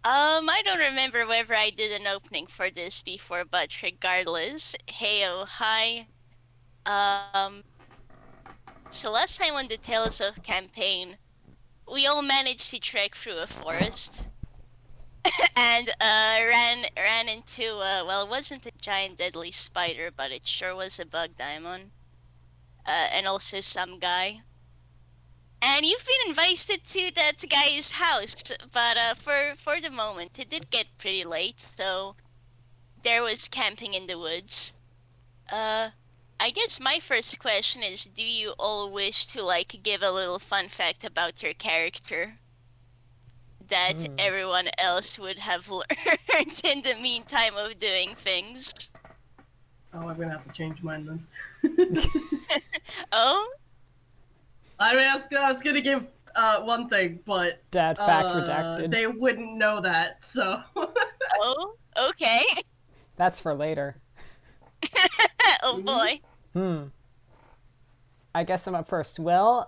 I don't remember whether I did an opening for this before, but regardless, hey oh hi. Um, so last time on the Tales of campaign, we all managed to trek through a forest and ran into well, it wasn't a giant deadly spider, but it sure was a bug diamond. And also some guy. And you've been invited to that guy's house, but for the moment, it did get pretty late, so there was camping in the woods. Uh, I guess my first question is, do you all wish to like give a little fun fact about your character that everyone else would have learned in the meantime of doing things? Oh, I'm gonna have to change mine then. Oh, I was gonna give one thing, but Dad fact redacted. they wouldn't know that, so. oh, okay. That's for later. Oh boy. I guess I'm up first. Well,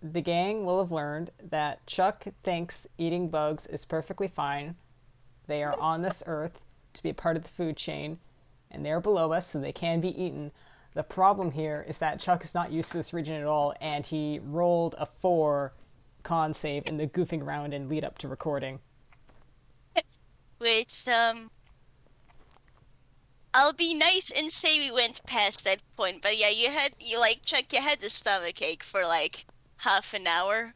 the gang will have learned that Chuck thinks eating bugs is perfectly fine. They are on this earth to be a part of the food chain, and they're below us, so they can be eaten. The problem here is that Chuck is not used to this region at all, and he rolled a 4 con save in the goofing around and lead up to recording. Which, I'll be nice and say we went past that point, but yeah, Chuck, you had the stomach ache for like half an hour.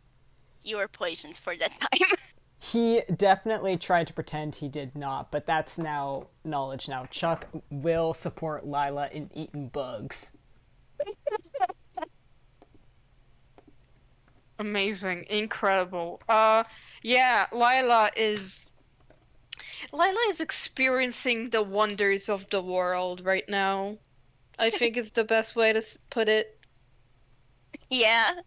You were poisoned for that time. He definitely tried to pretend he did not, but that's now knowledge now. Chuck will support Lialah in eating bugs. Amazing, incredible. Yeah, Lialah is experiencing the wonders of the world right now. I think is the best way to put it. Yeah.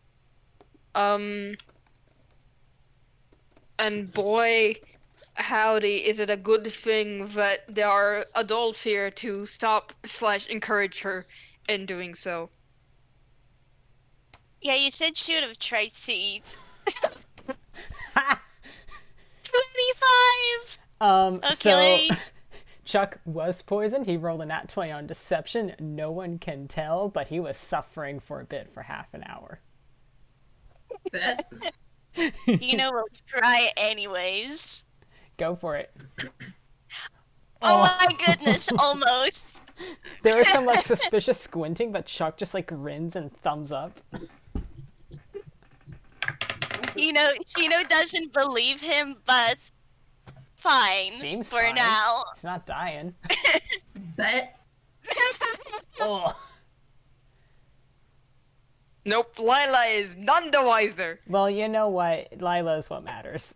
And boy, howdy, is it a good thing that there are adults here to stop/encourage her in doing so. Yeah, you said she would have tried to eat 25! Okay. So Chuck was poisoned. He rolled a nat 20 on deception. No one can tell, but he was suffering for a bit for half an hour. Bet. You know, we'll try anyways. Go for it. Oh my goodness, almost. There was some like suspicious squinting, but Chuck just like grins and thumbs up. Shino doesn't believe him, but fine Seems for fine. now. He's not dying. Bet. Oh. Nope, Lialah is none the wiser. Well, you know what? Lialah is what matters.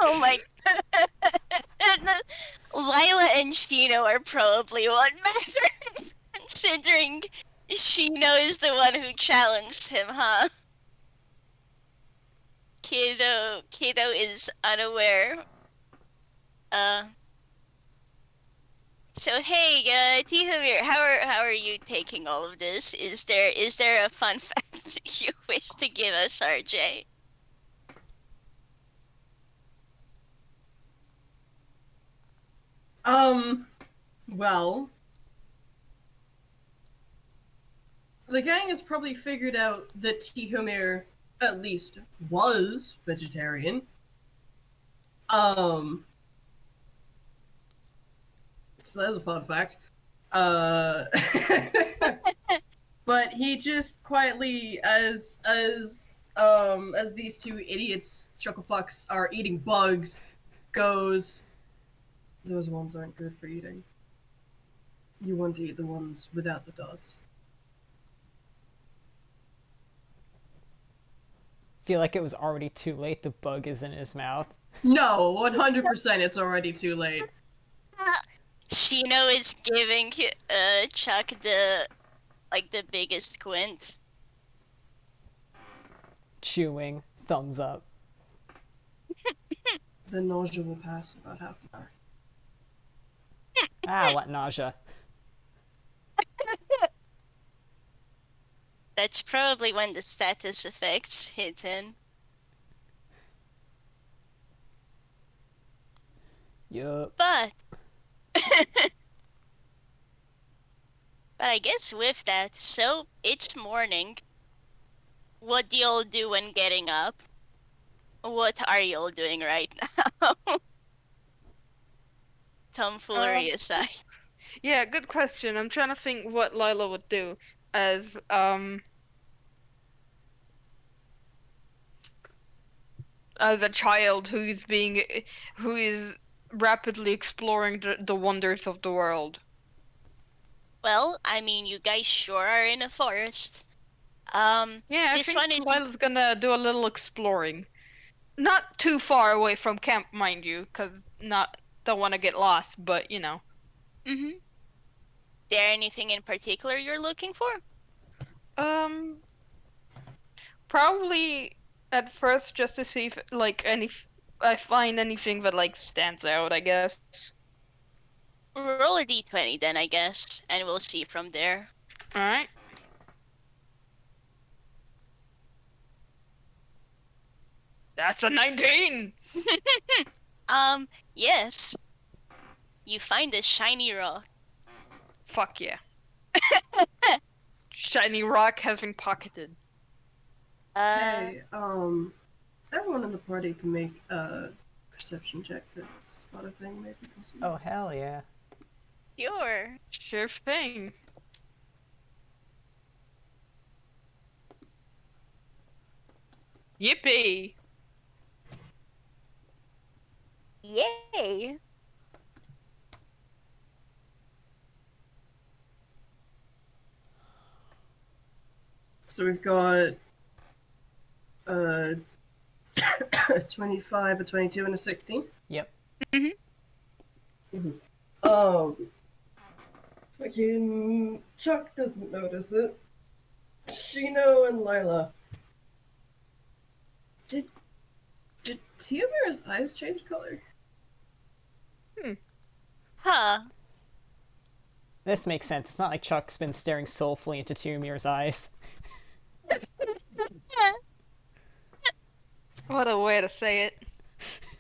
Oh my goodness. Lialah and Shino are probably what matters, considering Shino is the one who challenged him, huh? Kiddo is unaware. So hey, Tihomir, how are you taking all of this? Is there a fun fact you wish to give us, RJ? Well, the gang has probably figured out that Tihomir at least was vegetarian. So that's a fun fact. But he just quietly, as these two idiots, chucklefucks, are eating bugs, goes, those ones aren't good for eating. You want to eat the ones without the dots. Feel like it was already too late. The bug is in his mouth. No, 100% it's already too late. Shino is giving Chuck the biggest squint. Chewing. Thumbs up. The nausea will pass in about half an hour. Ah, what nausea. That's probably when the status effects hit in. Yup. But but I guess with that, so it's morning. What do y'all do when getting up? What are y'all doing right now? Tomfoolery Um, aside. yeah, good question. I'm trying to think what Lilah would do as a child who is rapidly exploring the wonders of the world. Well, I mean, you guys sure are in a forest. Yeah, I This think one is. Lilah's gonna do a little exploring. Not too far away from camp, mind you, cause not don't want to get lost, but you know. Mm-hmm. There anything in particular you're looking for? Um, Probably at first just to see if I find anything that like stands out, I guess. Roll a d20 then, I guess, and we'll see from there. All right. That's a 19. Yes, you find a shiny rock. Fuck yeah. Shiny rock has been pocketed. Hey, everyone in the party can make a perception check to spot a thing, maybe possibly. Oh, hell yeah. Sure. Sure thing. Yippee! Yay. So we've got a 25, a 22, and a 16. Yep. Fucking Chuck doesn't notice it. Shino and Lialah. Did Tihomir's eyes change color? Huh. This makes sense. It's not like Chuck's been staring soulfully into Tihomir's eyes. What a way to say it.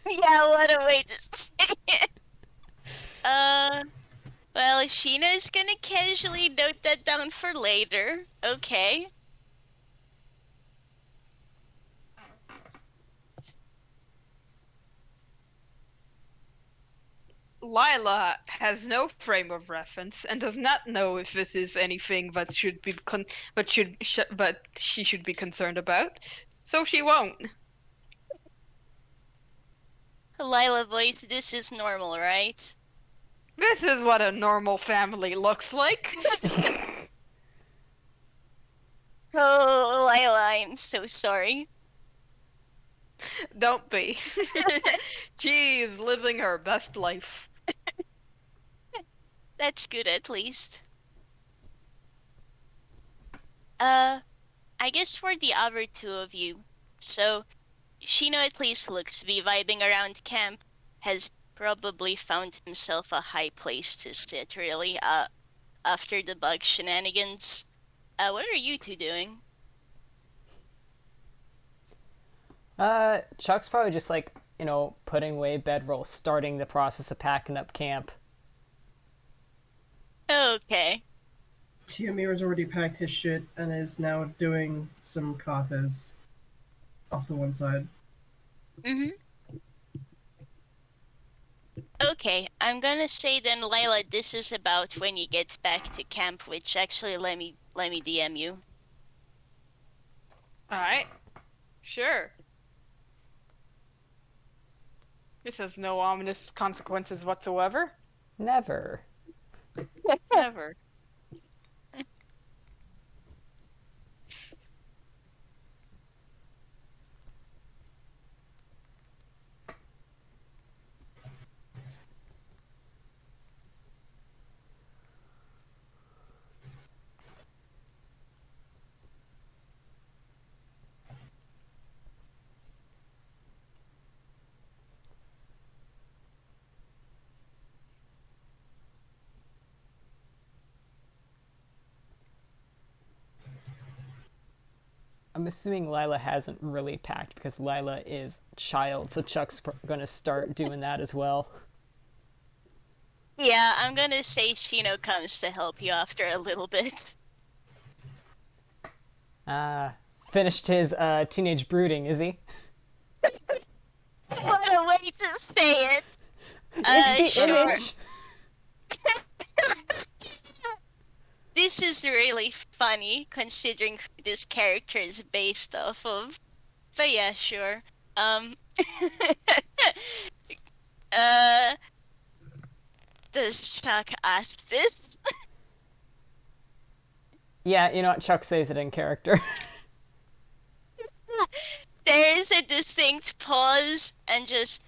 Yeah, what a way to say it. Well, Sheena's gonna casually note that down for later. Okay. Lilah has no frame of reference and does not know if this is anything that should be but she should be concerned about, so she won't. Lila voice, this is normal, right? This is what a normal family looks like. Oh, Lila, I'm so sorry. Don't be. She's living her best life. That's good at least. I guess for the other two of you, so Shino at least looks to be vibing around camp, has probably found himself a high place to sit, really, after the bug shenanigans. What are you two doing? Chuck's probably just like, putting away bedroll, starting the process of packing up camp. Okay. Tihomir has already packed his shit and is now doing some katas off the one side. Mm-hmm. Okay, I'm gonna say then, Lila, this is about when you get back to camp, which actually let me DM you. Alright. Sure. This has no ominous consequences whatsoever. Never. Never. I'm assuming Lilah hasn't really packed because Lilah is child, so Chuck's gonna start doing that as well. Yeah, I'm gonna say Shino comes to help you after a little bit. Finished his teenage brooding, is he? What a way to say it. It's the Sure. image. This is really funny considering who this character is based off of. But yeah, sure. uh, does Chuck ask this? Yeah, you know what? Chuck says it in character. There is a distinct pause, and just,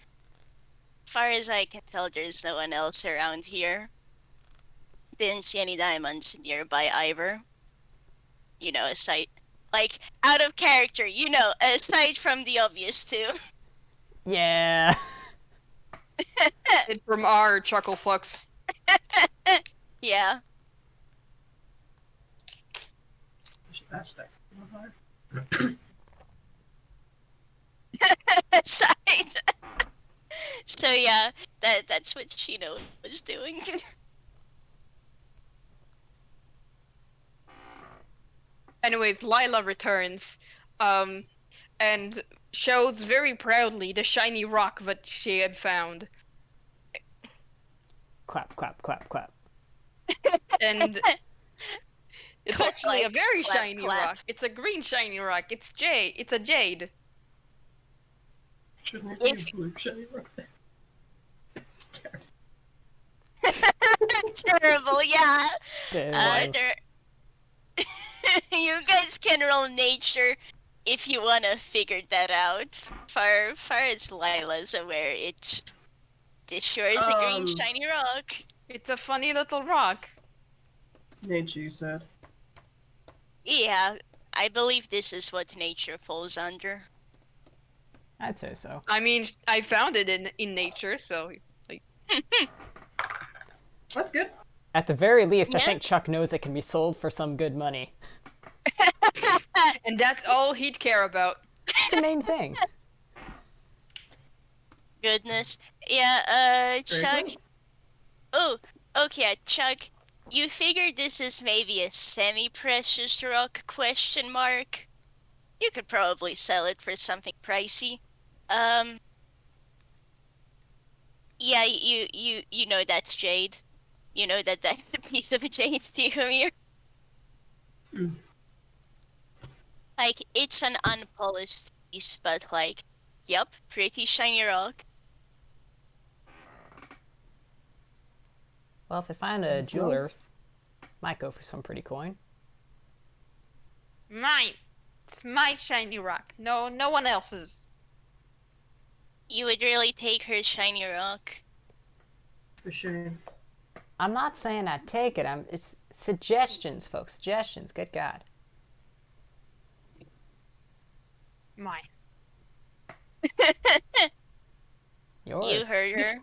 far as I can tell, there's no one else around here. Didn't see any diamonds nearby either. You know, aside, like, out of character, you know, aside from the obvious two. Yeah. It's from our Chuckle Flux. Yeah. Aspects. Aside. So yeah, that's what Shino was doing. Anyways, Lialah returns, and shows very proudly the shiny rock that she had found. Clap, clap, clap, clap. And it's Clap, actually a like, very clap, shiny clap. rock. It's a green shiny rock. It's jade. It's a jade. Shouldn't it be If- a blue shiny rock there? It's terrible. Terrible, yeah. What? There. You guys can roll nature if you wanna figure that out. Far as Lila's aware, this sure is a green shiny rock. It's a funny little rock. Nature, you said. Yeah, I believe this is what nature falls under. I'd say so. I mean, I found it in nature, so That's good. At the very least, I Yeah. think Chuck knows it can be sold for some good money. and that's all he'd care about. It's the main thing. Goodness. Yeah, Very Chuck. good. Oh, okay, Chuck. You figure this is maybe a semi-precious rock, question mark? You could probably sell it for something pricey. Yeah, you know that's jade. You know that's a piece of jade, Tihomir. Hmm. Like, it's an unpolished piece, but like, yep, pretty shiny rock. Well, if I find a It's jeweler, nice. might go for some pretty coin. Mine. It's my shiny rock. No one else's. You would really take her shiny rock. For shame. I'm not saying I'd take it. It's suggestions, folks. Suggestions. Good God. Mine. Yours. You heard her.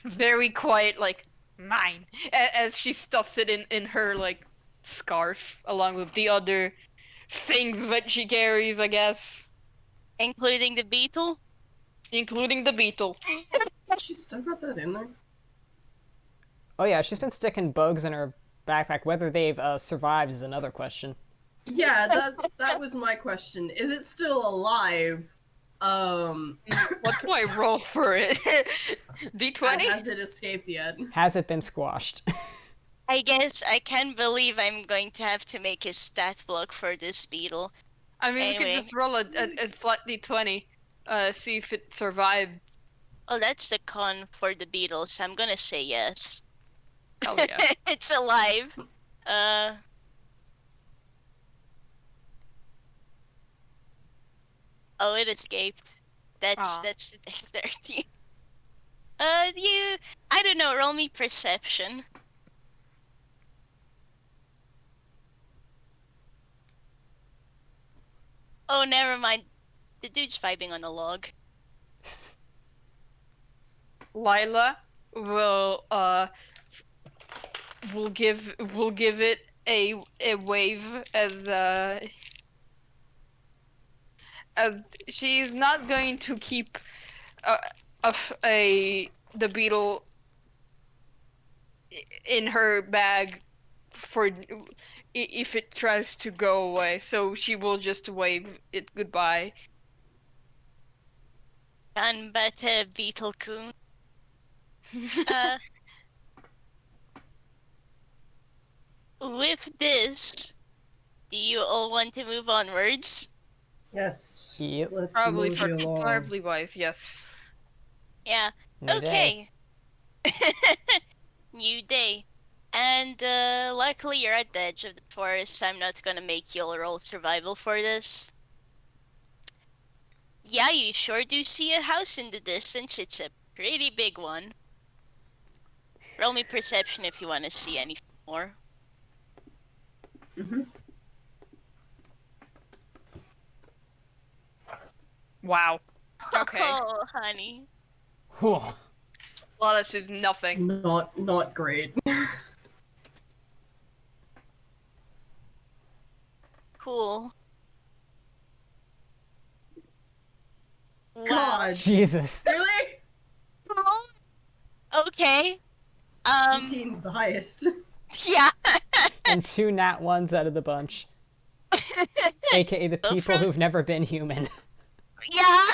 Very quiet, like, mine. As she stuffs it in her, like, scarf, along with the other things that she carries, I guess. Including the beetle? Including the beetle. She still got that in there? Oh yeah, she's been sticking bugs in her backpack. Whether they've survived is another question. Yeah, that was my question. Is it still alive? What do I roll for it? D20? Has it escaped yet? Has it been squashed? I guess I can't believe I'm going to have to make a stat block for this beetle. I mean, we Anyway. could just roll a flat D20, see if it survived. Oh, that's the con for the beetle, so I'm gonna say yes. Hell yeah. It's alive. Oh, it escaped. Aw. That's the dexterity. I don't know, roll me perception. Oh, never mind. The dude's vibing on a log. Lialah will give it a wave as she's not going to keep the beetle in her bag for if it tries to go away. So she will just wave it goodbye. Done, but Beetle Coon. Uh, with this, do you all want to move onwards? Yes. Yep. Let's Probably move you along. probably wise, yes. Yeah. New day. Okay. New day. And luckily you're at the edge of the forest, so I'm not gonna make you all roll survival for this. Yeah, you sure do see a house in the distance. It's a pretty big one. Roll me perception if you want to see anything more. Mm-hmm. Wow. Okay. Oh, honey. Whew. Well, this is nothing. Not great. Cool. Wow. God. Jesus. Really? Okay. 18's the highest. Yeah. And 2 nat 1s out of the bunch. AKA the Go people for- who've never been human. Yeah.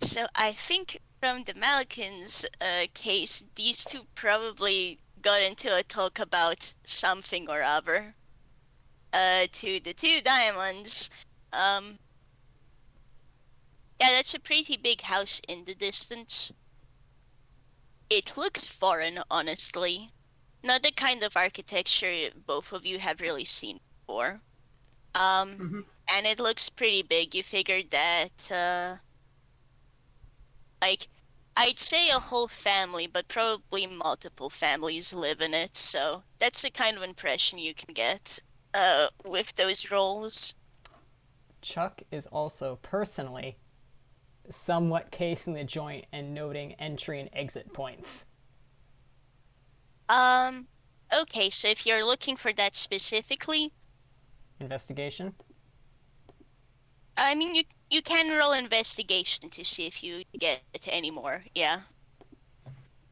So I think from the Malkin's case, these two probably got into a talk about something or other. To the 2 diamonds, yeah, that's a pretty big house in the distance. It looks foreign, honestly. Not the kind of architecture both of you have really seen before. Mhm. And it looks pretty big. You figured that, like, I'd say a whole family, but probably multiple families live in it, so that's the kind of impression you can get, with those roles. Chuck is also personally somewhat casing the joint and noting entry and exit points. Okay, so if you're looking for that specifically, Investigation? I mean, you can roll investigation to see if you get any more, yeah.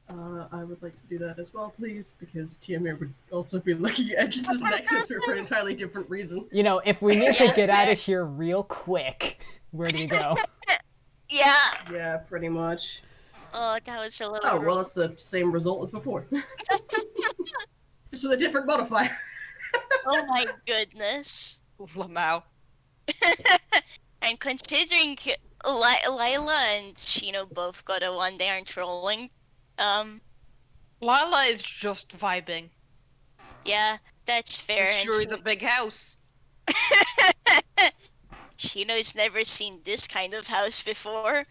I would like to do that as well, please, because Tihomir would also be looking at Edge's nexus for an entirely different reason. You know, if we need to Yeah, get out fair. of here real quick, where do we go? Yeah! Yeah, pretty much. Oh, that was a little Oh, roll. well, it's the same result as before. Just with a different modifier. Oh my goodness. Lamau. And considering Lialah and Shino both got a 1, they aren't rolling. Lialah is just vibing. Yeah, that's fair. And Sure, the big house. Shino's never seen this kind of house before.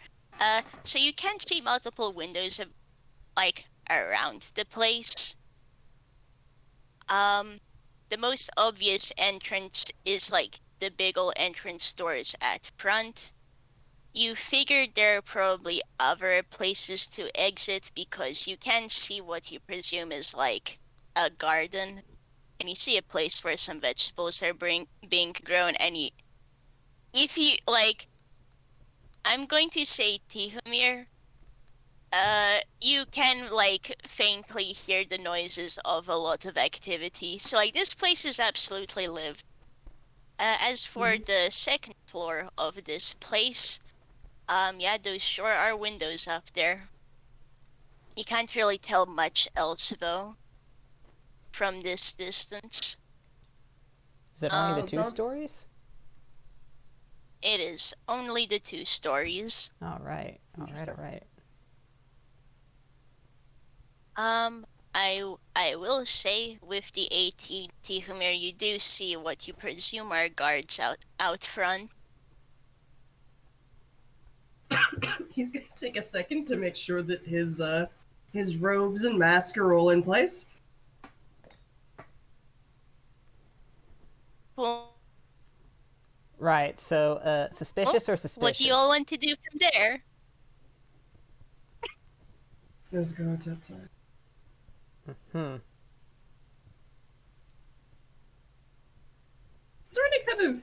So you can see multiple windows of, like, around the place. The most obvious entrance is like the big ol' entrance doors at front. You figured there are probably other places to exit because you can see what you presume is like a garden, and you see a place where some vegetables are being grown. And if you like, I'm going to say Tihomir. You can like faintly hear the noises of a lot of activity. So like this place is absolutely lived. As for the second floor of this place, yeah, those sure are windows up there. You can't really tell much else though from this distance. Is it only the Oh, 2 those- stories? It is only the 2 stories. Alright, alright. I will say with the 18 Tihomir, you do see what you presume are guards out front. He's gonna take a second to make sure that his robes and mask are all in place. Well, Right, so, suspicious or suspicious? what do you all want to do from there? There's guards outside. Is there any kind of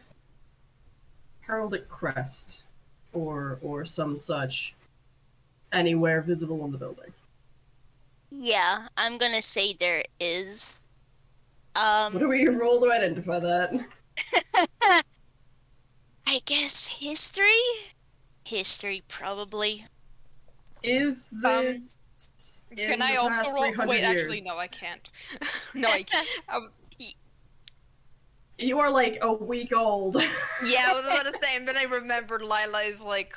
heraldic crest or some such anywhere visible in the building. Yeah, I'm gonna say there is. What do we roll to identify that? I guess history? History, probably. Is this in Can the I also past roll? 300 Wait, years? actually, no, I can't. No, I can't. You are like a week old. Yeah, I was about to say, and then I remembered Lialah is like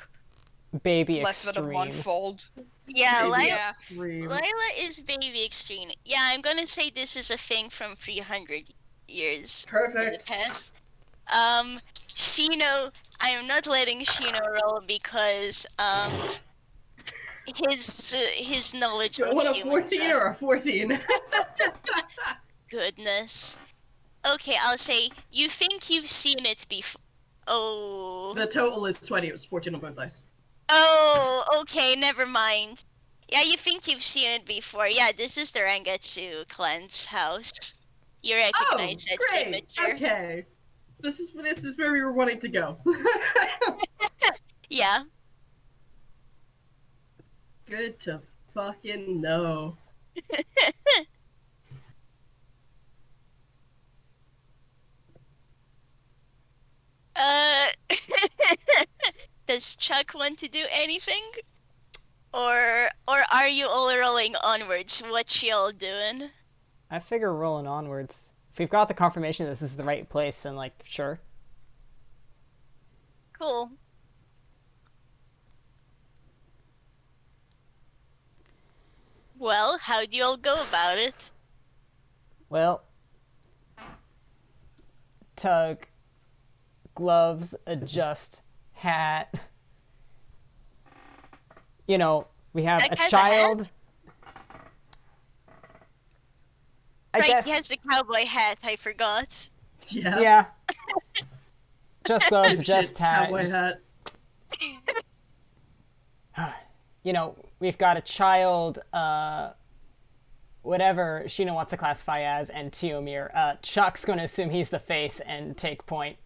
Baby less than a extreme. month old. Yeah, Maybe Yeah. extreme. Lialah is baby extreme. Yeah, I'm gonna say this is a thing from 300 years in the Perfect. past. Shino, I am not letting Shino roll because his knowledge Do I of want a human 14 stuff. or a 14? Goodness. Okay, I'll say you think you've seen it before. Oh. The total is 20. It was 14 on both dice. Oh, okay, never mind. Yeah, you think you've seen it before. Yeah, this is the Rangatsu clan's house. You recognize that great. signature. Okay. This is where we were wanting to go. Yeah. Good to fucking know. Uh, does Chuck want to do anything? Or are you all rolling onwards? What y'all doing? I figure rolling onwards. If we've got the confirmation that this is the right place, then, like, sure. Cool. Well, how do you all go about it? Well, tug, gloves, adjust, hat. You know, we have Jack a has a child. hat? I Right, guess. he has the cowboy hat, I forgot. Yeah. Yeah. Just gloves, Dipshit just hat. cowboy hat. You know, we've got a child, whatever Shino wants to classify as, and Tihomir. Chuck's going to assume he's the face and take point.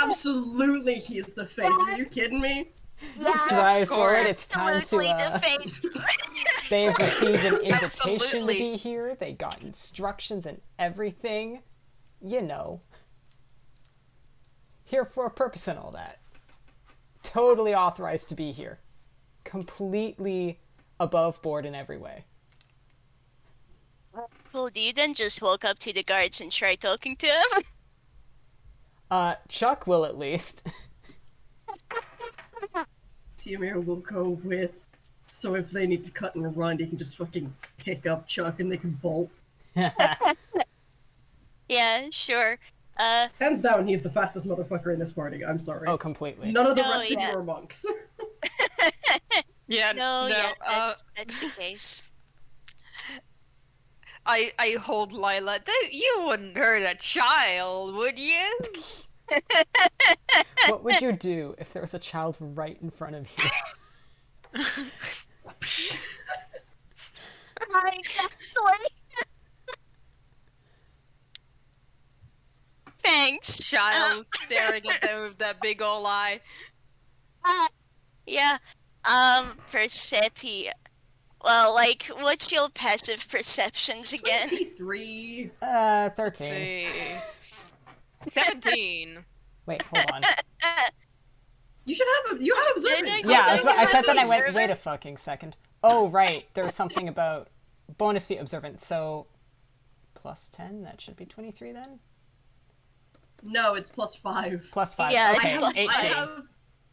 Absolutely, he's the face. Are you kidding me? Stride of course. forward. It's time to. Absolutely the face. They've received an invitation Absolutely. to be here. They got instructions and everything. You know. Here for a purpose and all that. Totally authorized to be here. Completely above board in every way. Cool, do you then just walk up to the guards and try talking to them? Chuck will at least. Tihomir will go with. So if they need to cut and run, you can just fucking pick up Chuck and they can bolt. Yeah, sure. Hands down, he's the fastest motherfucker in this party. I'm sorry. Oh, completely. None of the No, rest of yeah. you are monks. Yeah, No, yeah, uh, that's the case. I hold Lialah. You wouldn't hurt a child, would you? What would you do if there was a child right in front of you? Exactly. Thanks. Child staring at them with that big ol' eye. Yeah. Percepi. Well, like, what's your passive perceptions again? 23. 13. Let's see. 17. Wait, hold on. You have observant. Yeah, I said that I went, Observant? wait a fucking second. Oh, right, there was something about bonus feat observant, so plus 10, that should be 23 then? No, it's +5. Plus 5, Yeah, it's okay, plus 18.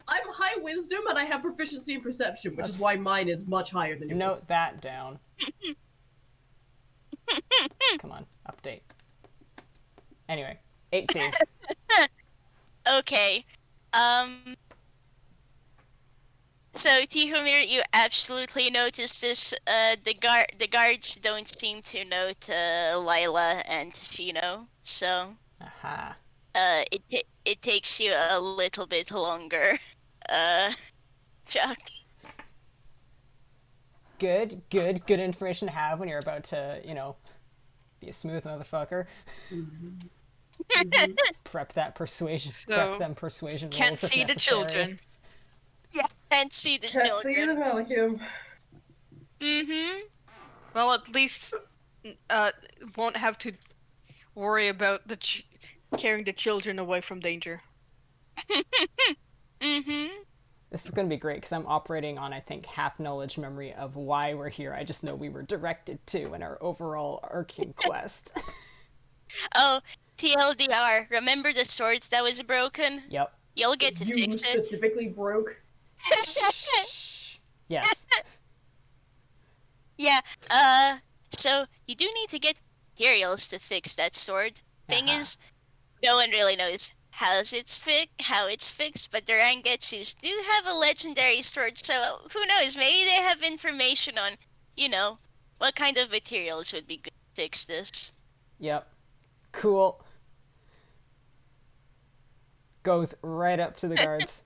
I'm high wisdom and I have proficiency in perception, which is why mine is much higher than yours. Note that down. Come on, update. Anyway, 18. Okay. So Tihomir, you absolutely notice this. The guards don't seem to note Lialah and Shino, so Aha. it takes you a little bit longer. Chuck. Good information to have when you're about to, you know, be a smooth motherfucker. Prep that persuasion. So, Prep them persuasion Can't rolls if see the necessary. children. Yeah. Can't see the Can't see the children. vacuum. Mm-hmm. Well, at least uh won't have to worry about carrying the children away from danger. Mm-hmm. This is going to be great because I'm operating on, I think, half knowledge memory of why we're here. I just know we were directed to in our overall arcing quest. Oh, TLDR, remember the swords that was broken? Yep. You'll get to You fix it. specifically broke. Yes. Yeah, so you do need to get materials to fix that sword. Thing Uh-huh. is, no one really knows how it's fixed, but the Rangetsus do have a legendary sword, so who knows, maybe they have information on, what kind of materials would be good to fix this. Yep. Cool. Goes right up to the guards.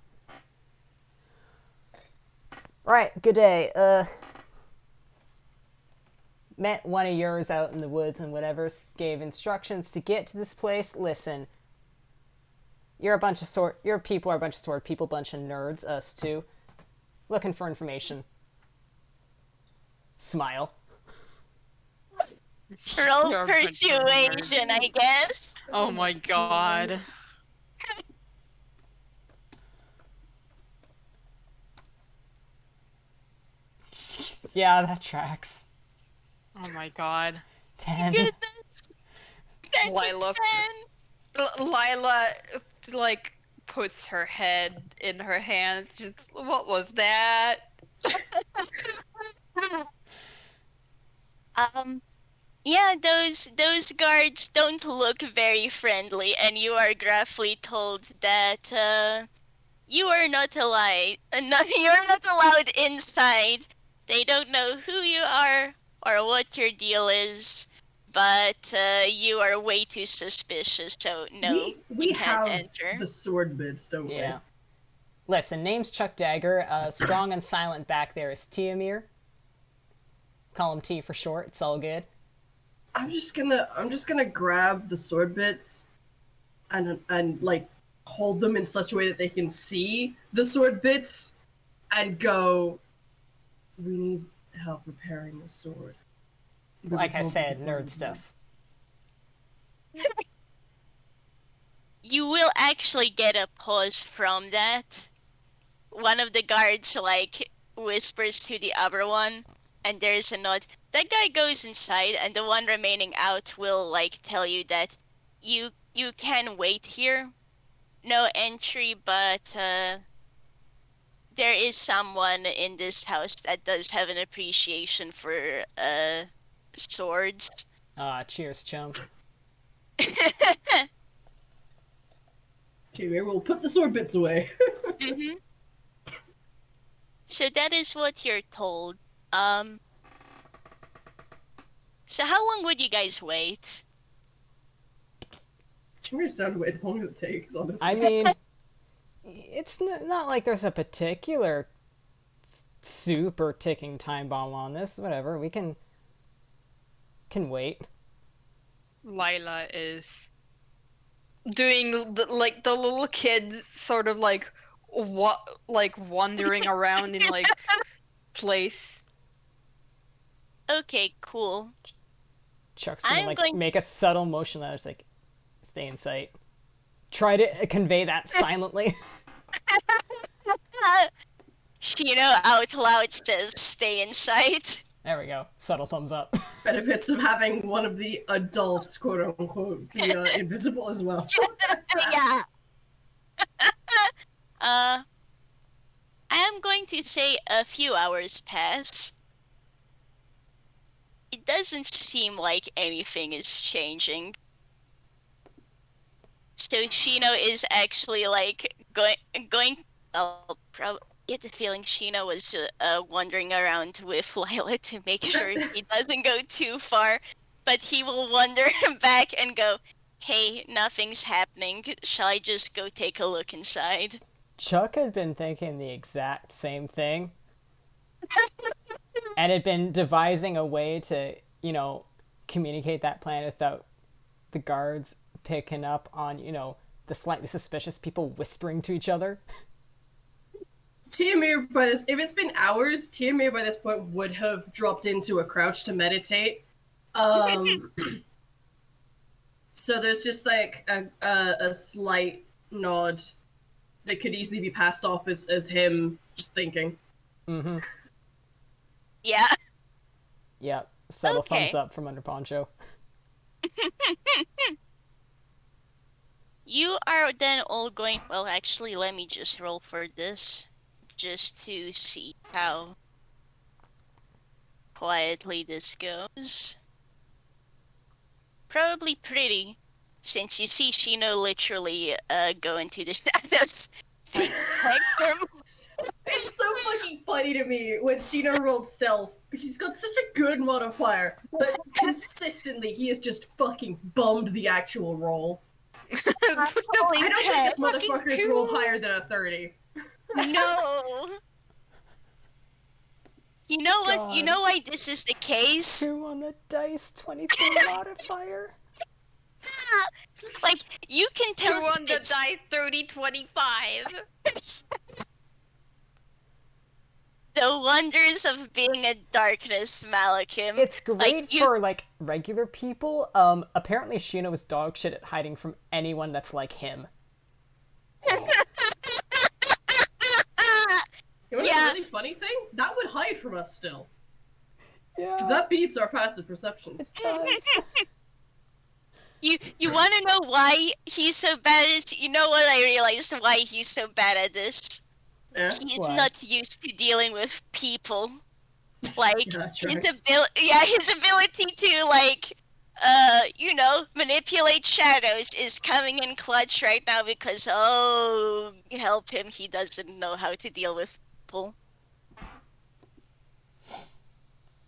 Right, good day. Met one of yours out in the woods and whatever, gave instructions to get to this place. Listen, your people are a bunch of sword people, bunch of nerds, us too. Looking for information. Smile. Roll You're a bunch of nerds. persuasion, I guess. Oh my god. Yeah, that tracks. Oh my god. 10. Goodness. That's Lialah. a 10. Lialah, like, puts her head in her hands. Just, what was that? Yeah, those guards don't look very friendly, and you are gruffly told that you are not allowed. You are not allowed inside. They don't know who you are or what your deal is, but you are way too suspicious. So no, we you can't have enter. the sword bits, don't Yeah. Listen, name's Chuck Dagger. Strong and silent back there is Tihomir. Call him T for short. It's all good. I'm just gonna grab the sword bits and like hold them in such a way that they can see the sword bits and go, we need help repairing the sword. We were Like I told said, before nerd we stuff. You will actually get a pause from that. One of the guards whispers to the other one, and there's a nod. That guy goes inside, and the one remaining out will tell you that you can wait here. No entry, but there is someone in this house that does have an appreciation for swords. Cheers, chum. Timmy, we'll put the sword bits away. Mm-hmm. So that is what you're told. So how long would you guys wait? Timmy's down to wait as long as it takes, honestly. I mean, it's not like there's a particular super ticking time bomb on this. Whatever, we can wait. Lialah is doing the little kid sort of wandering around in place. Okay, cool. Chuck's gonna I'm going make a subtle motion that is like, stay in sight. Try to convey that silently. Shino out loud says, "Stay in sight." There we go. Subtle thumbs up. Benefits of having one of the adults, quote unquote, be invisible as well. Yeah. I am going to say a few hours pass. It doesn't seem like anything is changing. So Shino is actually going. I'll probably get the feeling Shino was wandering around with Lialah to make sure he doesn't go too far, but he will wander back and go, "Hey, nothing's happening. Shall I just go take a look inside?" Chuck had been thinking the exact same thing. And had been devising a way to, communicate that plan without the guards picking up on, the slightly suspicious people whispering to each other. Tihomir, by this, if it's been hours, Tihomir by this point would have dropped into a crouch to meditate. So there's just like a slight nod that could easily be passed off as him just thinking. Mm-hmm. Yeah. Yeah. Subtle Okay. thumbs up from under Poncho. You are then all going. Well, actually, let me just roll for this, just to see how quietly this goes. Probably pretty, since you see Shino literally go into the shadows. It's so fucking funny to me when Shino rolled stealth because he's got such a good modifier, but consistently he has just fucking bummed the actual roll. I don't think this motherfucker's rolled higher than a 30. No. You know what? God. You know why this is the case? 2 on the dice, 23 modifier. Like, you can 2 tell on the die, 30, 25. the wonders of being a darkness, Malachim. It's great Like, you- for, like, regular people. Apparently Shino is dog shit at hiding from anyone that's like him. You know Yeah. the really funny thing? That would hide from us still. Yeah, Because that beats our passive perceptions. it does. You want to know why he's so bad at this? You know what I realized why he's so bad at this? Yeah? He's Why? not used to dealing with people. Like, Yeah, that's his right. his ability to, like, manipulate shadows is coming in clutch right now because, oh, help him, he doesn't know how to deal with people.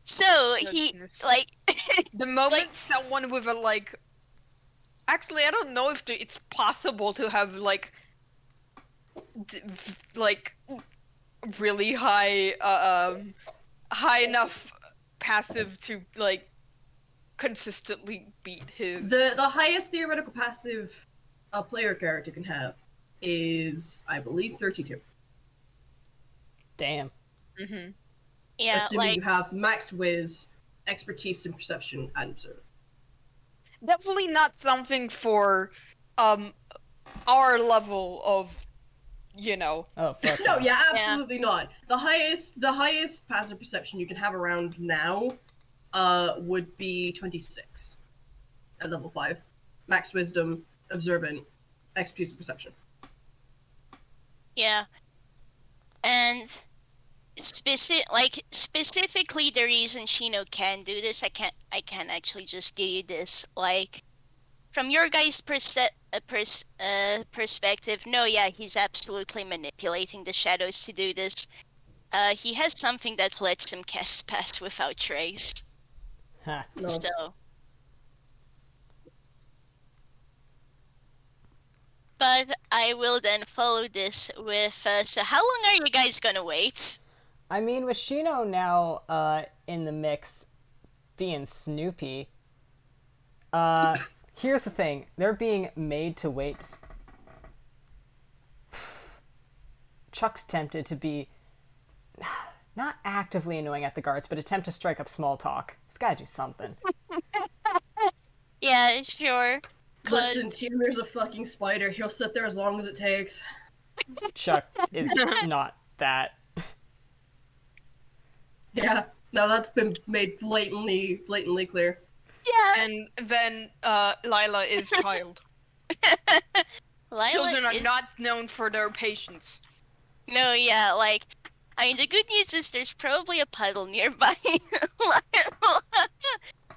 So, he, Goodness. like, The moment Like- someone with a, like... Actually, I don't know if it's possible to have, like... really high, high enough passive to, like, consistently beat his... The highest theoretical passive a player character can have is, I believe, 32. Damn. Mm-hmm. yeah, Assuming like, you have maxed whiz, expertise in perception, and observe. Definitely not something for, our level of, you know... Oh, fuck. No, no. yeah, absolutely not. The highest passive perception you can have around now, would be 26 at level 5. Max wisdom, observant, expertise and perception. yeah. And specifically the reason Shino can do this, I can actually just give you this. Like, from your guys' perspective, no, yeah, he's absolutely manipulating the shadows to do this. He has something that lets him cast Pass without trace. Ha. No, So. But I will then follow this with, so how long are you guys gonna wait? I mean, with Shino now in the mix being Snoopy, here's the thing. They're being made to wait. Chuck's tempted to be not actively annoying at the guards, but attempt to strike up small talk. He's gotta do something. Yeah, sure. listen, Tihomir's a fucking spider. He'll sit there as long as it takes. Chuck is not that. Yeah, no, that's been made blatantly clear. Yeah. And then, Lialah is child. Lialah Children are is- not known for their patience. No, yeah, like, I mean, the good news is there's probably a puddle nearby.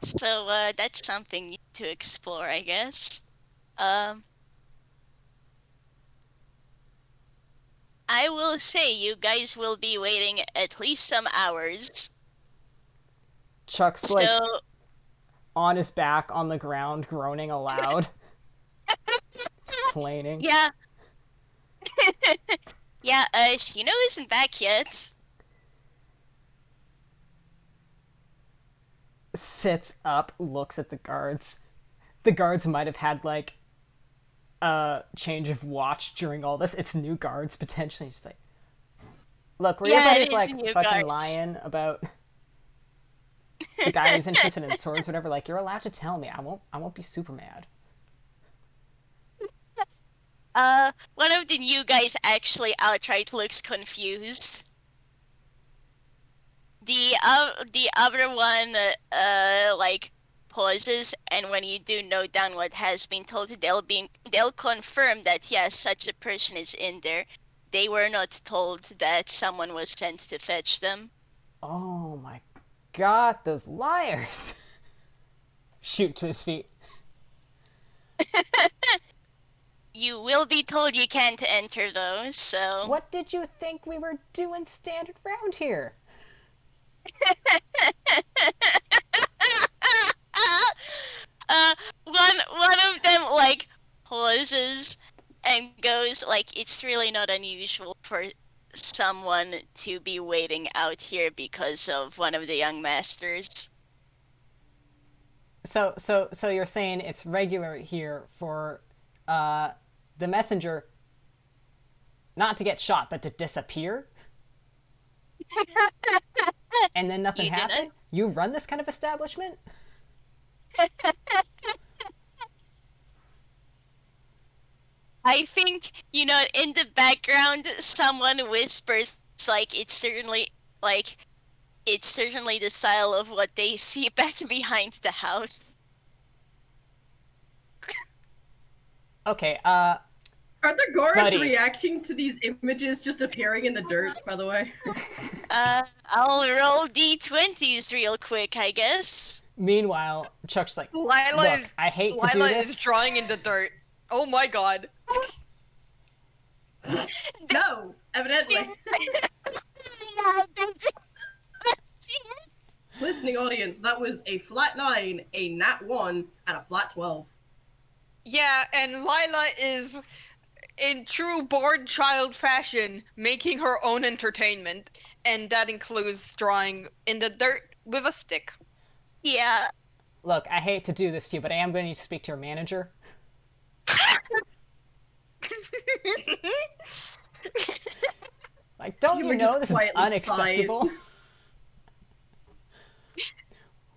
So, that's something to explore, I guess. I will say you guys will be waiting at least some hours. Chuck's like So, on his back on the ground, groaning aloud, complaining. yeah. Yeah, Shino isn't back yet. Sits up, looks at the guards. The guards might have had like a change of watch during all this. It's new guards potentially. Just like, Look, were Yeah, your buddies it is like new fucking guards. lying about the guy who's interested in swords, whatever? Like, you're allowed to tell me. I won't be super mad. One of the new guys actually outright looks confused. The other one, like pauses, and when you do note down what has been told, they'll confirm that yes, such a person is in there. They were not told that someone was sent to fetch them. Oh my god, those liars! Shoot to his feet. You will be told you can't enter though, so. What did you think we were doing standing around here? One of them like pauses and goes like, "It's really not unusual for someone to be waiting out here because of one of the young masters." So you're saying it's regular here for the messenger not to get shot, but to disappear? And then nothing You didn't? happened? You run this kind of establishment? I think, in the background, someone whispers like it's certainly the style of what they see back behind the house. Okay, Are the guards Buddy. reacting to these images just appearing in the dirt, by the way? I'll roll d20s real quick, I guess. meanwhile, Chuck's like, Lialah look, is I hate to do Lialah this. is drawing in the dirt. Oh my god. No, evidently. Listening audience, that was a flat 9, a nat 1, and a flat 12. Yeah, and Lialah is, in true bored child fashion, making her own entertainment, and that includes drawing in the dirt with a stick. Yeah. Look, I hate to do this to you, but I am going to need to speak to your manager. Like, don't you Tihomir know just this is quietly unacceptable? sighs.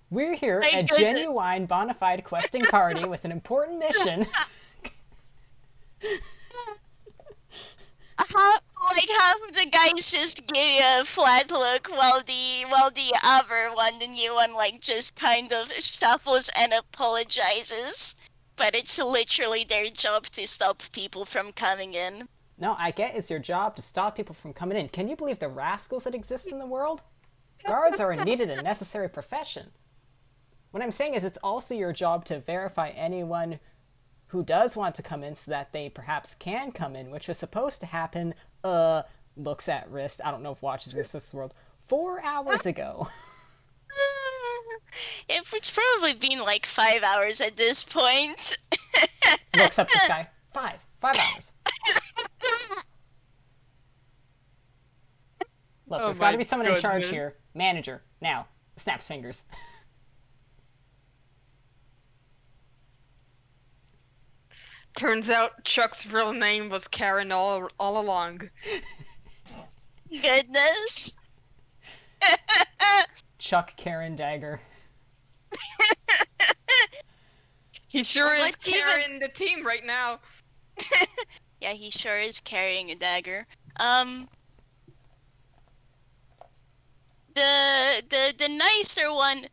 We're here, My a goodness. genuine bona fide questing party with an important mission. Half of the guys just give you a flat look while the other one, the new one, like just kind of shuffles and apologizes. But it's literally their job to stop people from coming in. No, I get it's your job to stop people from coming in. Can you believe the rascals that exist in the world? Guards are a needed and necessary profession. What I'm saying is it's also your job to verify anyone who does want to come in so that they perhaps can come in, which was supposed to happen, looks at wrist, I don't know if watches exist in this world, 4 hours ago. It's probably been like 5 hours at this point. Looks up the sky. 5 hours. Look, Oh there's got to my be someone in charge goodness. here. Manager. Now. Snaps fingers. Turns out Chuck's real name was Karen all along. Goodness. Chuck, Karen, Dagger. He sure is What's even- carrying the team right now. Yeah, he sure is carrying a dagger. The nicer one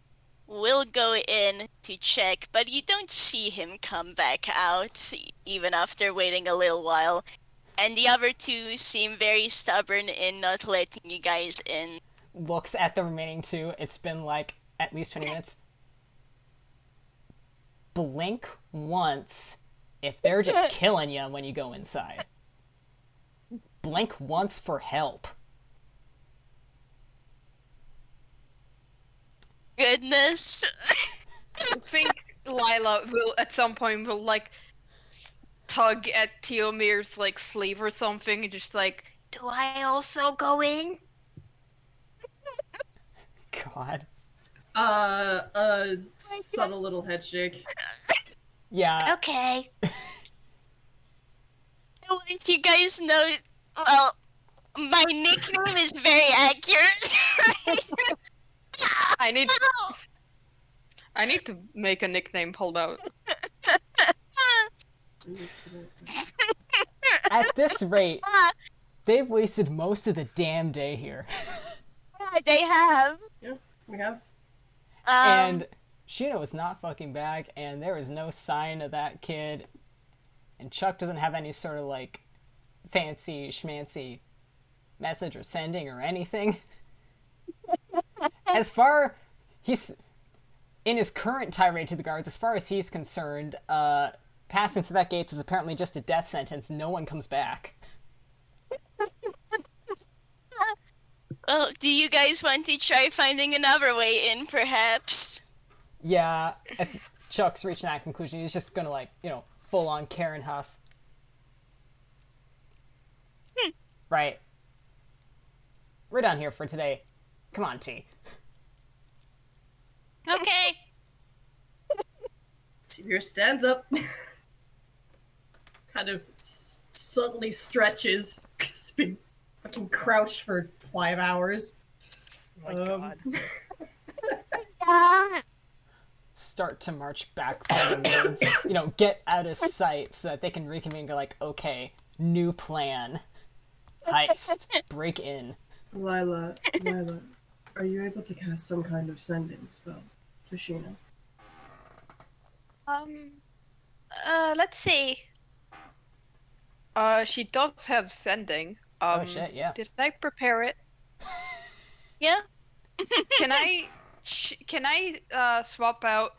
will go in to check, but you don't see him come back out, even after waiting a little while. And the other two seem very stubborn in not letting you guys in. Looks at the remaining 2. It's been like at least 20 minutes. Blink once if they're just killing you when you go inside. Blink once for help. Goodness. I think Lialah will at some point will like tug at Tihomir's like sleeve or something and just like, do I also go in? God. Subtle little head shake. Yeah. Okay. I want you guys know, well, my My nickname is very accurate. I need to make a nickname. Hold out. At this rate, they've wasted most of the damn day here. They have. Yeah, we have. And Shino is not fucking back, and there is no sign of that kid. And Chuck doesn't have any sort of, like, fancy schmancy message or sending or anything. As far... He's... In his current tirade to the guards, as far as he's concerned, passing through that gates is apparently just a death sentence. No one comes back. Well, do you guys want to try finding another way in, perhaps? Yeah, Chuck's reaching that conclusion. He's just gonna, like, you know, full on Karen Huff. Right. We're done here for today. Come on, T. Okay. Tihomir stands up, kind of suddenly stretches. 'Cause he's been fucking crouched for 5 hours. Oh my god. Start to march back from the woods. You know, get out of sight so that they can reconvene and go like, okay, new plan. Heist. Break in. Lialah, are you able to cast some kind of sending spell to Shino? Let's see. She does have sending. Oh shit, yeah. Did I prepare it? Yeah. Can I swap out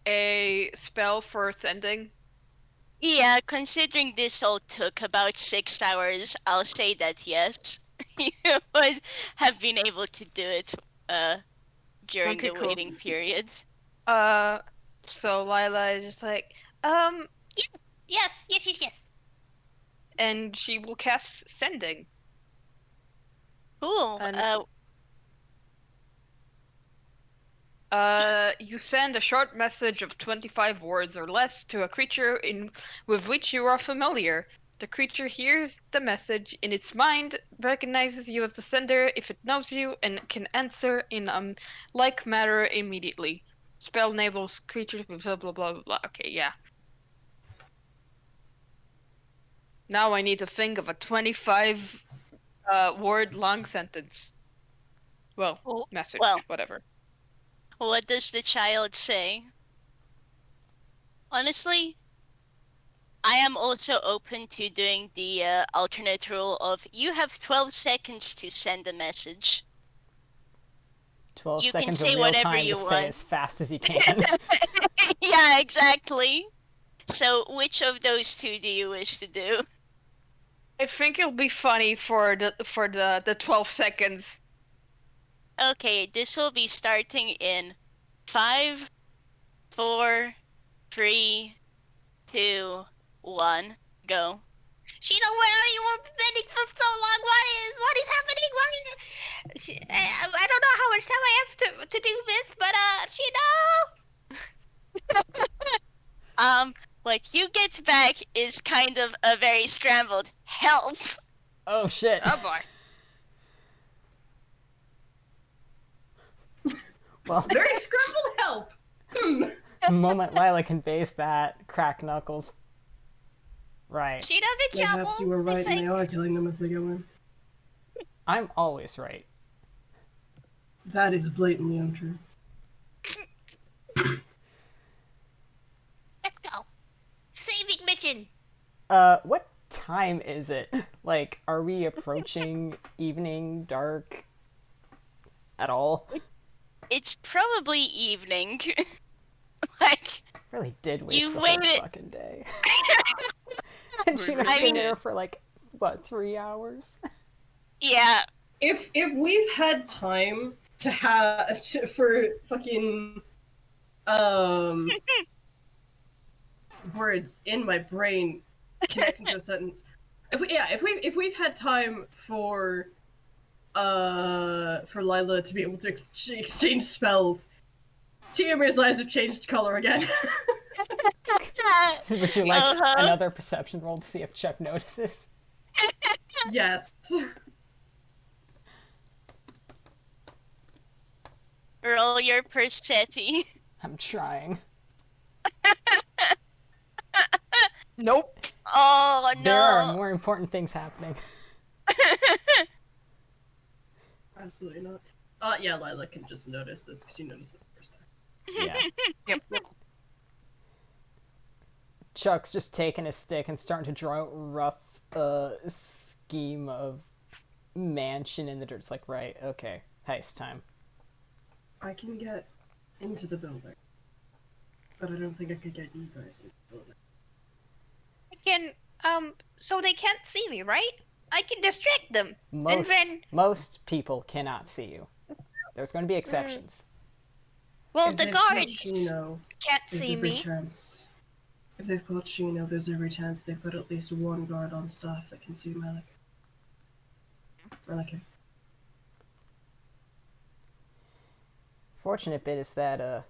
a spell for sending? Yeah, considering this all took about 6 hours, I'll say that yes. You would have been able to do it during Okay, the cool. waiting period. So Lialah is just like, Yes. and she will cast sending. Cool. And- You send a short message of 25 words or less to a creature with which you are familiar. The creature hears the message in its mind, recognizes you as the sender if it knows you, and can answer in like manner immediately. Spell enables creatures with blah blah blah blah. Okay, yeah. Now I need to think of a 25 word long sentence. Well, Oh, message, well. whatever. What does the child say? Honestly, I am also open to doing the alternate rule of you have 12 seconds to send a message. 12 You can seconds say of real whatever time you to want. say as fast as you can. Yeah, exactly. So, which of those two do you wish to do? I think it'll be funny for the 12 seconds. Okay, this will be starting in 5, 4, 3, 2, 1, go. Shino, where are you? I've been waiting for so long. What is happening? I don't know how much time I have to do this, but Shino. What you get back is kind of a very scrambled help. Oh shit. Oh boy. Well, Very scrambled help! the moment Lialah conveys that, crack knuckles. Right. Shino's in trouble. Perhaps you were right and they are killing them as they go in. I'm always right. That is blatantly untrue. Let's go. Saving mission. What time is it? Like, are we approaching evening, dark, at all? It's probably evening. Like, Really did waste You the waited- whole fucking day. And she was I been mean- there for like, what, 3 hours? yeah, If we've had time to have for fucking words in my brain connecting to a sentence. If we've had time for Lialah to be able to exchange spells, Tihomir's eyes have changed color again. Would you like Uh-huh. another perception roll to see if Chuck notices? Yes. Roll your Persepi. I'm trying. Nope. Oh There are no. more important things happening. Absolutely not. Yeah, Lilah can just notice this because she noticed it the first time. Yeah. Yep. Chuck's just taking his stick and starting to draw a rough scheme of mansion in the dirt. It's like, right, okay, heist time. I can get into the building, but I don't think I could get you guys into the building. I can, so they can't see me, right? I can distract them. And then, Most people cannot see you. There's going to be exceptions. well, If the they've got guards Shino, can't there's see every me. chance. If they've got Shino, there's every chance they've got at least one guard on staff that can see Melican. Fortunate bit is that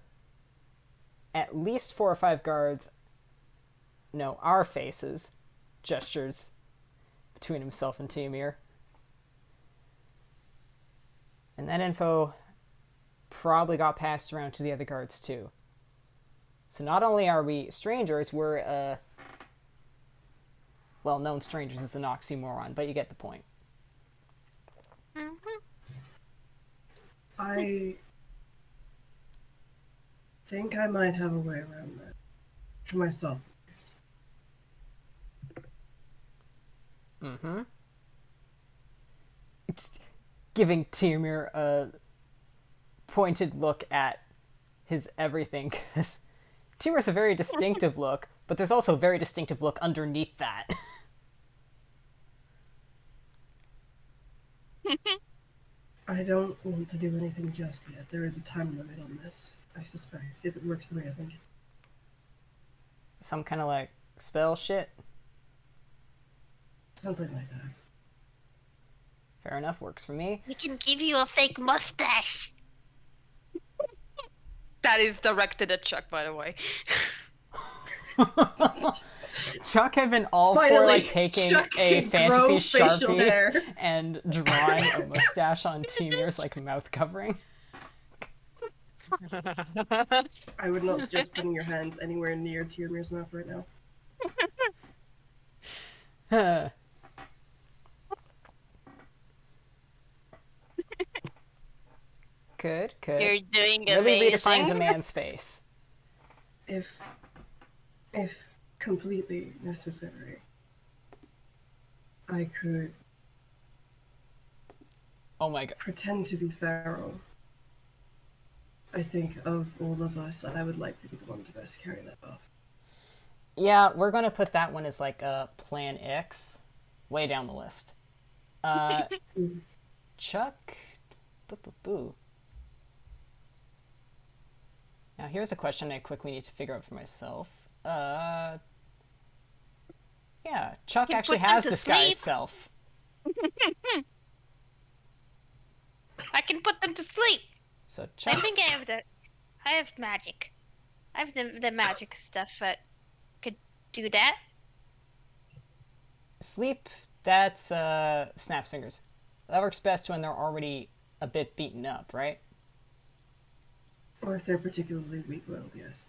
at least 4 or 5 guards know our faces, gestures between himself and Tihomir. And that info probably got passed around to the other guards too. So not only are we strangers, we're well, known strangers is an oxymoron, but you get the point. Mm-hmm. I think I might have a way around that. For myself, at least. Mm-hmm. It's giving Tihomir a pointed look at his everything, because Tihomir's a very distinctive look, but there's also a very distinctive look underneath that. I don't want to do anything just yet. There is a time limit on this, I suspect, if it works the way I think it. Some kind of like spell shit. Something like that. Fair enough, works for me. We can give you a fake mustache. That is directed at Chuck, by the way. Chuck had been all for Finally, like taking Chuck a can fantasy grow facial hair. Sharpie and drawing a mustache on Timir's like mouth covering. I would not suggest putting your hands anywhere near Tihomir's mouth right now. Good. You're doing Really redefines a amazing. man's face. If completely necessary, I could Oh my god. pretend to be Pharaoh. I think of all of us, I would like to be the one to best carry that off. Yeah, we're gonna put that one as like a Plan X, way down the list. Chuck. Boo. Now here's a question I quickly need to figure out for myself. Yeah, Chuck Can actually put them has to disguise sleep. self. I can put them to sleep. So I Chuck. think I have the. I have magic. I have the magic stuff that could do that. Sleep, that's snap fingers. That works best when they're already a bit beaten up, right? Or if they're particularly weak-willed, yes.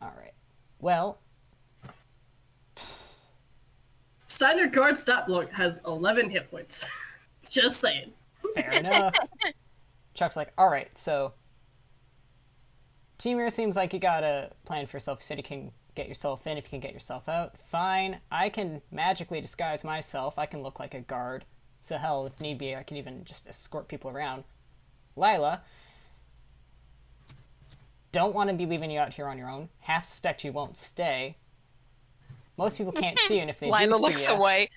Alright. Well, Standard guard stat block has 11 hit points. Just saying. fair enough. Chuck's like, alright, so Tihomir seems like you got a plan for yourself. You said you can get yourself in if you can get yourself out. Fine. I can magically disguise myself. I can look like a guard. So hell, if need be, I can even just escort people around. Lialah, don't want to be leaving you out here on your own. Half suspect you won't stay. Most people can't see you, and if they Lilah do looks see you, away.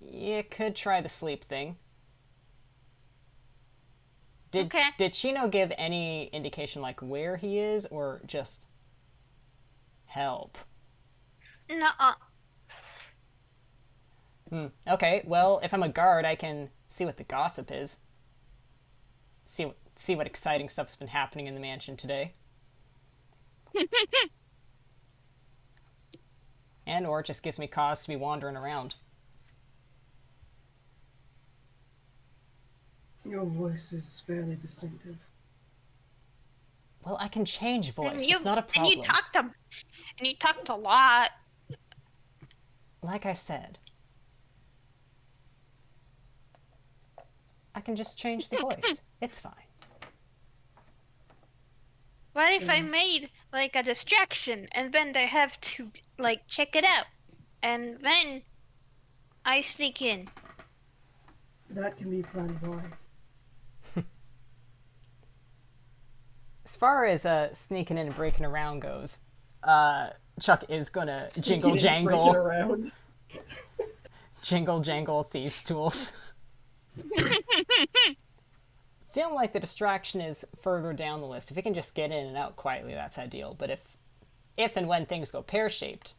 you could try the sleep thing. Okay. Did Shino give any indication like where he is, or just help? Nuh-uh. Okay, well, if I'm a guard, I can see what the gossip is. See what exciting stuff's been happening in the mansion today. And or it just gives me cause to be wandering around. Your voice is fairly distinctive. Well, I can change voice. And It's not a problem. And you talked a lot. Like I said, I can just change the voice. It's fine. What if I made like a distraction and then they have to like check it out, and then I sneak in? That can be planned by. As far as sneaking in and breaking around goes, Chuck is gonna jingle Break it jangle, around. jingle jangle thieves' tools. Feeling like the distraction is further down the list. If we can just get in and out quietly, that's ideal. But if and when things go pear-shaped,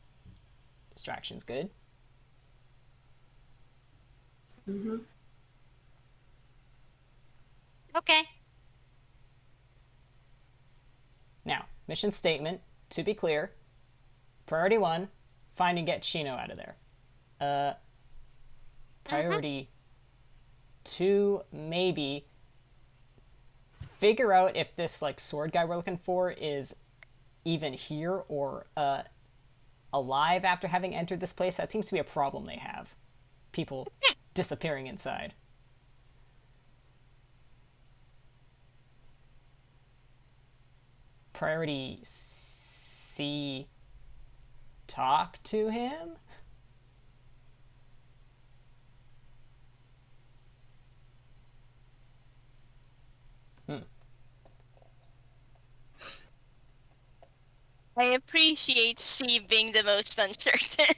distraction's good. Mm-hmm. Okay. Now, mission statement, to be clear. Priority 1, find and get Shino out of there. Priority 2, maybe figure out if this like sword guy we're looking for is even here or alive after having entered this place. That seems to be a problem they have. People disappearing inside. Priority C, talk to him? I appreciate C being the most uncertain.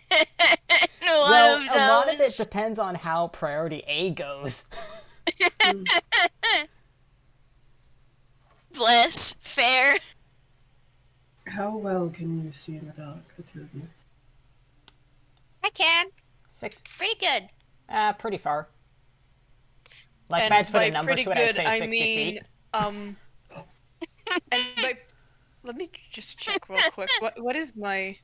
Well, One of a lot of it those. depends on how priority A goes. Bless. Fair. How well can you see in the dark, the two of you? I can. Pretty good. Pretty far. Like, if And I had to put by a number pretty to it, I'd good, say I 60 mean, feet. and by, let me just check real quick. What is my?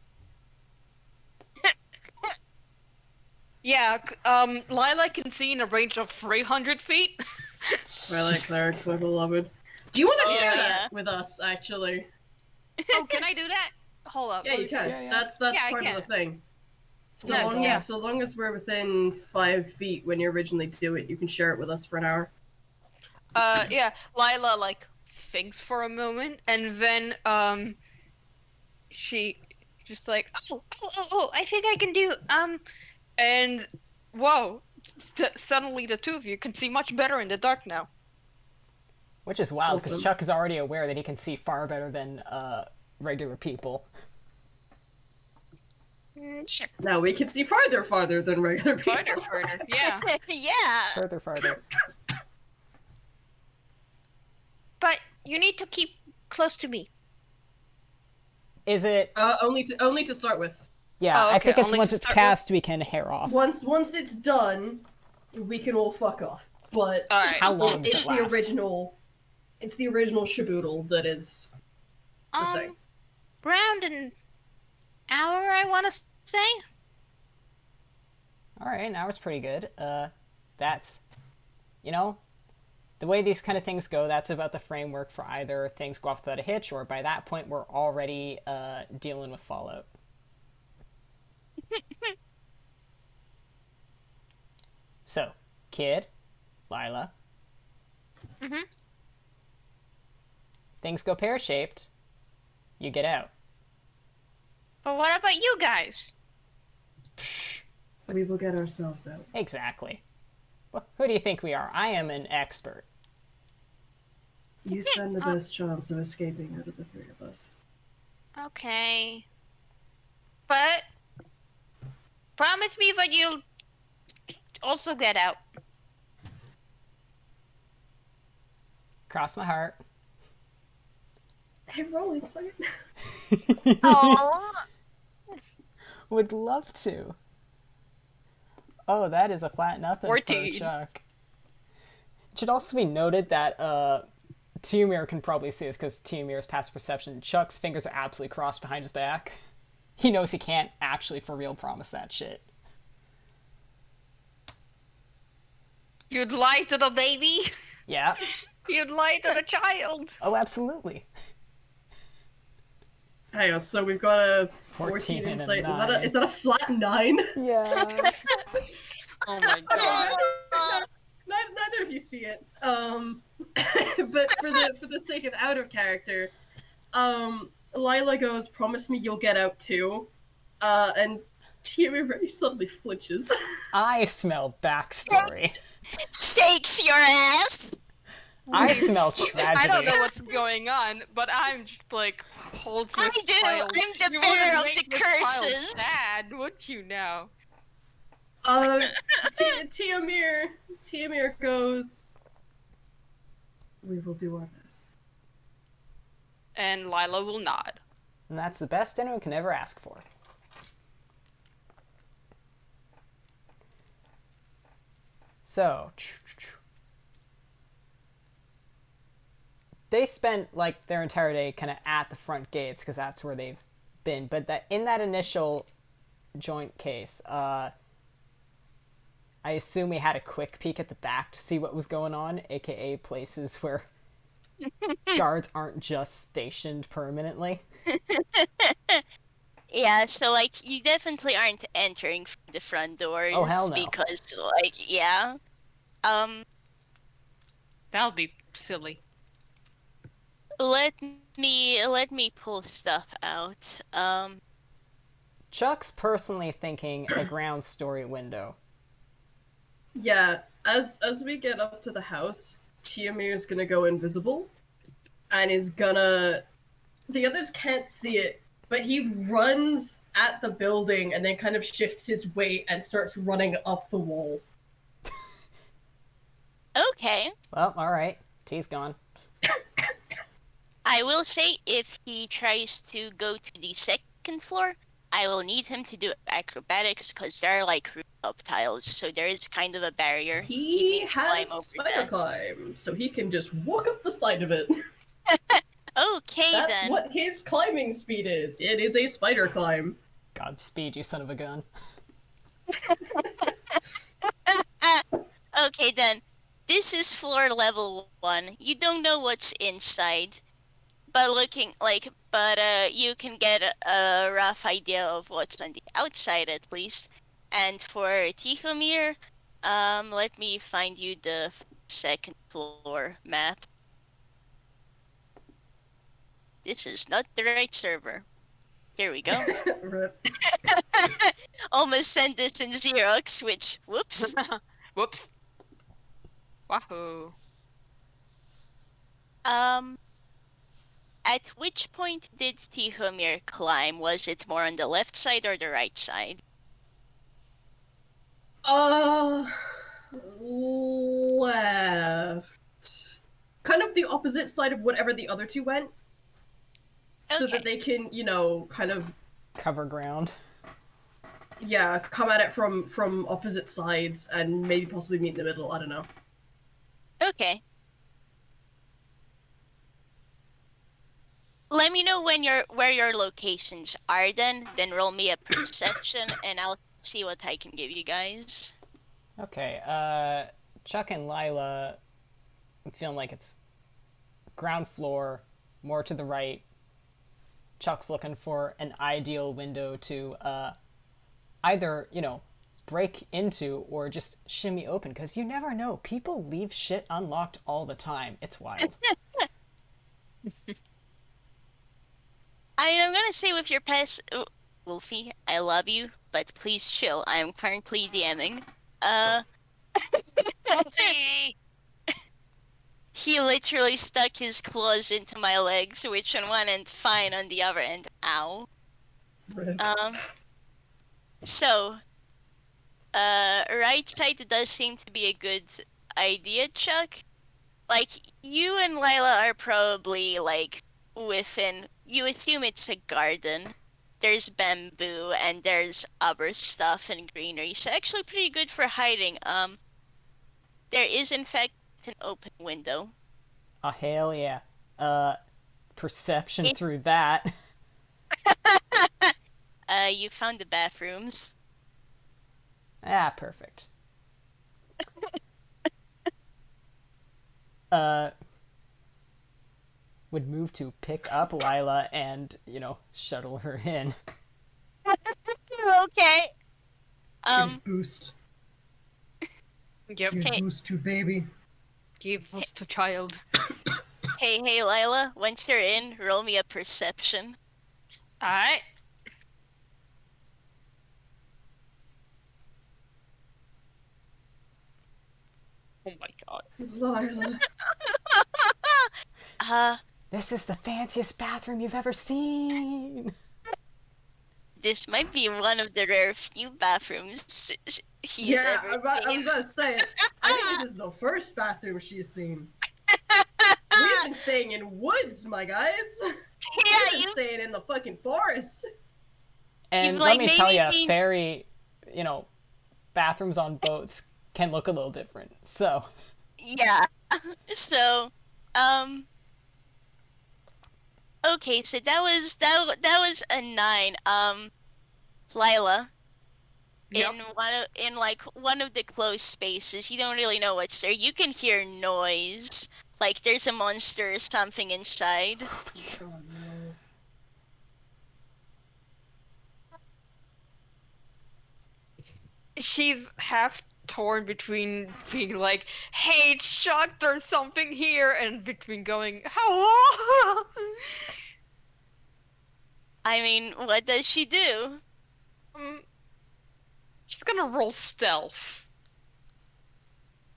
Yeah, Lilalah can see in a range of 300 feet. Twilight clerics, my beloved. Do you want to Oh, share yeah. that with us, actually? Oh, can I do that? Hold up. Yeah, let you me see. can. Yeah, yeah. That's Yeah, I part of can. the thing. So Nice, long yeah. as we're within 5 feet when you originally do it, you can share it with us for an hour. Yeah, Lilalah like thinks for a moment, and then she just like, I think I can do. and whoa! Suddenly, the two of you can see much better in the dark now. Which is wild, because Awesome. Chuck is already aware that he can see far better than regular people. Sure. Now we can see farther than regular people. Further, yeah. Yeah. Farther. But you need to keep close to me. Is it... Only to start with. Yeah, Oh, I okay, think it's only once to it's start cast, we can hair off. Once it's done, we can all fuck off. But All right. How long does it's it the last? original. It's the original shaboodle that is the thing. Around an hour, I want to say. Alright, an hour's pretty good. That's... You know, the way these kind of things go, that's about the framework for either things go off without a hitch, or by that point we're already dealing with Fallout. So, Kid, Lialah, Mhm. things go pear-shaped, you get out. But what about you guys? We will get ourselves out. Exactly. Well, who do you think we are? I am an expert. You stand the best chance of escaping out of the three of us. Okay. But promise me that you'll also get out. Cross my heart. Hey, roll insight. Oh. Would love to. Oh, that is a flat nothing for 14. Chuck. It should also be noted that Tihomir can probably see this because Tihomir's passive perception. Chuck's fingers are absolutely crossed behind his back. He knows he can't actually for real promise that shit. You'd lie to the baby. Yeah. You'd lie to the child. Oh, absolutely. Hang on, so we've got a 14 14 and a insight. 9. Is that a flat 9? Yeah. Oh my god. Neither of you see it. But for the sake of out of character, Lialah goes, "Promise me you'll get out too," and Tihomir very suddenly flinches. I smell backstory. Shakes your ass. I smell tragedy. I don't know what's going on, but I'm just like, hold this I do. child. I'm the You bearer wouldn't of make the this child curses. sad, would you now? Tihomir goes, "We will do our best." And Lialah will nod. And that's the best anyone can ever ask for. So, they spent like their entire day kind of at the front gates because that's where they've been. But that in that initial joint case, I assume we had a quick peek at the back to see what was going on, aka places where guards aren't just stationed permanently. Yeah, so like you definitely aren't entering the front doors. Oh, hell no. Because like yeah. That would be silly. Let me pull stuff out. Chuck's personally thinking a ground story window. Yeah, as we get up to the house, Tihomir's gonna go invisible, and is gonna. The others can't see it, but he runs at the building and then kind of shifts his weight and starts running up the wall. Okay. Well, alright. T's gone. I will say if he tries to go to the second floor, I will need him to do acrobatics because there are like rooftop tiles, so there is kind of a barrier. He needs to has climb over spider that. climb, so he can just walk up the side of it. Okay That's then. what his climbing speed is. It is a spider climb. Godspeed, you son of a gun. Okay then. This is floor level 1. You don't know what's inside, but you can get a rough idea of what's on the outside at least. And for Tihomir, let me find you the second floor map. This is not the right server. Here we go. Rip. Almost sent this in Xerox, which, whoops. Whoops. Wahoo. At which point did Tihomir climb? Was it more on the left side or the right side? Left. Kind of the opposite side of whatever the other two went. So Okay. that they can, kind of, Cover ground. yeah, come at it from opposite sides and maybe possibly meet in the middle. I don't know. Okay. Let me know where your locations are then roll me a perception and I'll see what I can give you guys. Okay, Chuck and Lialah, I'm feeling like it's ground floor, more to the right. Chuck's looking for an ideal window to either, break into or just shimmy open, because you never know. People leave shit unlocked all the time. It's wild. I'm gonna say with your pass... Oh, Wolfie, I love you, but please chill. I'm currently DMing. He literally stuck his claws into my legs, which on one end fine, on the other end, ow. Rip. So, right side does seem to be a good idea, Chuck. Like, you and Lialah are probably, like, within... You assume it's a garden. There's bamboo, and there's other stuff and greenery, so actually pretty good for hiding. There is, in fact, an open window. Oh, hell yeah. Perception It's- through that. You found the bathrooms. Ah, perfect. would move to pick up Lialah and, shuttle her in. Okay. Give boost. Yep. Give Hey. boost to baby. Give us to child. Hey, Lialah. Once you're in, roll me a perception. Alright. Oh my god. Lialah. This is the fanciest bathroom you've ever seen. This might be one of the rare few bathrooms he's Yeah, ever I was seen. about to say, I think this is the first bathroom she's seen. We've been staying in woods, my guys. We've been staying in the fucking forest. And You've, let like, me tell maybe you, ferry, bathrooms on boats can look a little different. So, Yeah. So, okay, so that was a 9. Lialah, Yep. in one of the closed spaces, you don't really know what's there. You can hear noise, like there's a monster or something inside. Oh, no. She's half torn between being like, hey, Chuck, there's something here, and between going, hello! I mean, what does she do? She's gonna roll stealth.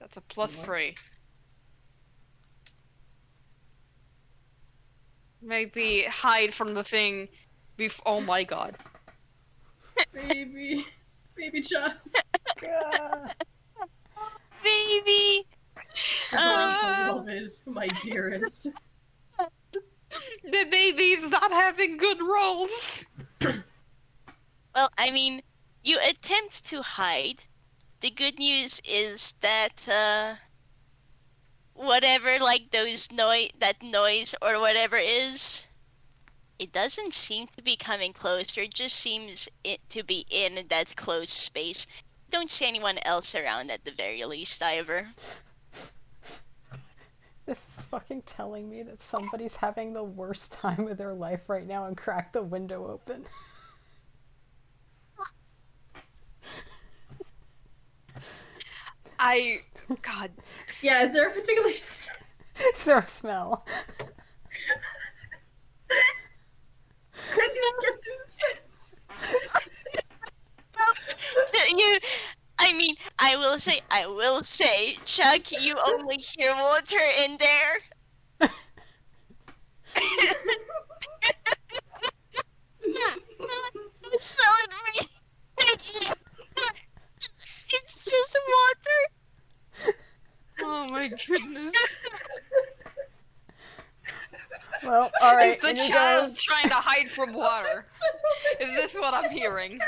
That's a +3. Maybe hide from the thing. Oh my god. Baby. Baby child. Baby! My beloved, my dearest. The baby's not having good rolls. Well, I mean, you attempt to hide. The good news is that, whatever, like, that noise or whatever is, it doesn't seem to be coming closer. It just seems to be in that closed space. Don't see anyone else around at the very least, either. this is fucking telling me that somebody's having the worst time of their life right now and crack the window open. God. Yeah, is there a particular... Is there a smell? Couldn't even get through the sentence. I will say, Chuck, you only hear water in there. I smell it. It's just water. Oh my goodness. Well, alright. Is the you child guys- trying to hide from water? Is this what I'm hearing?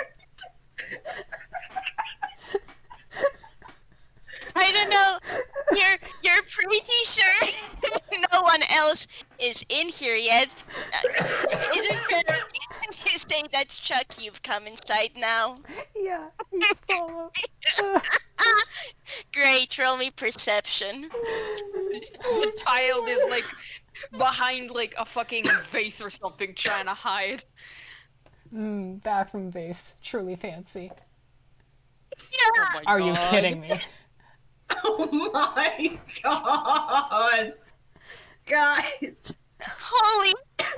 I don't know. You're pretty sure no one else is in here yet. Is it fair to say that's Chuck? You've come inside now. Yeah, he's followed. Great. Roll me perception. The child is like behind like a fucking vase or something trying to hide. Bathroom vase. Truly fancy. Yeah. Oh my Are you God. kidding me? Oh my god! Guys! Holy pet.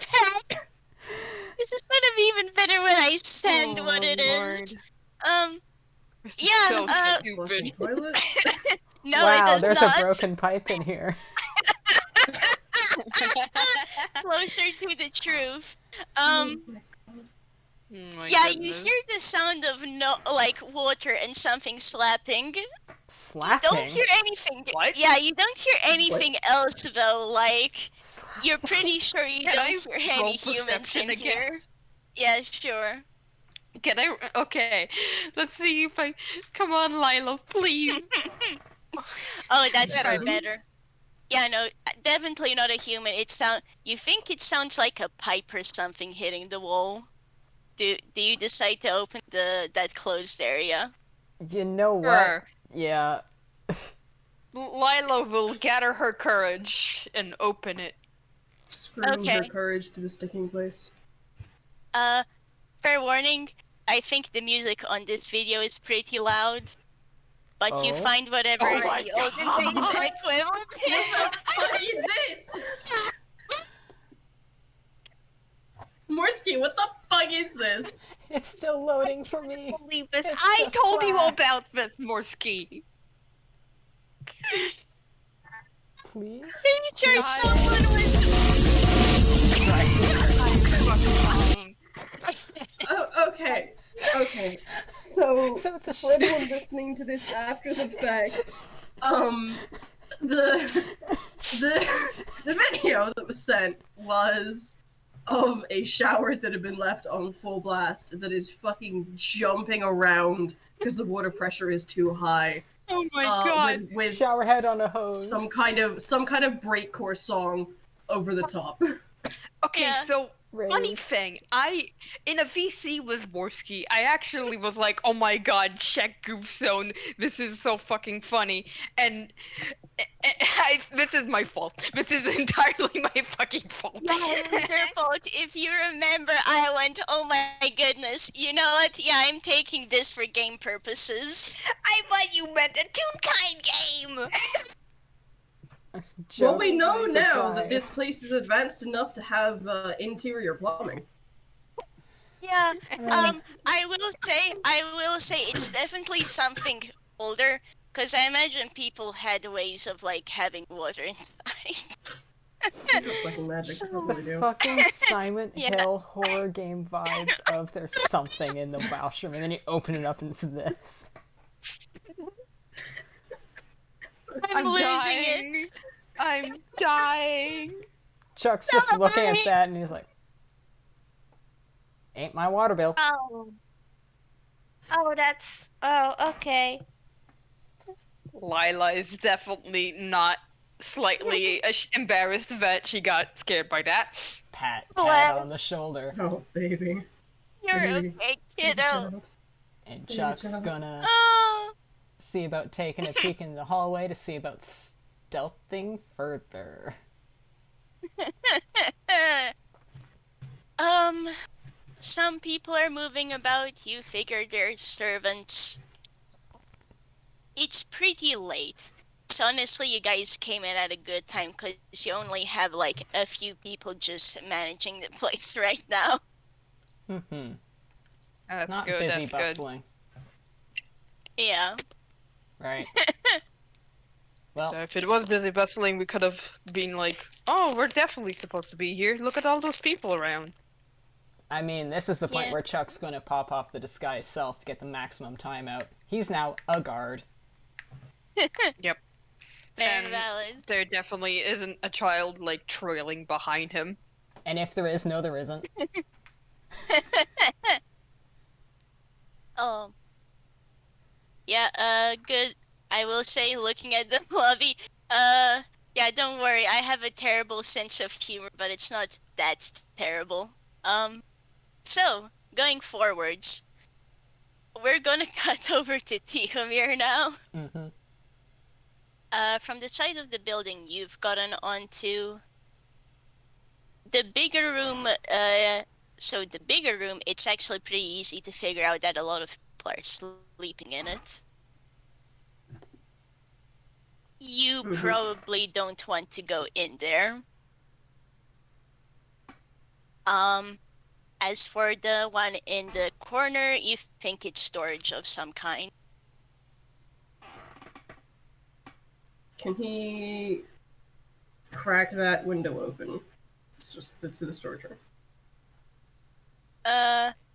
This is gonna be even better when I send what it is. This is Yeah, so Flushing stupid. toilet? No, wow, it does there's not. a broken pipe in here. Closer to the truth. Oh my Oh my Yeah, goodness. you hear the sound of water and something slapping. Slapping? Don't hear anything. What? Yeah, you don't hear anything else though. Like, Slapping. you're pretty sure you Can I don't hear roll any humans perception in again? here. Yeah, sure. Can I? Okay. Let's see if I. Come on, Lialah, please. Oh, that's Better. far better. Yeah, no, definitely not a human. You think it sounds like a pipe or something hitting the wall. Do you decide to open that closed area? You know what? Sure. Yeah. Lialah will gather her courage and open it. Screaming her Okay. courage to the sticking place. Fair warning, I think the music on this video is pretty loud. But you Oh. find whatever Oh my the olden God. days equivalent is. What is this? Morsky, what the fuck is this? It's still loading for me. Believe this. It's I just told you black. about this, Morski. Please? Pretty sure God. someone was. Oh, okay. Okay. So, So it's a for everyone listening to this after the fact, the video that was sent was of a shower that had been left on full blast that is fucking jumping around because the water pressure is too high. Oh my God. With shower head on a hose. some kind of breakcore song over the top. Okay, Yeah. so funny Rave. thing, in a VC with Morski, I actually was like, oh my God, check Goof Zone. This is so fucking funny. And this is my fault. This is entirely my fucking fault. It's your fault. If you remember, I went, oh my goodness, you know what? Yeah, I'm taking this for game purposes. I thought you meant a Toon-Kind game. Well, we Jokes know now surprise. that this place is advanced enough to have interior plumbing. Yeah. mean- I will say it's definitely something older, because I imagine people had ways of like having water inside. Fucking magic, So- probably The do. fucking Silent Yeah. Hill horror game vibes of there's something in the washroom, and then you open it up and it's this. I'm losing dying. it. I'm dying. Chuck's just looking at that and he's like, ain't my water bill. Oh. Oh, that's. Oh, okay. Lialah is definitely not slightly embarrassed that she got scared by that. Pat Well. on the shoulder. Oh, baby. You're Baby. okay, kiddo. Child. And Baby Chuck's child. gonna Oh. see about taking a peek in the hallway to see about stealthing further. Some people are moving about. You figure they're servants. It's pretty late. So honestly, you guys came in at a good time because you only have like a few people just managing the place right now. Mm-hmm. That's Not good, busy that's good. bustling, Yeah. right? Well, If it was busy bustling, we could have been like, oh, we're definitely supposed to be here. Look at all those people around. I mean, this is the point Yeah. where Chuck's gonna pop off the disguise self to get the maximum time out. He's now a guard. Yep. Very And valid. there definitely isn't a child, like, trailing behind him. And if there is, no, there isn't. Oh. Yeah, good. I will say, looking at the lobby, yeah, don't worry, I have a terrible sense of humor, but it's not that terrible. So, going forwards, we're gonna cut over to Tihomir now. Mm-hmm. From the side of the building, you've gotten onto the bigger room. So the bigger room, it's actually pretty easy to figure out that a lot of people are sleeping in it. You Mhm. probably don't want to go in there. As for the one in the corner, you think it's storage of some kind. Can he crack that window open? It's just to the storage room.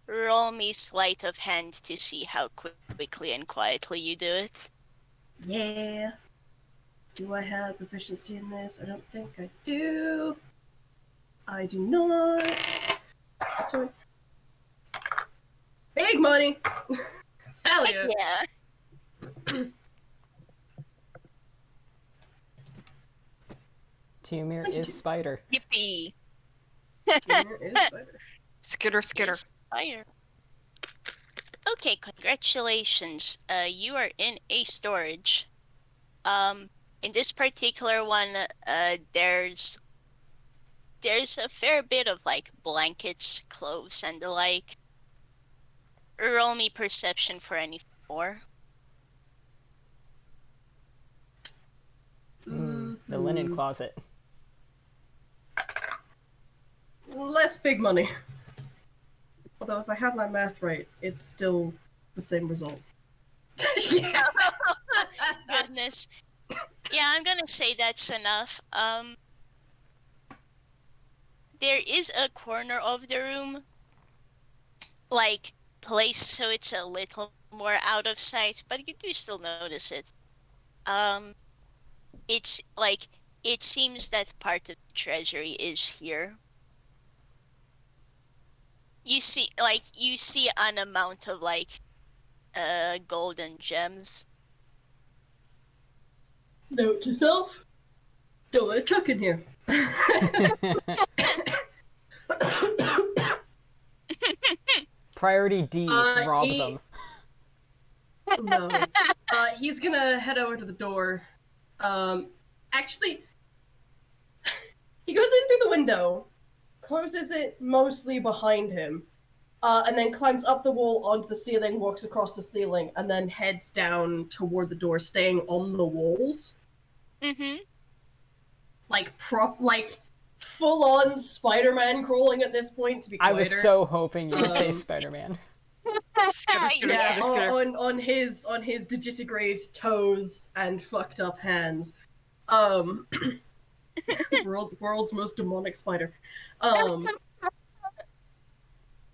Roll me sleight of hand to see how quickly and quietly you do it. Yeah. Do I have proficiency in this? I don't think I do. I do not. That's fine. Big money! Hell yeah! Yeah. Tihomir 22. is Spider. Yippee! Junior is spider. Skitter, skitter. Is fire. Okay, congratulations. You are in a storage. In this particular one, there's a fair bit of like blankets, clothes, and the like. Roll me perception for any more. The linen closet. Less big money. Although if I have my math right, it's still the same result. Yeah. Goodness. Yeah, I'm gonna say that's enough. There is a corner of the room, like, placed so it's a little more out of sight, but you do still notice it. It's like, it seems that part of the treasury is here. You see an amount of, like, golden gems. Note to self: don't let Chuck in here. Priority D, rob them. No. He's gonna head over to the door. Actually, he goes in through the window, closes it mostly behind him, and then climbs up the wall onto the ceiling, walks across the ceiling, and then heads down toward the door, staying on the walls. Mm-hmm. Like full-on Spider-Man crawling at this point, to be I quieter. was so hoping you would say Spider-Man. Yeah, on his digitigrade toes and fucked up hands. World's most demonic spider.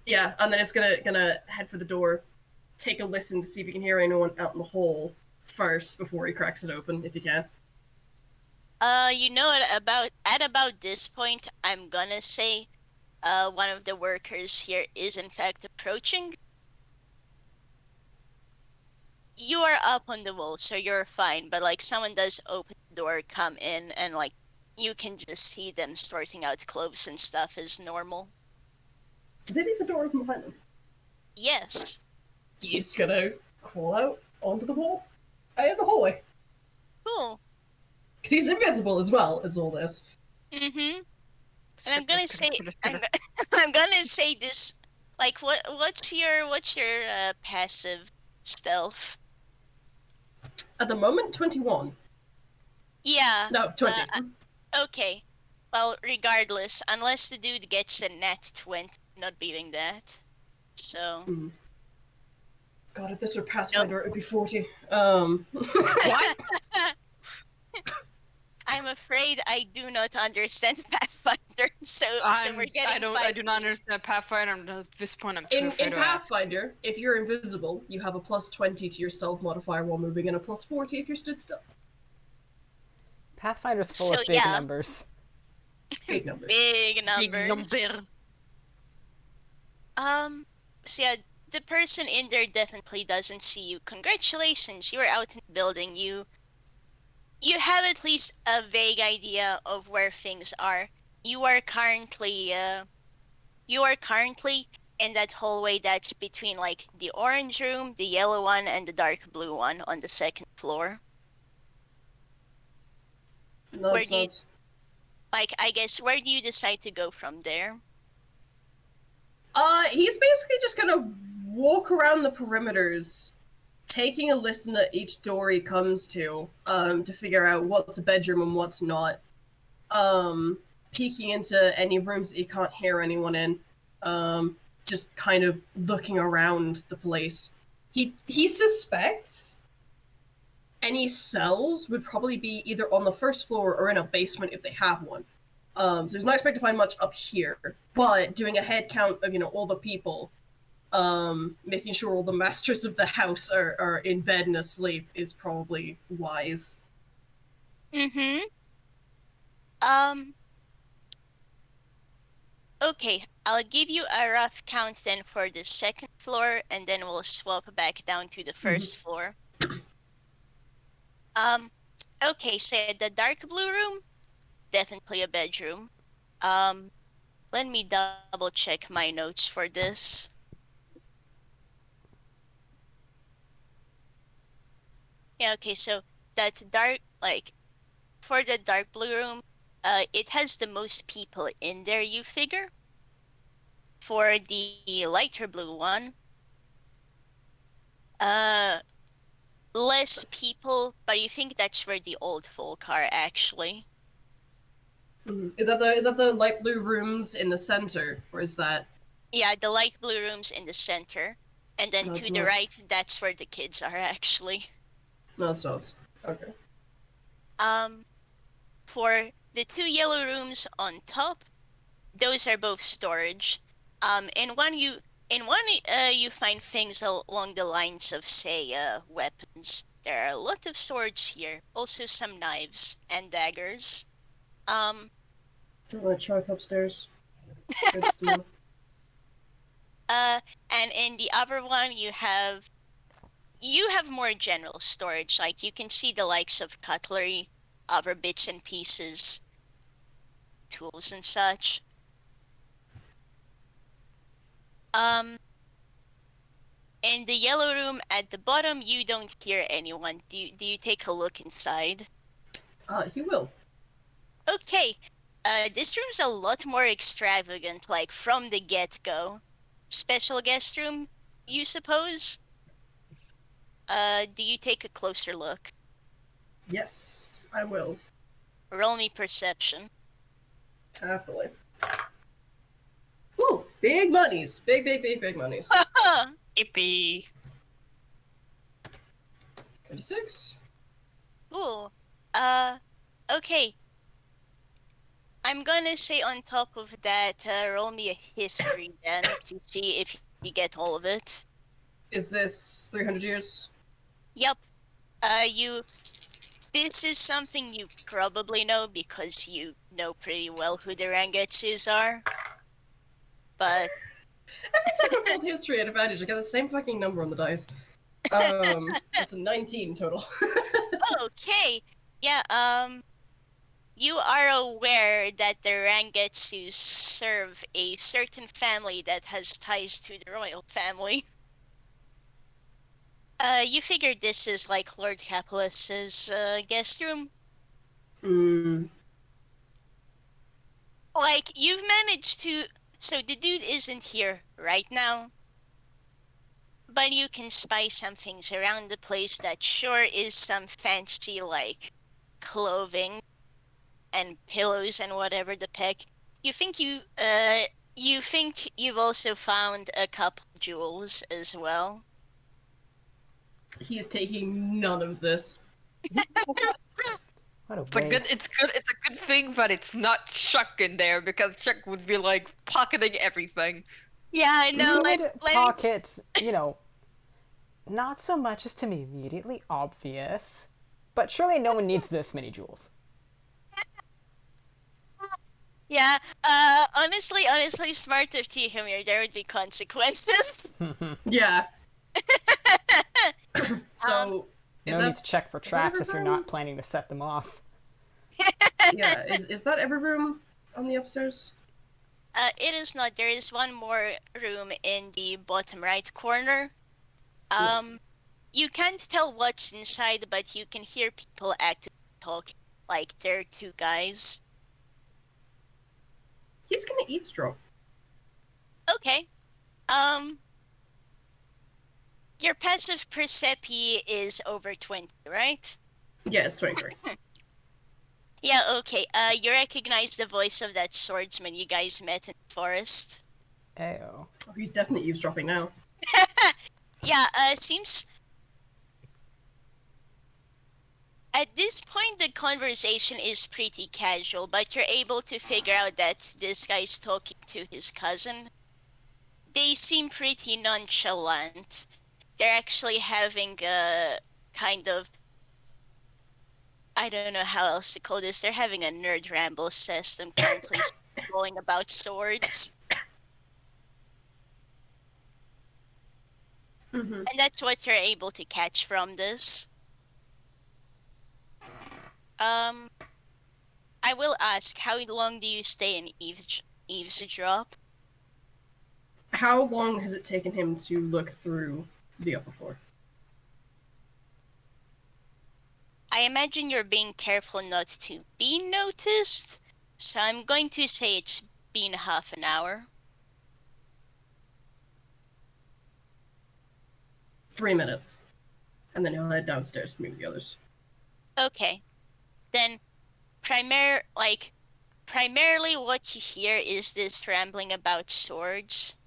Yeah, and then it's gonna head for the door, take a listen to see if you can hear anyone out in the hall first before he cracks it open, if you can. You know, at about this point, I'm gonna say, one of the workers here is in fact approaching. You are up on the wall, so you're fine, but like someone does open the door, come in, and like you can just see them sorting out clothes and stuff as normal. Do they leave the door open behind them? Yes. He's gonna crawl out onto the wall, out of the hallway. Cool. Because he's invisible as well as all this. Mm-hmm. And I'm gonna say, I'm gonna say this, like, what's your passive stealth? At the moment, 21. Yeah. No, 20. Okay. Well, regardless, unless the dude gets a nat 20, not beating that. So. God, if this were Pathfinder, it would be 40. What? I'm afraid I do not understand Pathfinder, so we're getting I do not understand Pathfinder. At this point, I'm too In afraid to ask. Pathfinder, if you're invisible, you have a plus 20 to your stealth modifier while moving and a plus 40 if you're stood still. Pathfinder's full So, of big yeah. numbers. Big numbers. Big numbers. Big number. So yeah, the person in there definitely doesn't see you. Congratulations, you are out in the building. You have at least a vague idea of where things are. You are currently in that hallway that's between like the orange room, the yellow one, and the dark blue one on the second floor. No, Where it's do you- not. Like, I guess, where do you decide to go from there? He's basically just gonna walk around the perimeters, taking a listen at each door he comes to figure out what's a bedroom and what's not. Peeking into any rooms that you can't hear anyone in. Just kind of looking around the place. He suspects any cells would probably be either on the first floor or in a basement if they have one. So he's not expected to find much up here, but doing a head count of, all the people, making sure all the masters of the house are in bed and asleep is probably wise. Mm-hmm. Okay, I'll give you a rough count then for the second floor, and then we'll swap back down to the first floor. Okay, so the dark blue room, definitely a bedroom. Let me double check my notes for this. Yeah, okay, so that's dark, like, for the dark blue room, it has the most people in there, you figure. For the lighter blue one, less people, but you think that's where the old folk are actually. Is that the light blue rooms in the center, or is that? Yeah, the light blue room's in the center, and then No, to it's the not. right, that's where the kids are actually. No, it's not. Okay. For the two yellow rooms on top, those are both storage. In one you find things along the lines of, say, weapons. There are a lot of swords here, also some knives and daggers. Don't want to chuck upstairs. Good to know. And in the other one you have more general storage, like you can see the likes of cutlery, other bits and pieces, tools and such. In the yellow room at the bottom, you don't hear anyone. Do you take a look inside? He will. Okay. This room's a lot more extravagant, like from the get-go. Special guest room, you suppose? Do you take a closer look? Yes, I will. Roll me perception. Happily. Ooh, big monies. Big monies. Yippee. 26. Cool. Okay. I'm gonna say on top of that, roll me a history then to see if you get all of it. Is this 300 years? Yep. This is something you probably know because you know pretty well who the Rangetsus are. But Every time I rolled history at advantage, I get the same fucking number on the dice. It's a 19 total. okay. Yeah, you are aware that the Rangetsus serve a certain family that has ties to the royal family. You figured this is like Lord Capulus's guest room? Like, you've managed to... So the dude isn't here right now, but you can spy some things around the place that sure is some fancy, like, clothing and pillows and whatever the peck. You think you've also found a couple jewels as well. He is taking none of this. What a It's a waste. good. It's good. It's a good thing, but it's not Chuck in there because Chuck would be like pocketing everything. Yeah, I know. You would pocket, not so much as to be immediately obvious, but surely no one needs this many jewels. Yeah, honestly, smart of Tihomir, there would be consequences. Yeah. So, if No need that's to check for is that traps every if you're room? not planning to set them off. Yeah, is that every room on the upstairs? It is not. There is one more room in the bottom right corner. You can't tell what's inside, but you can hear people actively talking, like they're two guys. He's gonna eavesdrop. Okay. Your passive perception is over 20, right? Yeah, it's 23. Yeah, okay. You recognize the voice of that swordsman you guys met in the forest? Ew. Oh, he's definitely eavesdropping now. Yeah, seems... At this point, the conversation is pretty casual, but you're able to figure out that this guy's talking to his cousin. They seem pretty nonchalant. They're actually having a kind of... I don't know how else to call this. They're having a nerd ramble system currently going about swords. Mm-hmm. And that's what you're able to catch from this. I will ask, how long do you stay in eavesdrop? How long has it taken him to look through the upper floor? I imagine you're being careful not to be noticed, so I'm going to say it's been half an hour. 3 minutes. And then he'll head downstairs to meet the others. Okay. Then primarily what you hear is this rambling about swords.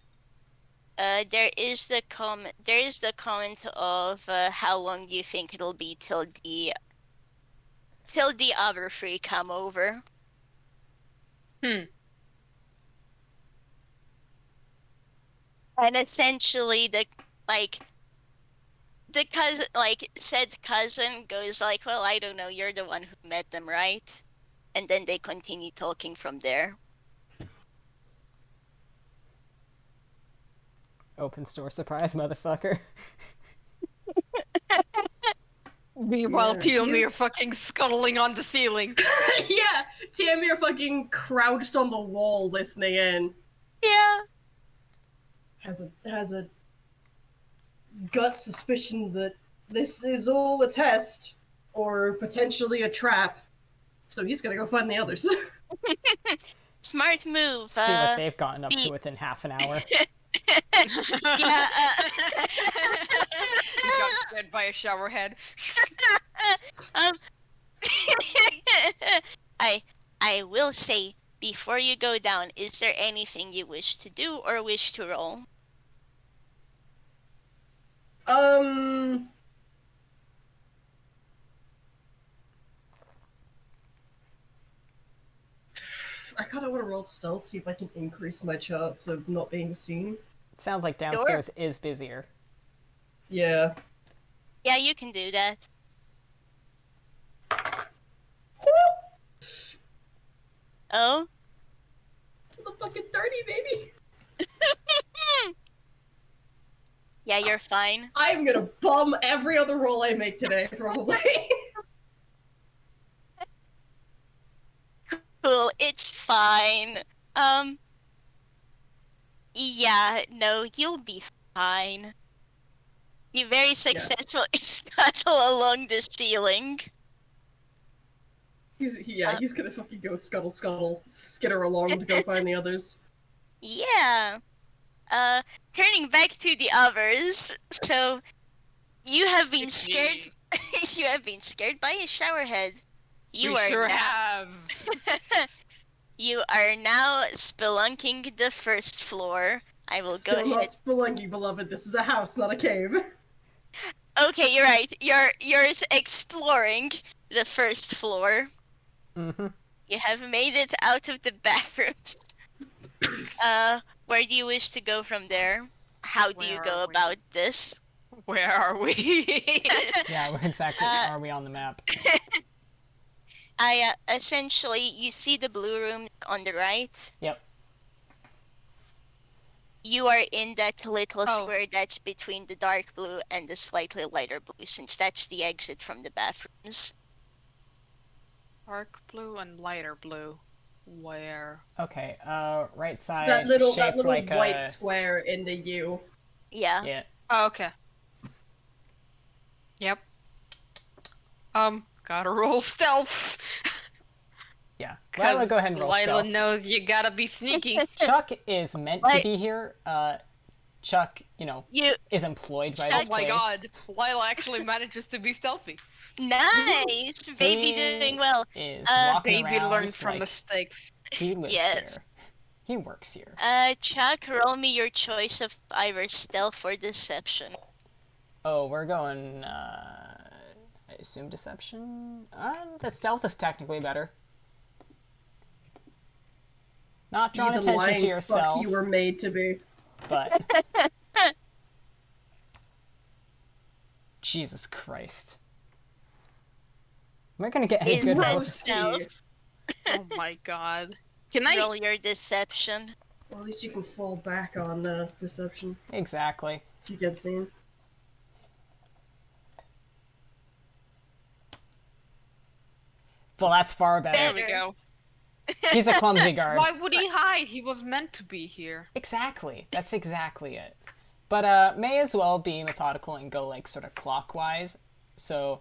There is the comment of how long do you think it'll be till the other three come over. And essentially said cousin goes like, well, I don't know, you're the one who met them, right? And then they continue talking from there. Open store surprise, motherfucker. Meanwhile, Yeah, Tihomir he's- fucking scuttling on the ceiling. Yeah, Tihomir fucking crouched on the wall listening in. Yeah. Has a gut suspicion that this is all a test, or potentially a trap. So he's gonna go find the others. Smart move. See what they've gotten up to within half an hour. Yeah. He got scared by a shower head. I will say, before you go down, is there anything you wish to do or wish to roll? I kinda wanna roll stealth, see if I can increase my chance of not being seen. It sounds like downstairs is busier. Yeah. Yeah, you can do that. Oh? The fucking 30, baby! Yeah, you're fine. I'm gonna bum every other roll I make today, probably. Cool, it's fine. Yeah, no, you'll be fine. You very successfully scuttle along the ceiling. He's gonna fucking go scuttle, skitter along to go find the others. Yeah. Turning back to the others, so you have been scared. You have been scared by a showerhead. You we are sure now. have. You are now spelunking the first floor. I will Still go not ahead. spelunky, beloved. This is a house, not a cave. Okay, you're right. You're exploring the first floor. Mm-hmm. You have made it out of the bathrooms. Where do you wish to go from there? How do you Where go are we? about this? Where are we? Yeah, where exactly are we on the map? Essentially, you see the blue room on the right. Yep. You are in that little Oh. square that's between the dark blue and the slightly lighter blue, since that's the exit from the bathrooms. Dark blue and lighter blue. Where? Okay, right side that little shaped like white a... square in the U. Yeah. Yeah. Oh, okay. Yep. Gotta roll stealth. Yeah. Lialah, go ahead and roll Lialah stealth. knows you gotta be sneaky. Chuck is meant to be here. Chuck, You is employed by Oh this my place. god, Lialah actually manages to be stealthy. nice, baby, He doing well. is walking Baby around learned from like mistakes. he lives Yes. here. He works here. Chuck, roll me your choice of either stealth or deception. Oh, we're going, I assume deception? The stealth is technically better. Not drawing You the attention lying to yourself, fuck you were made to be. but... Jesus Christ. Am I gonna get any Is good that rolls? stealth? Oh my god. Can I? Roll your deception. Well, at least you can fall back on deception Exactly. if you get seen. Well, that's far There better. we go. He's a clumsy guard. Why would he hide? He was meant to be here. Exactly. That's exactly it. But may as well be methodical and go like sort of clockwise. So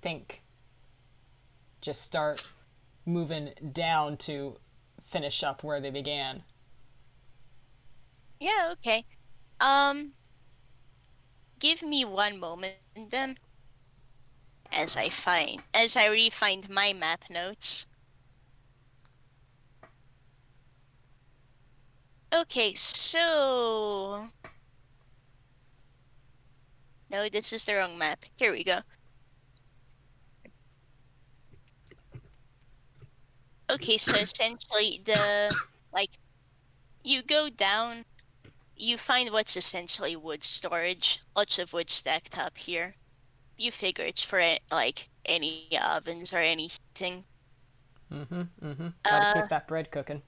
think just start moving down to finish up where they began. Yeah, okay. Give me one moment then as I re-find my map notes. Okay, so no, this is the wrong map. Here we go. Okay, so essentially you go down, you find what's essentially wood storage, lots of wood stacked up here. You figure it's for any ovens or any heating. Gotta keep that bread cooking.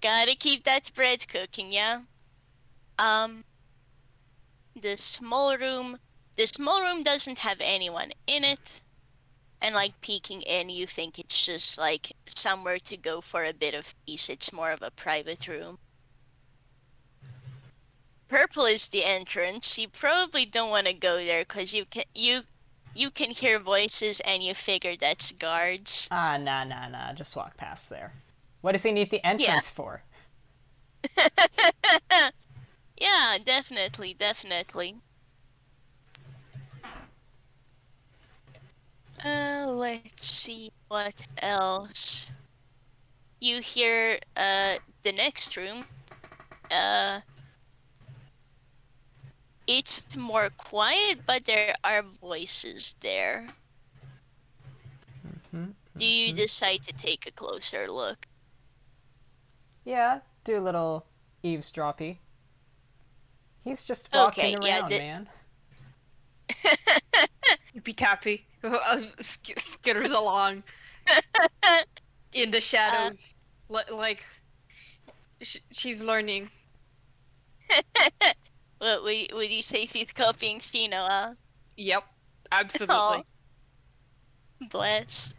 Gotta keep that bread cooking, yeah. The small room doesn't have anyone in it. And peeking in, you think it's just somewhere to go for a bit of peace. It's more of a private room. Purple is the entrance. You probably don't want to go there because you can hear voices and you figure that's guards. Nah. Just walk past there. What does he need the entrance for? Yeah, definitely. Let's see what else. You hear the next room. It's more quiet, but there are voices there. Do you decide to take a closer look? Yeah, do a little eavesdroppy. He's just walking around, man. Yippee tappy. Skitters along in the shadows, she's learning. What would you say she's copying Shino, huh? Yep, absolutely. Oh, bless.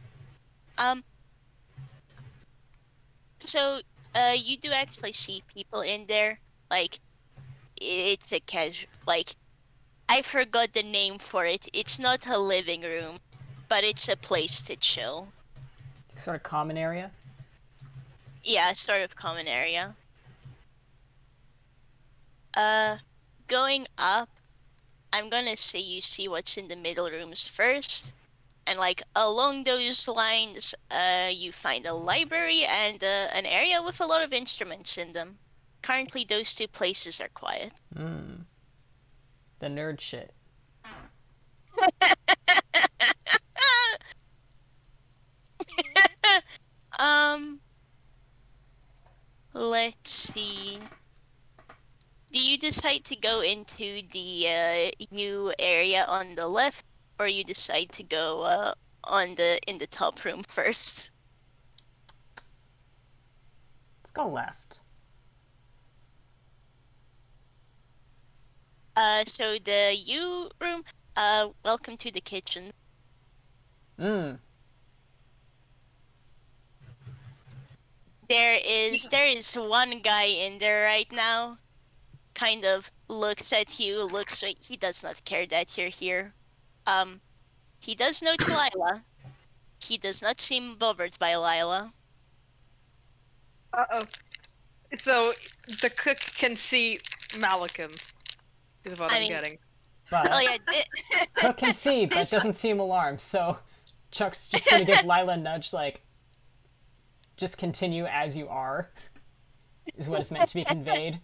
So, you do actually see people in there. It's a casual, I forgot the name for it. It's not a living room, but it's a place to chill. Sort of common area? Yeah, sort of common area. Going up, I'm gonna say you see what's in the middle rooms first. And along those lines, you find a library and an area with a lot of instruments in them. Currently, those two places are quiet. The nerd shit. Let's see. Do you decide to go into the U area on the left, or you decide to go in the top room first? Let's go left. So the U room. Welcome to the kitchen. There is one guy in there right now. Kind of looks at you, looks like he does not care that you're here. He does know Lialah. He does not seem bothered by Lialah. Uh-oh. So the cook can see Malcolm, is what I'm getting. But Oh yeah, cook can see, but doesn't seem alarmed. So Chuck's just gonna give Lialah a nudge, just continue as you are, is what is meant to be conveyed.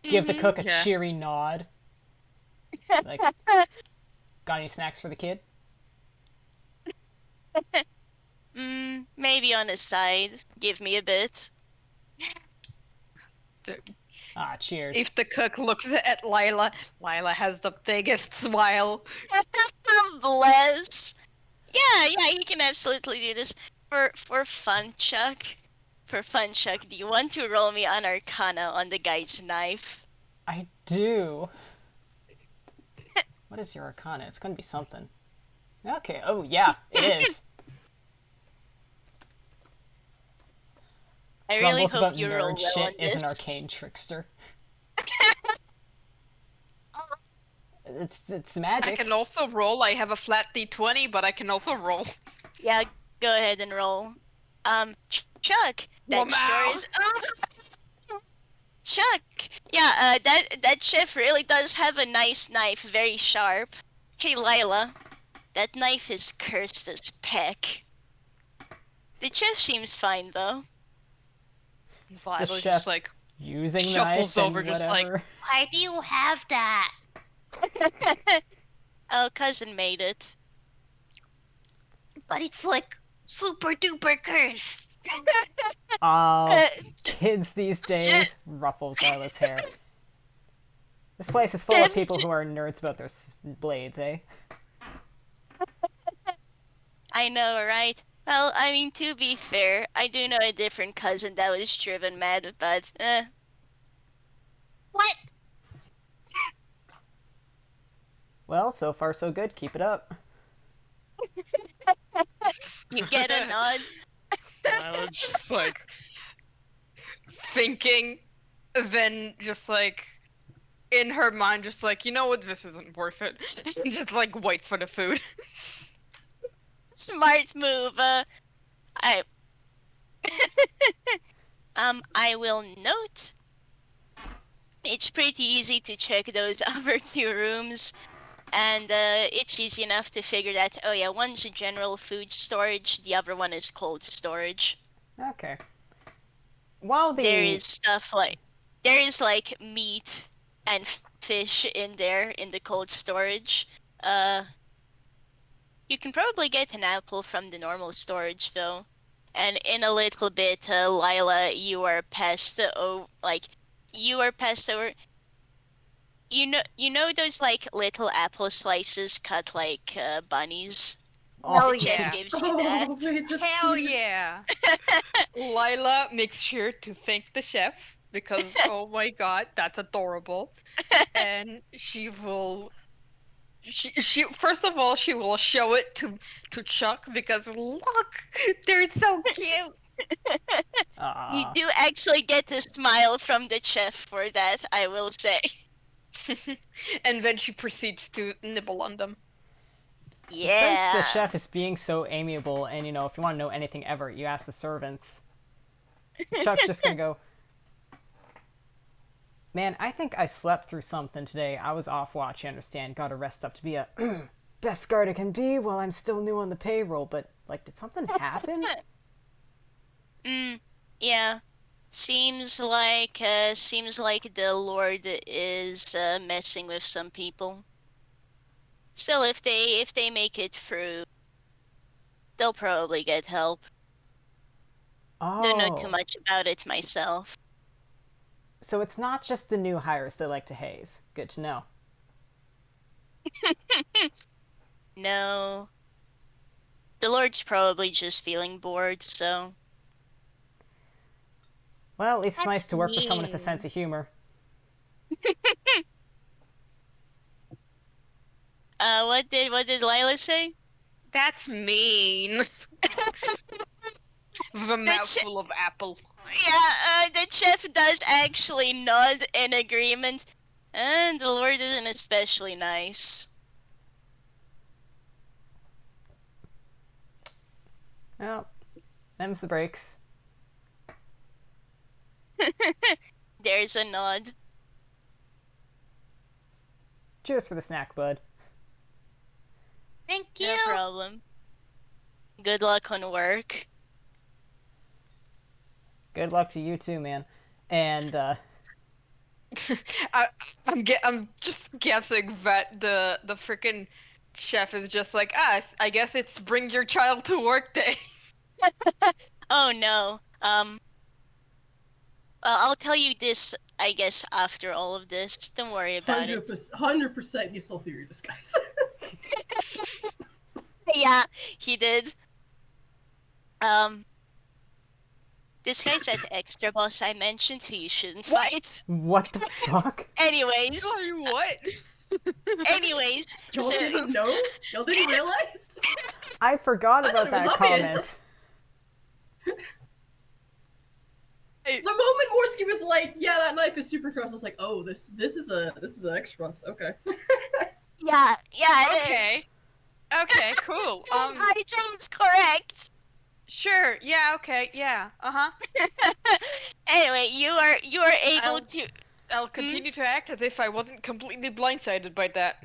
Give the cook a cheery nod. Got any snacks for the kid? Maybe on the side. Give me a bit. Cheers. If the cook looks at Lialah, Lialah has the biggest smile. Bless. Yeah, he can absolutely do this. For fun, Chuck. For fun, Chuck, do you want to roll me on Arcana on the guy's knife? I do. What is your Arcana? It's gonna be something. Okay, oh yeah, it is. I really Grumbles hope about you roll nerd well shit on is this. an arcane trickster. It's magic. I can also roll. I have a flat d20, but I can also roll. Yeah, go ahead and roll. Chuck, that sure Wow. is. Chuck, yeah, that chef really does have a nice knife, very sharp. Hey, Lialah, that knife is cursed as peck. The chef seems fine though. The Lialah chef just like using the shuffles knife over, and just like, whatever. Why do you have that? Oh, cousin made it. But it's like super duper cursed. Oh, kids these days ruffles Lilah's hair. This place is full of people who are nerds about their blades, eh? I know, right? Well, I mean, to be fair, I do know a different cousin that was driven mad, but What? Well, so far so good. Keep it up. you get a nod. Lila's just like thinking, then just like in her mind, just like, you know what, this isn't worth it. And just like waits for the food. Smart move. I I will note. It's pretty easy to check those other two rooms, and it's easy enough to figure that. Oh yeah, one's a general food storage, the other one is cold storage. Okay. While the There is like meat and fish in there in the cold storage. You can probably get an apple from the normal storage though. And in a little bit, Lialah, you are passed over. You know those like little apple slices cut like bunnies. oh, The chef yeah. gives you that. Oh, wait, that's Hell cute. yeah! Lilah makes sure to thank the chef because, oh my god, that's adorable. And she will. She first of all, she will show it to Chuck because look, they're so cute. You do actually get a smile from the chef for that, I will say. And then she proceeds to nibble on them. Yeah. Since the chef is being so amiable, and if you want to know anything ever, you ask the servants. Chuck's just gonna go, man, I think I slept through something today. I was off watch, you understand. Gotta rest up to be a best guard I can be while I'm still new on the payroll. But, did something happen? Yeah. Seems like the Lord is messing with some people. Still, if they make it through, they'll probably get help. Don't know too Oh. much about it myself. So it's not just the new hires they like to haze. Good to know. No. The Lord's probably just feeling bored, so. Well, at least it's That's nice to work with someone with a mean. sense of humor. What did Lialah say? That's mean. With a mouthful of apple. Yeah, the chef does actually nod in agreement. And the Lord isn't especially nice. Well, them's the breaks. There's a nod. Cheers for the snack, bud. Thank you. No problem. Good luck on work. Good luck to you too, man. And I'm just guessing that the freaking chef is just like us. I guess it's bring your child to work day. Oh no. Well, I'll tell you this, I guess, after all of this. Don't worry about it. 100% you saw through your disguise. Yeah, he did. This guy's that extra boss I mentioned who you shouldn't fight. what the fuck? Anyways, Sorry, what? Y'all so- didn't know? Y'all didn't realize? I forgot I about thought it was that obvious. comment. The moment Morskijez was like, "Yeah, that knife is super gross," I was like, "Oh, this is an extra boss." Okay. Yeah, it Okay. is. Okay, cool. Hi, James, correct. Sure. Yeah. Okay. Yeah. Anyway, you are able I'll- to. I'll continue to act as if I wasn't completely blindsided by that.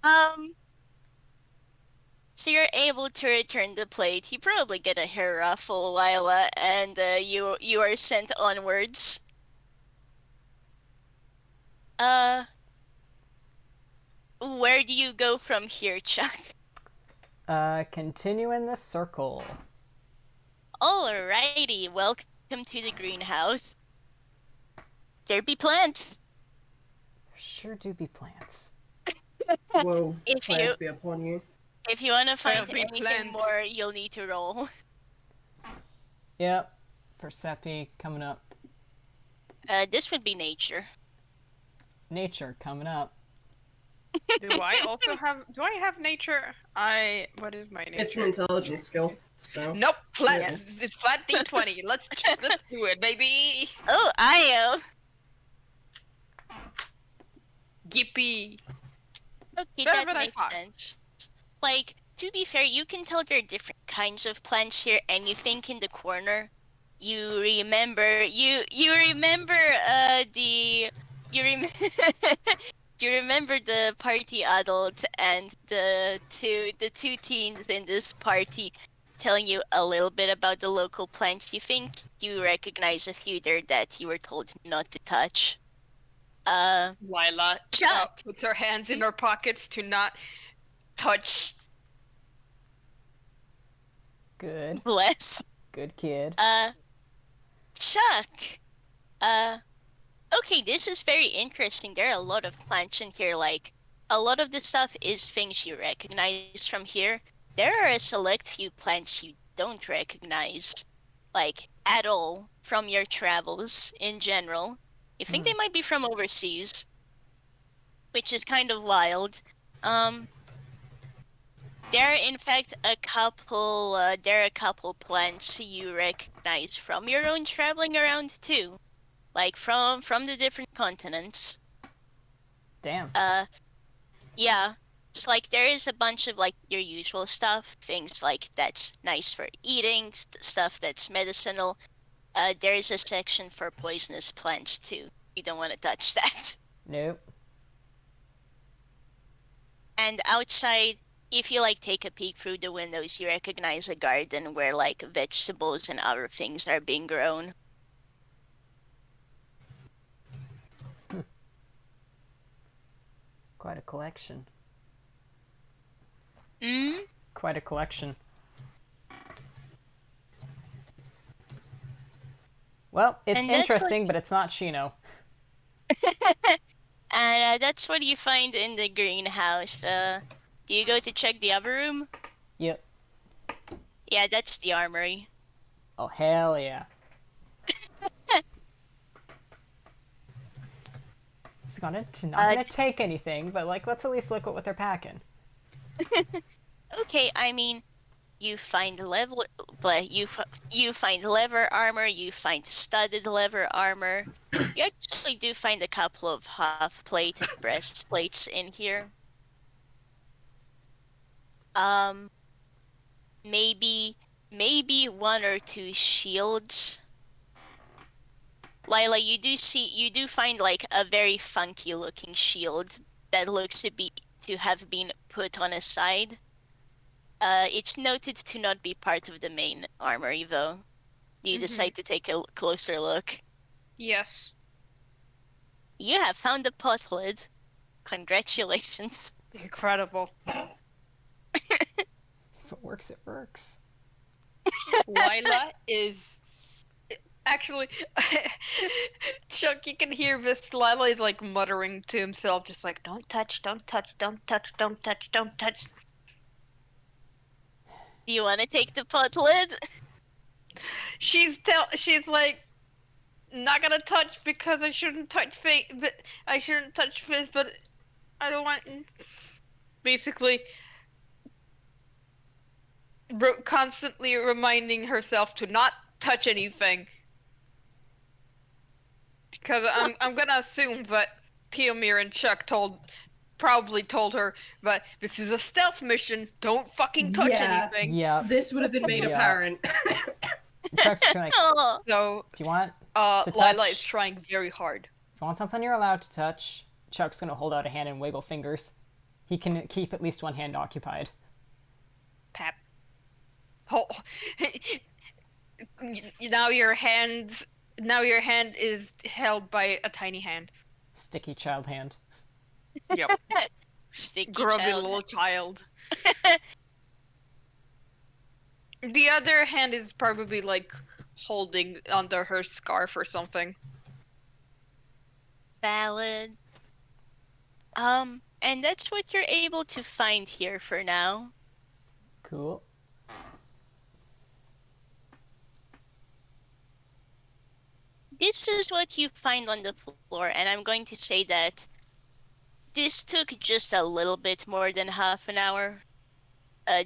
Um. So you're able to return the plate. You probably get a hair ruffle, Lialah, and you are sent onwards. Uh, where do you go from here, Chuck? Continue in the circle. Alrighty, welcome to the greenhouse. There be plants. Sure do be plants. Whoa, If plans you be upon you. if you wanna find be anything plants. more, you'll need to roll. Yep. Persepi coming up. This would be nature. Nature coming up. Do I also have? Do I have nature? What is my nature? It's an intelligence skill, so. Nope. Flat. Yeah. It's flat D20. Let's do it, baby. Oh, Io. Yippee. Okay, Better that than I makes thought. sense. Like, to be fair, you can tell there are different kinds of plants here, and you think in the corner, you remember the you rem you remember the party adult and the two teens in this party telling you a little bit about the local plants. You think you recognize a few there that you were told not to touch. Lialah Chuck. puts her hands in her pockets to not touch. Good. Bless. Good kid. Chuck. Okay, this is very interesting. There are a lot of plants in here. Like, a lot of the stuff is things you recognize from here. There are a select few plants you don't recognize, like, at all from your travels in general. You think they might be from overseas, which is kind of wild. There are in fact a couple. There are a couple plants you recognize from your own traveling around too, like from the different continents. Damn. Yeah. So like there is a bunch of like your usual stuff, things like that's nice for eating, stuff that's medicinal. There is a section for poisonous plants too. You don't want to touch that. Nope. And outside, if you like take a peek through the windows, you recognize a garden where like vegetables and other things are being grown. Quite a collection. Mm? Quite a collection. Well, it's And that's interesting, but it's not Shino. And that's what you find in the greenhouse. Do you go to check the other room? Yep. Yeah, that's the armory. Oh, hell yeah. It's not gonna take anything, but like, let's at least look at what they're packing. Okay, I mean, you find you find leather armor, you find studded leather armor. You actually do find a couple of half plate and breastplates in here. Maybe one or two shields. Lialah, you do find like a very funky looking shield that looks to have been put on a side. It's noted to not be part of the main armory though. You decide to take a closer look. Yes. You have found the pot lid. Congratulations. Incredible. If it works, it works. Lialah is actually Chuck, you can hear this. Lialah is like muttering to himself, just like, don't touch, don't touch, don't touch, don't touch, don't touch. Do you want to take the pot lid? She's like, not gonna touch because I shouldn't touch fate, but I shouldn't touch fish, but I don't want. Basically, constantly reminding herself to not touch anything. Because I'm gonna assume that Tihomir and Chuck probably told her that this is a stealth mission. Don't fucking touch Yeah. anything. Yep. This would have been made Yeah. apparent. Chuck's like, Oh, So if you want, Lialah touch. is trying very hard. if you want something you're allowed to touch, Chuck's gonna hold out a hand and wiggle fingers. He can keep at least one hand occupied. Pap. Oh. Now your hand is held by a tiny hand. Sticky child hand. Yep. sticky Grubby child. little child. The other hand is probably like holding under her scarf or something. Valid. And that's what you're able to find here for now. Cool. This is what you find on the floor, and I'm going to say that this took just a little bit more than half an hour.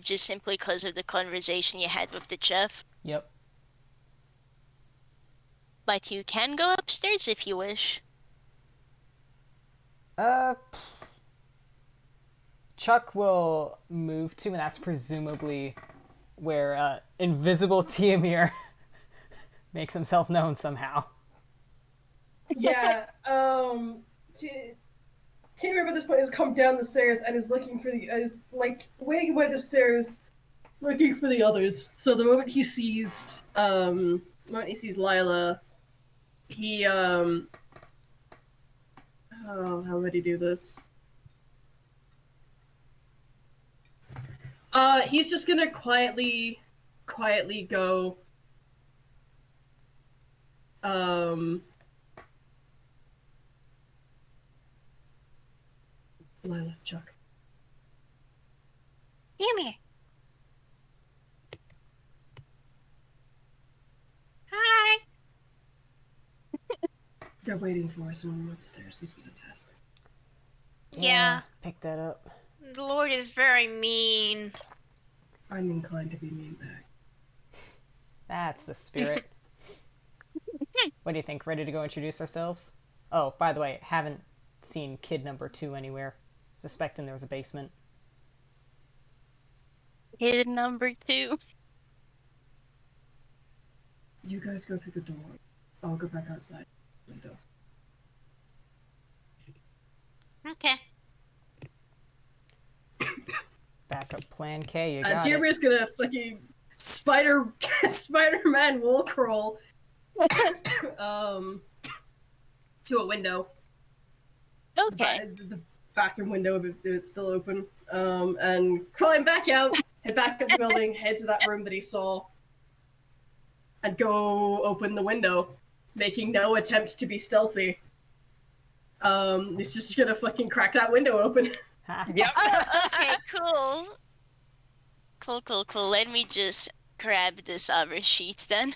Just simply because of the conversation you had with the chef. Yep. But you can go upstairs if you wish. Chuck will move to, and that's presumably where invisible Tihomir makes himself known somehow. Yeah, Timur at this point has come down the stairs and is looking for is like waiting by the stairs, looking for the others. So the moment he sees Lialah, he oh, how would he do this? He's just gonna quietly go. Lialah, Chuck. Come here. Hi. They're waiting for us in the room upstairs. This was a test. Yeah. Pick that up. The Lord is very mean. I'm inclined to be mean back. That's the spirit. What do you think? Ready to go introduce ourselves? Oh, by the way, haven't seen kid number 2 anywhere. Suspecting there was a basement. Kid number 2. You guys go through the door. I'll go back outside the window. Okay. Backup plan K, you got it. Tiamir's gonna fucking Spider-Man wall crawl to a window. Okay. The bathroom window, if it's still open. And climb back out, head back up the building, head to that room that he saw, and go open the window, making no attempt to be stealthy. He's just gonna fucking crack that window open. Yep. Oh, okay, cool. Cool. Let me just grab this other sheet then.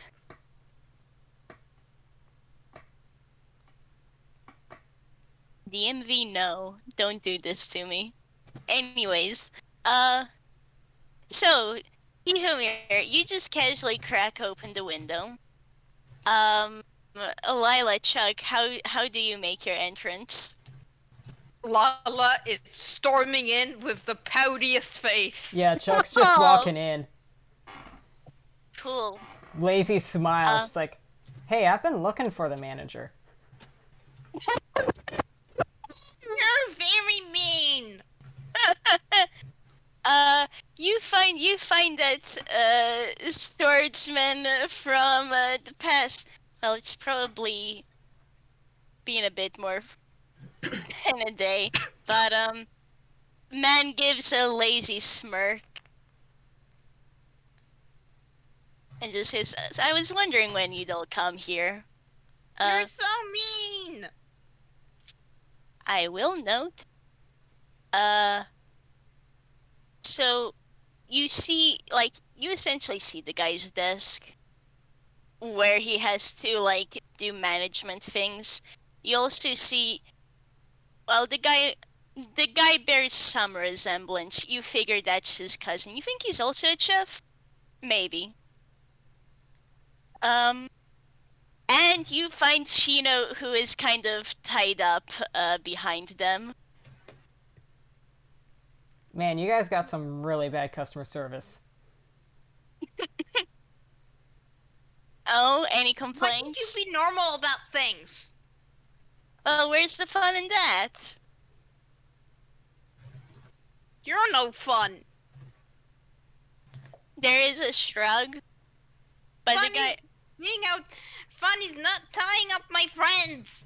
DMV, no. Don't do this to me. Anyways, so, Tihomir, you just casually crack open the window. Lialah, Chuck, how do you make your entrance? Lialah is storming in with the poutiest face. Yeah, Chuck's just walking in. Cool. Lazy smile, just like, hey, I've been looking for the manager. You're very mean. You find that swordsman from the past. Well, it's probably been a bit more in a day, but man gives a lazy smirk and just says, "I was wondering when you'd all come here." You're so mean. I will note. So you see, like, you essentially see the guy's desk where he has to, like, do management things. You also see, well, the guy bears some resemblance. You figure that's his cousin. You think he's also a chef? Maybe. And you find Shino, who is kind of tied up behind them. Man, you guys got some really bad customer service. Oh, any Why can't you complaints? be normal about things? Well, where's the fun in that? You're no fun. There is a shrug. But Fun the guy... being out. Fun is not tying up my friends.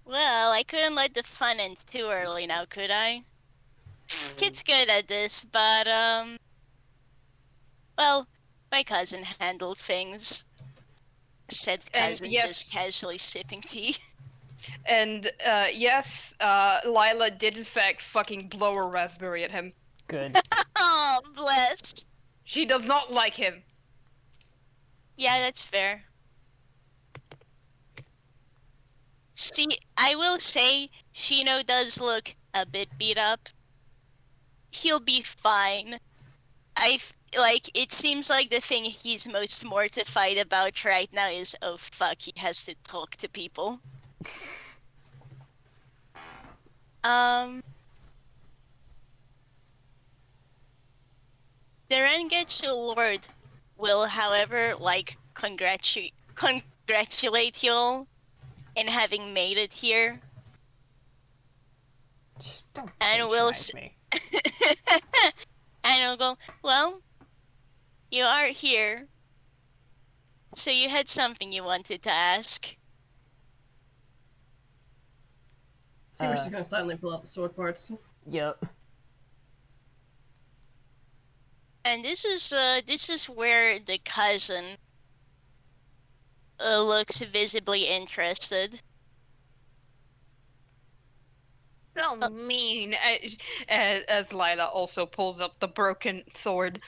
Well, I couldn't let the fun end too early now, could I? Kid's good at this, but, well, my cousin handled things. Said cousin, yes. just casually sipping tea. And yes, Lialah did in fact fucking blow a raspberry at him. Good. Oh, bless. She does not like him. Yeah, that's fair. See, I will say, Shino does look a bit beat up. He'll be fine. It seems like the thing he's most mortified about right now is, oh fuck, he has to talk to people. The Rengetsu Lord will, however, congratulate y'all in having made it here. Don't And we'll patronize me. and he'll go, well, you are here, so you had something you wanted to ask. Timir's just gonna silently pull out the sword parts. Yep. And this is where the cousin looks visibly interested. So mean. As Lialah also pulls up the broken sword.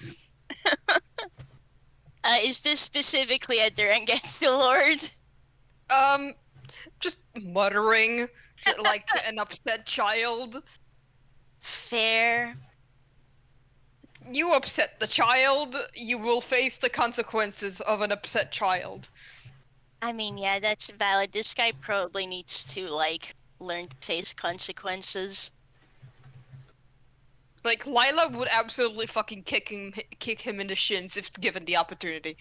Is this specifically at the Rengetsu Lord? Just muttering like an upset child. Fair. You upset the child, you will face the consequences of an upset child. I mean, yeah, that's valid. This guy probably needs to, learn to face consequences. Like, Lialah would absolutely fucking kick him in the shins if given the opportunity.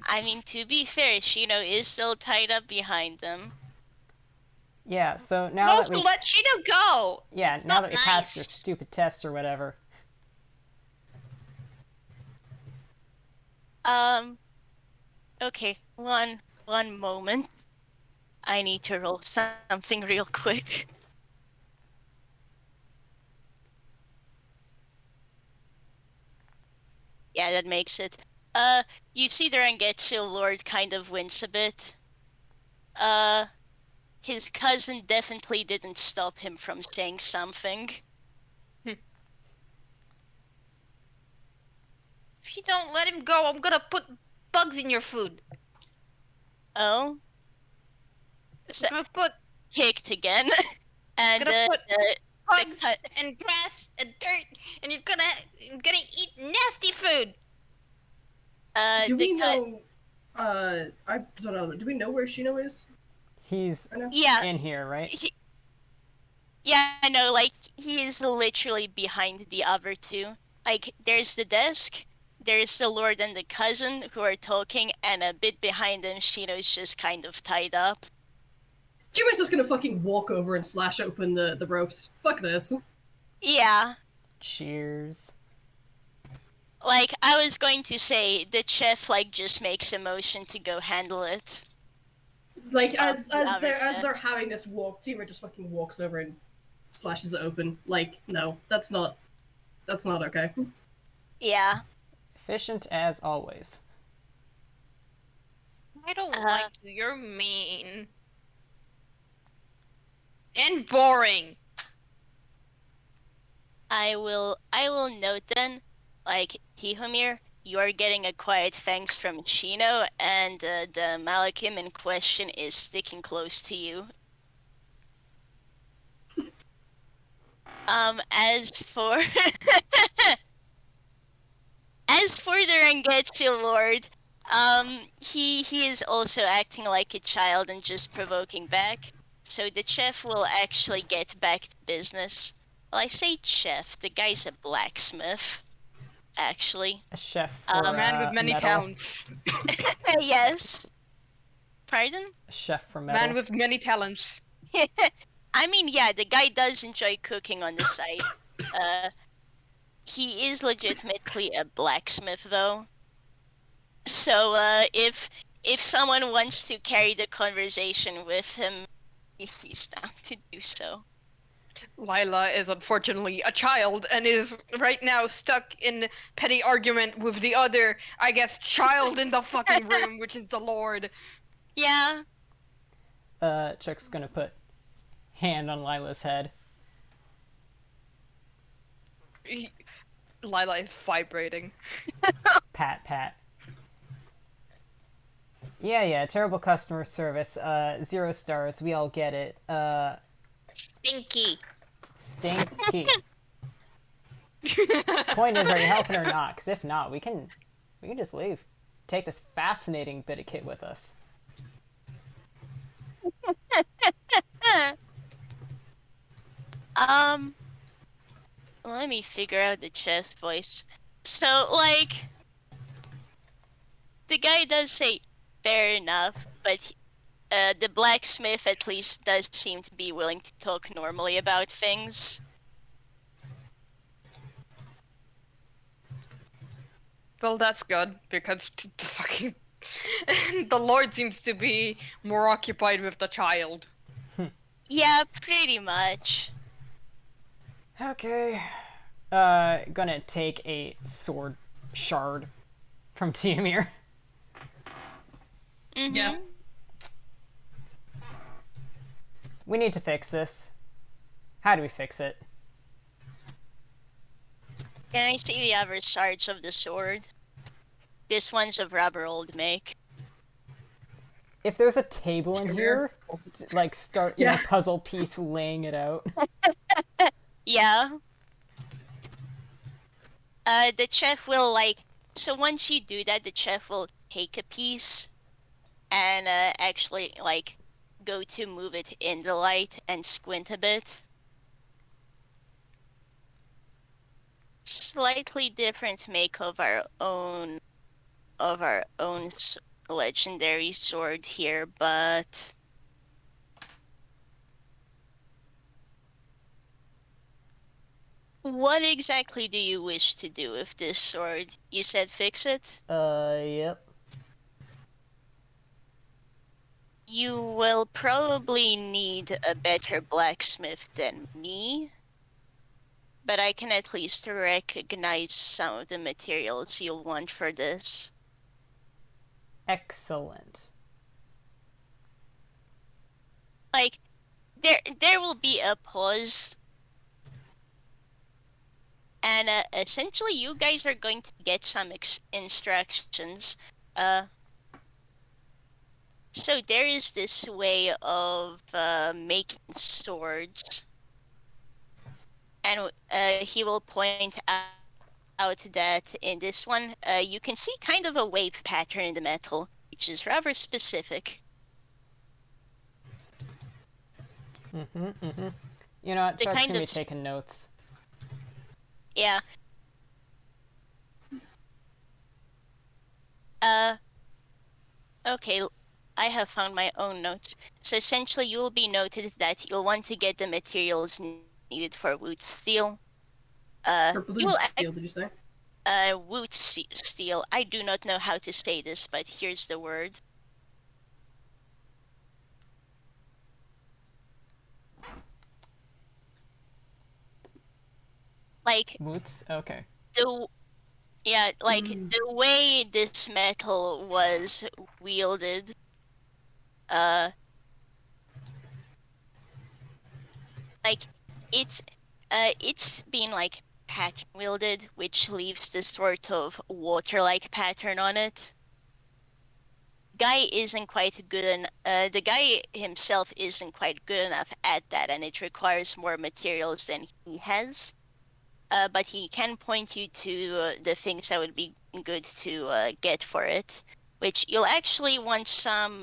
I mean, to be fair, Shino is still tied up behind them. Yeah, so now Also, that we let Shino go. yeah, It's now not that we passed your nice. stupid test or whatever. Okay, one moment. I need to roll something real quick. Yeah, that makes it. You see the Rengetsu Lord kind of wince a bit. His cousin definitely didn't stop him from saying something. If you don't let him go, I'm gonna put bugs in your food. Oh? So, I'm gonna put kicked again. And Gonna put bugs cut- and grass and dirt, and you're gonna eat nasty food. Do we the cut- know? Do we know where Shino is? He's I know. Yeah, in here, right? yeah, I know, he is literally behind the other two. There's the desk, there's the Lord and the cousin who are talking, and a bit behind them, Shino's just kind of tied up. Timir's just gonna fucking walk over and slash open the ropes. Fuck this. Yeah. Cheers. I was going to say, the chef, just makes a motion to go handle it. As other they're having this walk, Timur just fucking walks over and slashes it open. No, that's not okay. Yeah. Efficient as always. I don't like you. You're mean and boring. I will note then, Tihomir, you are getting a quiet thanks from Shino, and the Malakim in question is sticking close to you. As for as for the Rengetsu Lord, He is also acting like a child and just provoking back. So the chef will actually get back to business. Well, I say chef. The guy's a blacksmith, actually. A chef for A man with many metal. talents. Yes. Pardon? A chef for metal. Man with many talents. I mean, yeah, the guy does enjoy cooking on the side. He is legitimately a blacksmith, though. So, if someone wants to carry the conversation with him, he's down to do so. Lialah is unfortunately a child and is right now stuck in petty argument with the other, I guess, child in the fucking room, which is the Lord. Yeah. Chuck's gonna put hand on Lila's head. Lialah is vibrating. Pat, pat. Yeah, terrible customer service. 0 stars. We all get it. Stinky. Stinky. Point is, are you helping or not? Because if not, we can just leave. Take this fascinating bit of kit with us. Let me figure out the chest voice. So, like, the guy does say, fair enough, but the blacksmith at least does seem to be willing to talk normally about things. Well, that's good, because the fucking... the Lord seems to be more occupied with the child. Yeah, pretty much. Okay. Gonna take a sword shard from Tihomir. Mm-hmm. Yeah. We need to fix this. How do we fix it? Can I see the other shards of the sword? This one's of rubber old make. If there's a table in here, like start in a puzzle piece laying it out. Yeah. The chef will so once you do that, the chef will take a piece and actually go to move it in the light and squint a bit. Slightly different make of our own legendary sword here, but what exactly do you wish to do with this sword? You said fix it? Yep. You will probably need a better blacksmith than me, but I can at least recognize some of the materials you'll want for this. Excellent. There will be a pause, and essentially you guys are going to get some instructions. So there is this way of making swords, and he will point out that in this one, you can see kind of a wave pattern in the metal, which is rather specific. You know what? Chuck's gonna be taking notes. Yeah. Okay, I have found my own notes. So essentially, you will be noted that you'll want to get the materials needed for wood steel. For blue steel, did you say? Wood steel. I do not know how to say this, but here's the word. Boots? Okay. The way this metal was wielded, it's been pattern wielded, which leaves this sort of water-like pattern on it. The guy himself isn't quite good enough at that, and it requires more materials than he has. But he can point you to the things that would be good to get for it. which you'll actually want some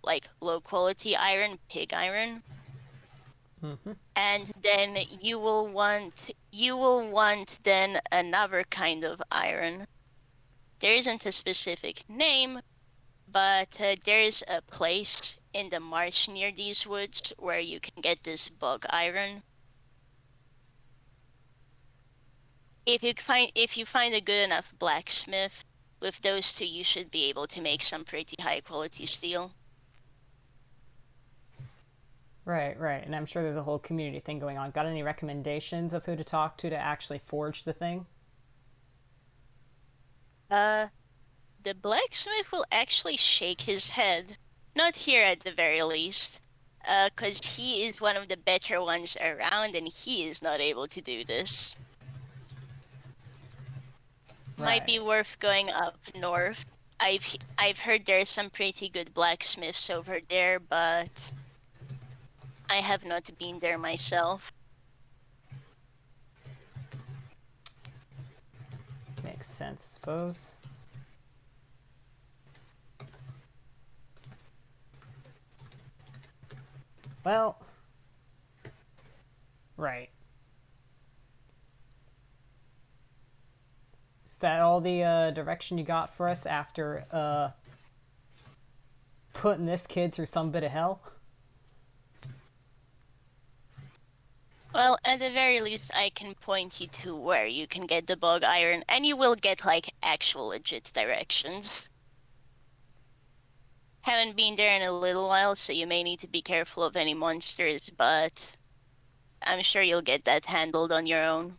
like low quality iron, pig iron. Mm-hmm. And then you will want then another kind of iron. There isn't a specific name, but there is a place in the marsh near these woods where you can get this bug iron. If you find a good enough blacksmith, with those two you should be able to make some pretty high quality steel. Right, right. And I'm sure there's a whole community thing going on. Got any recommendations of who to talk to actually forge the thing? The blacksmith will actually shake his head. Not here at the very least. 'Cause he is one of the better ones around and he is not able to do this. Might be Right. worth going up north. I've heard there's some pretty good blacksmiths over there, but I have not been there myself. Makes sense, suppose. Well, right. Is that all the direction you got for us after putting this kid through some bit of hell? Well, at the very least, I can point you to where you can get the bug iron, and you will get, like, actual legit directions. Haven't been there in a little while, so you may need to be careful of any monsters, but I'm sure you'll get that handled on your own.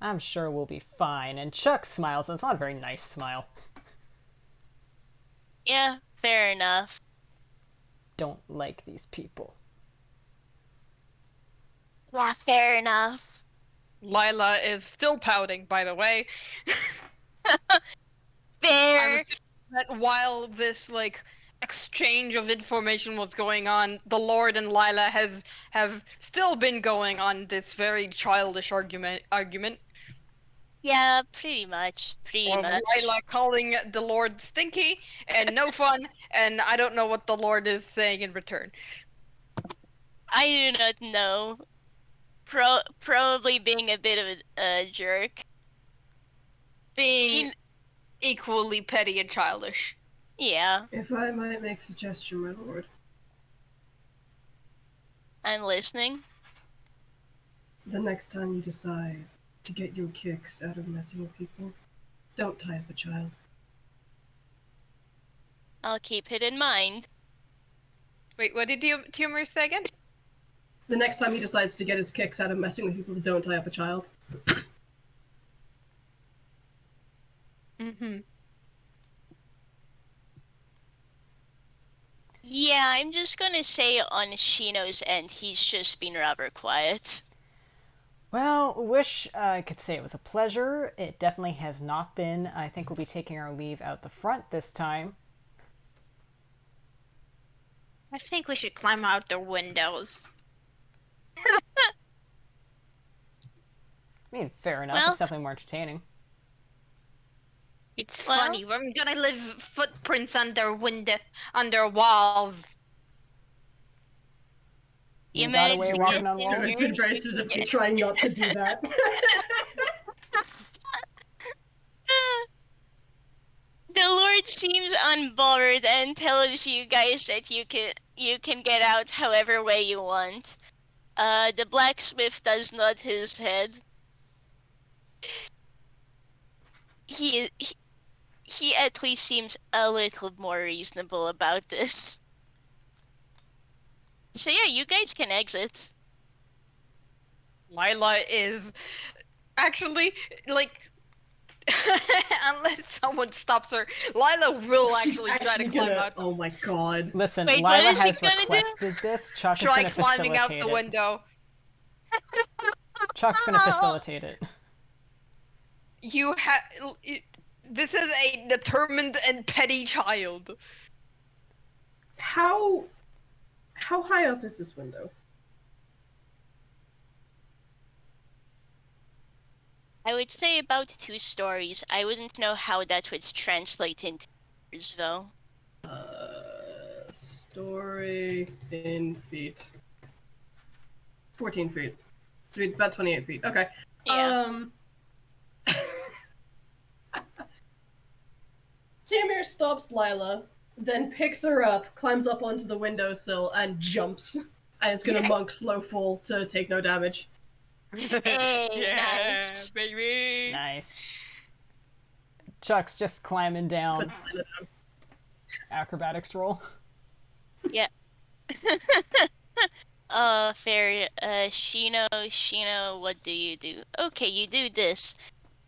I'm sure we'll be fine. And Chuck smiles, and it's not a very nice smile. Yeah, fair enough. Don't like these people. Yeah, fair enough. Lialah is still pouting, by the way. I'm Fair. assuming that while this exchange of information was going on, the Lord and Lialah have still been going on this very childish argument. Yeah, pretty much. Pretty Of much. Lialah calling the Lord stinky and no fun, and I don't know what the Lord is saying in return. I do not know. Probably being a bit of a jerk. Being equally petty and childish. Yeah, If I might make suggestion, my lord. I'm listening. The next time you decide to get your kicks out of messing with people, don't tie up a child. I'll keep it in mind. Wait, what did Tihomir say again? The next time he decides to get his kicks out of messing with people, don't tie up a child. Mm-hmm. Yeah, I'm just gonna say on Shino's end, he's just been rather quiet. Well, wish I could say it was a pleasure. It definitely has not been. I think we'll be taking our leave out the front this time. I think we should climb out the windows. I mean, fair enough. Well- It's definitely more entertaining. It's Well- funny. We're gonna leave footprints under under walls. You got managed away to walking get on in walls? It's here. been very specifically trying not to do that. The Lord seems unbothered and tells you guys that you can get out however way you want. The blacksmith does nod his head. He at least seems a little more reasonable about this. So yeah, you guys can exit. Lialah is actually unless someone stops her, Lialah will She's actually try to climb gonna- out. Oh my god. Listen, Wait, what Lialah is she has gonna do? requested this. Chuck is Try going to climbing out facilitate the it. window. Chuck's going to facilitate it. You have. This is a determined and petty child. How high up is this window? I would say about 2 stories. I wouldn't know how that would translate into years, though. Story in feet. 14 feet. So about 28 feet. Okay. Yeah. Tihomir stops Lialah, then picks her up, climbs up onto the windowsill, and jumps. And is gonna monk slow fall to take no damage. Hey, Yeah, nice. baby. Nice. Chuck's just climbing down. Puts Lialah down. Acrobatics roll. Yeah. Fair. Shino, what do you do? Okay, you do this.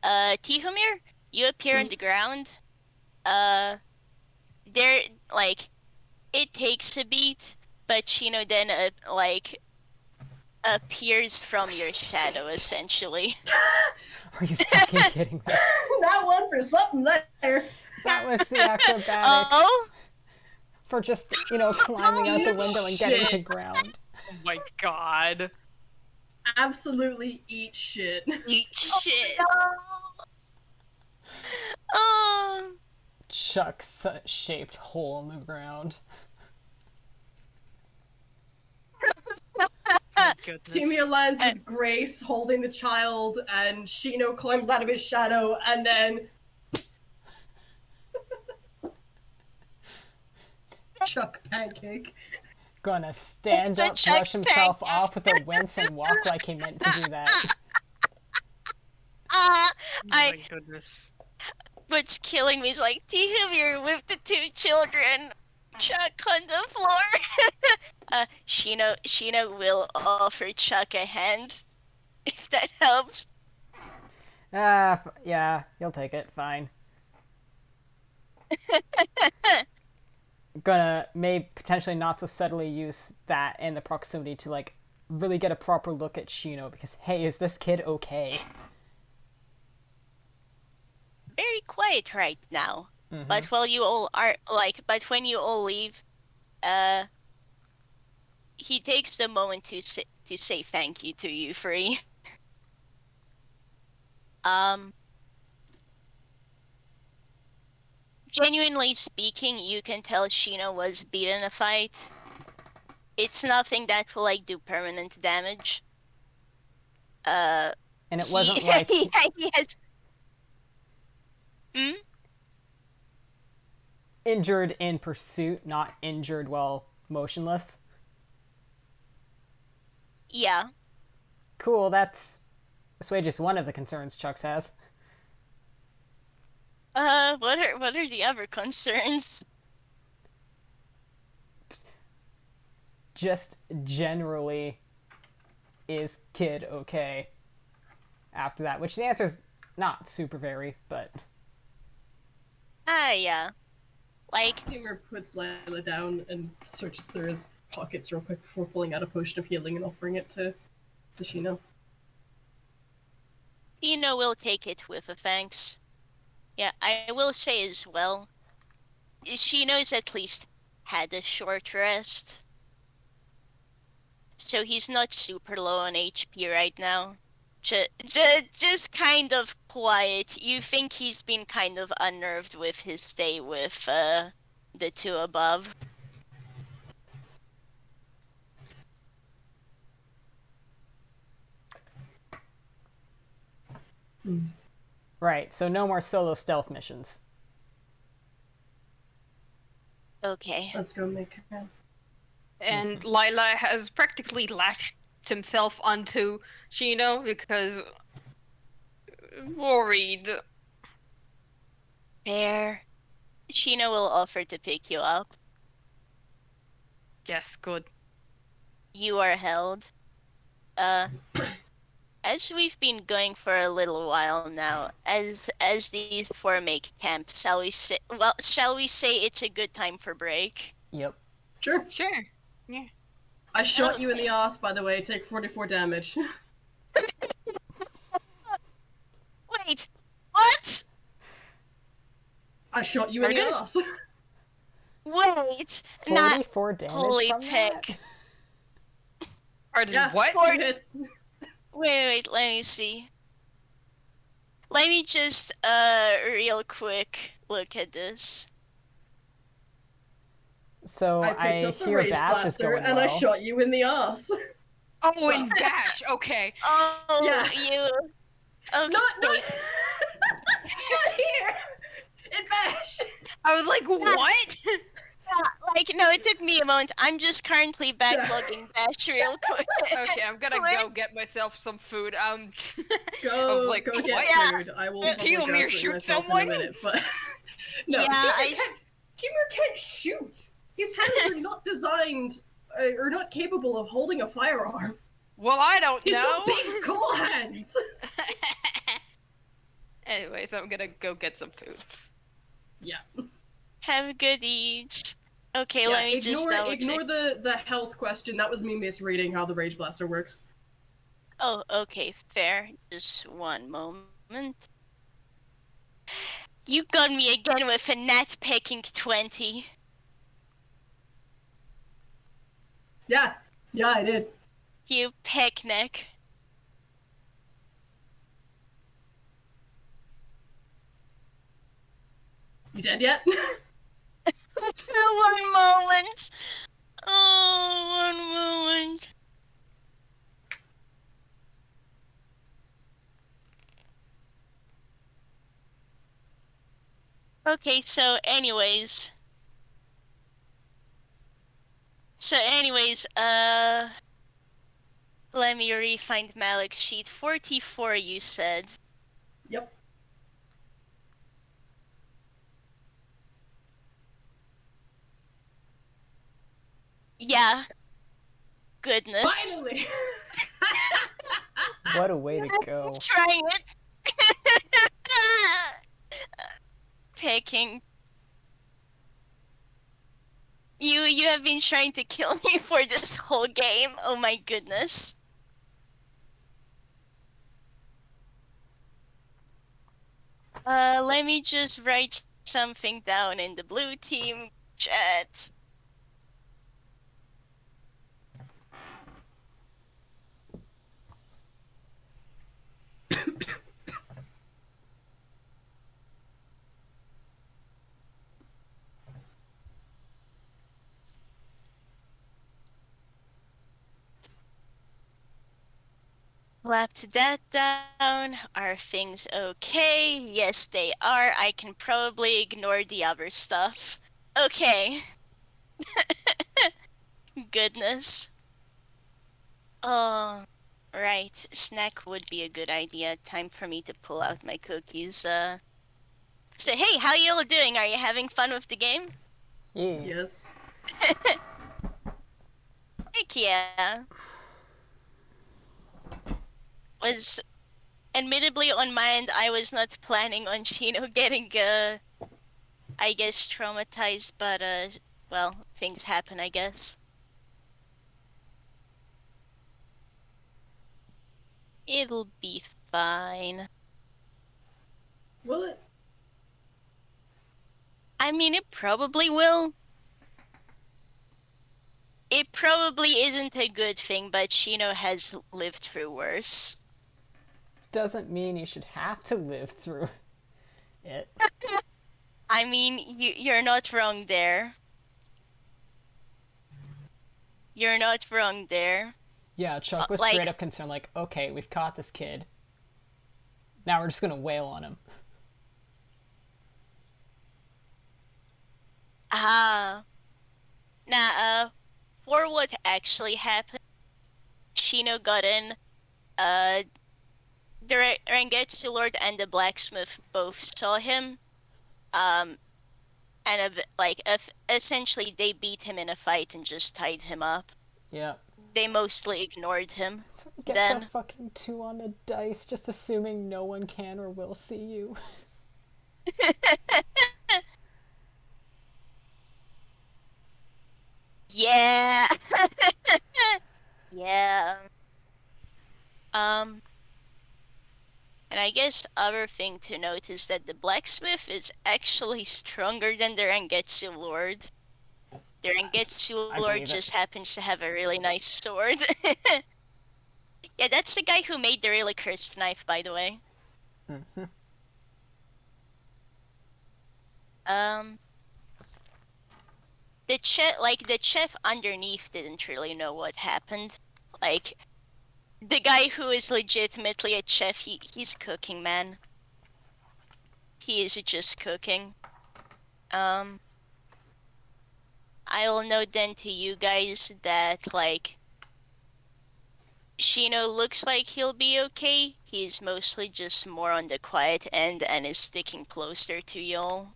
Tihomir, you appear on the ground. There, like, it takes a beat, but Shino then, appears from your shadow, essentially. Are you fucking kidding me? Not one for something there. That was the acrobatics Oh? for just, climbing out the window and getting to Shit. ground. Oh my god. Absolutely eat shit. Eat shit. Oh. Chuck's shaped hole in the ground. Goodness. Tihomir lands with Grace holding the child, and Shino climbs out of his shadow, and then Chuck pancake. Gonna stand up, Chuck brush himself pancake. off with a wince, and walk like he meant to do that. Oh I my goodness. What's killing me is like Tihomir with the 2 children. Chuck on the floor. Shino will offer Chuck a hand, if that helps. Yeah, you'll take it, fine. Gonna may potentially not so subtly use that and the proximity to really get a proper look at Shino because hey, is this kid okay? Very quiet right now. Mhm. But while you all are but when you all leave, he takes the moment to say thank you to you three. Genuinely speaking, you can tell Shino was beat in a fight. It's nothing that will do permanent damage. And it wasn't like he has. injured in pursuit, not injured while motionless. Yeah. Cool, that's just one of the concerns Chucks has. What are the other concerns? Just generally, is kid okay? After that, which the answer is not super very, but Yeah. Tihomir puts Lialah down and searches through his pockets real quick before pulling out a potion of healing and offering it to Shino. Shino will take it with a thanks. Yeah, I will say as well, Shino's at least had a short rest. So he's not super low on HP right now. Just kind of quiet. You think he's been kind of unnerved with his stay with the 2 above. right. So no more solo stealth missions. Okay. Let's go make him. And Lialah has practically latched himself onto Shino because worried. Fair. Shino will offer to pick you up. Yes, good. You are held. As we've been going for a little while now, as these 4 make camp, shall we say it's a good time for break? Yep. Sure. Sure. Yeah. I shot you in the ass, by the way. Take 44 damage. Wait, what? I shot you in the ass. Wait, not 44 damage holy from pick. that? Pardon, Yeah, what? 2 hits. Wait, let me see. let me just real quick look at this. So I picked up the hear Rage Bash is Blaster going and I well. shot you in the ass. Oh, and Bash. Okay. Oh, Yeah. you. Okay. Not here! In Bash! I was like, what? Like, no, it took me a moment. I'm just currently backlogging Bash real quick. Okay, I'm gonna go get myself some food. I was like, Go get Yeah. food. I will Did public Tihomir answer shoot myself someone? in a minute, but no, Yeah, Tihomir can't shoot. His hands are not designed or not capable of holding a firearm. Well, I don't He's know. got big cool hands. Anyways, I'm gonna go get some food. Yeah. Have goodies. Okay, Yeah, let me just double ignore check. the health question. That was me misreading how the Rage Blaster works. Oh, okay, fair. Just one moment. You got me again with a gnat picking 20. Yeah, I did. You picnic. You dead yet? One moment. Oh, one moment. Okay, so anyways, let me re-find Malik sheet 44 you said. Yep. Yeah. Goodness. Finally. What a way to go. Trying it. Picking. You have been trying to kill me for this whole game. Oh my goodness. Let me just write something down in the blue team chat. Left that down. Are things okay? Yes, they are. I can probably ignore the other stuff. Okay. Goodness. Oh, right. Snack would be a good idea. Time for me to pull out my cookies. So hey, how you all doing? Are you having fun with the game? Yeah. Yes. Heck yeah. Was admittedly on my end, I was not planning on Shino getting I guess traumatized, but well, things happen, I guess. It'll be fine. Will it? I mean, it probably will. It probably isn't a good thing, but Shino has lived through worse. Doesn't mean you should have to live through it. I mean, you're not wrong there. You're not wrong there. Yeah, Chuck was like- straight up concerned, like, okay, we've caught this kid. Now we're just gonna wail on him. Nah, for what actually happened, Shino got in, the Rangetsu Lord and the blacksmith both saw him, and essentially they beat him in a fight and just tied him up. Yeah. They mostly ignored him. So we get Then- the fucking 2 on the dice, just assuming no one can or will see you. Yeah. Yeah. And I guess other thing to note is that the blacksmith is actually stronger than the Rangetsu Lord. The Rangetsu I Lord believe it. just happens to have a really nice sword. Yeah, that's the guy who made the really cursed knife, by the way. Um, the chef underneath didn't really know what happened. Like, the guy who is legitimately a chef, he's cooking, man. He is just cooking. I'll note then to you guys that, like, Shino looks like he'll be okay. He's mostly just more on the quiet end and is sticking closer to y'all.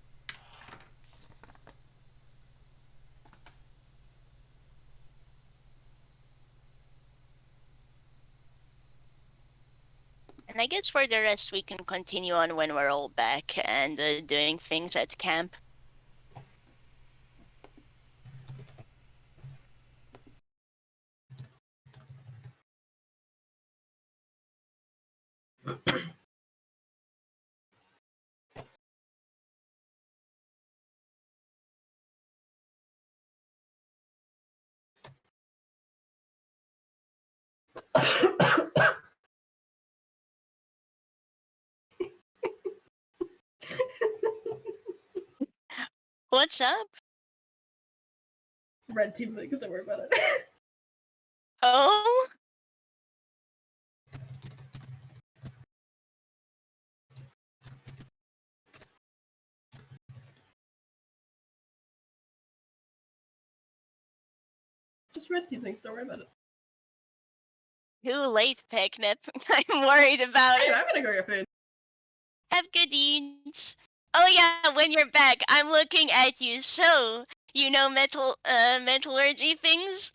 And I guess for the rest, we can continue on when we're all back and doing things at camp. What's up? Red team things, don't worry about it. Oh? Just red team things, don't worry about it. Too late, Picnip. I'm worried about Anyway, it. I'm gonna go get food. Have good eats. Oh yeah, when you're back, I'm looking at you. So, you know metallurgy things?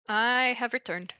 I have returned.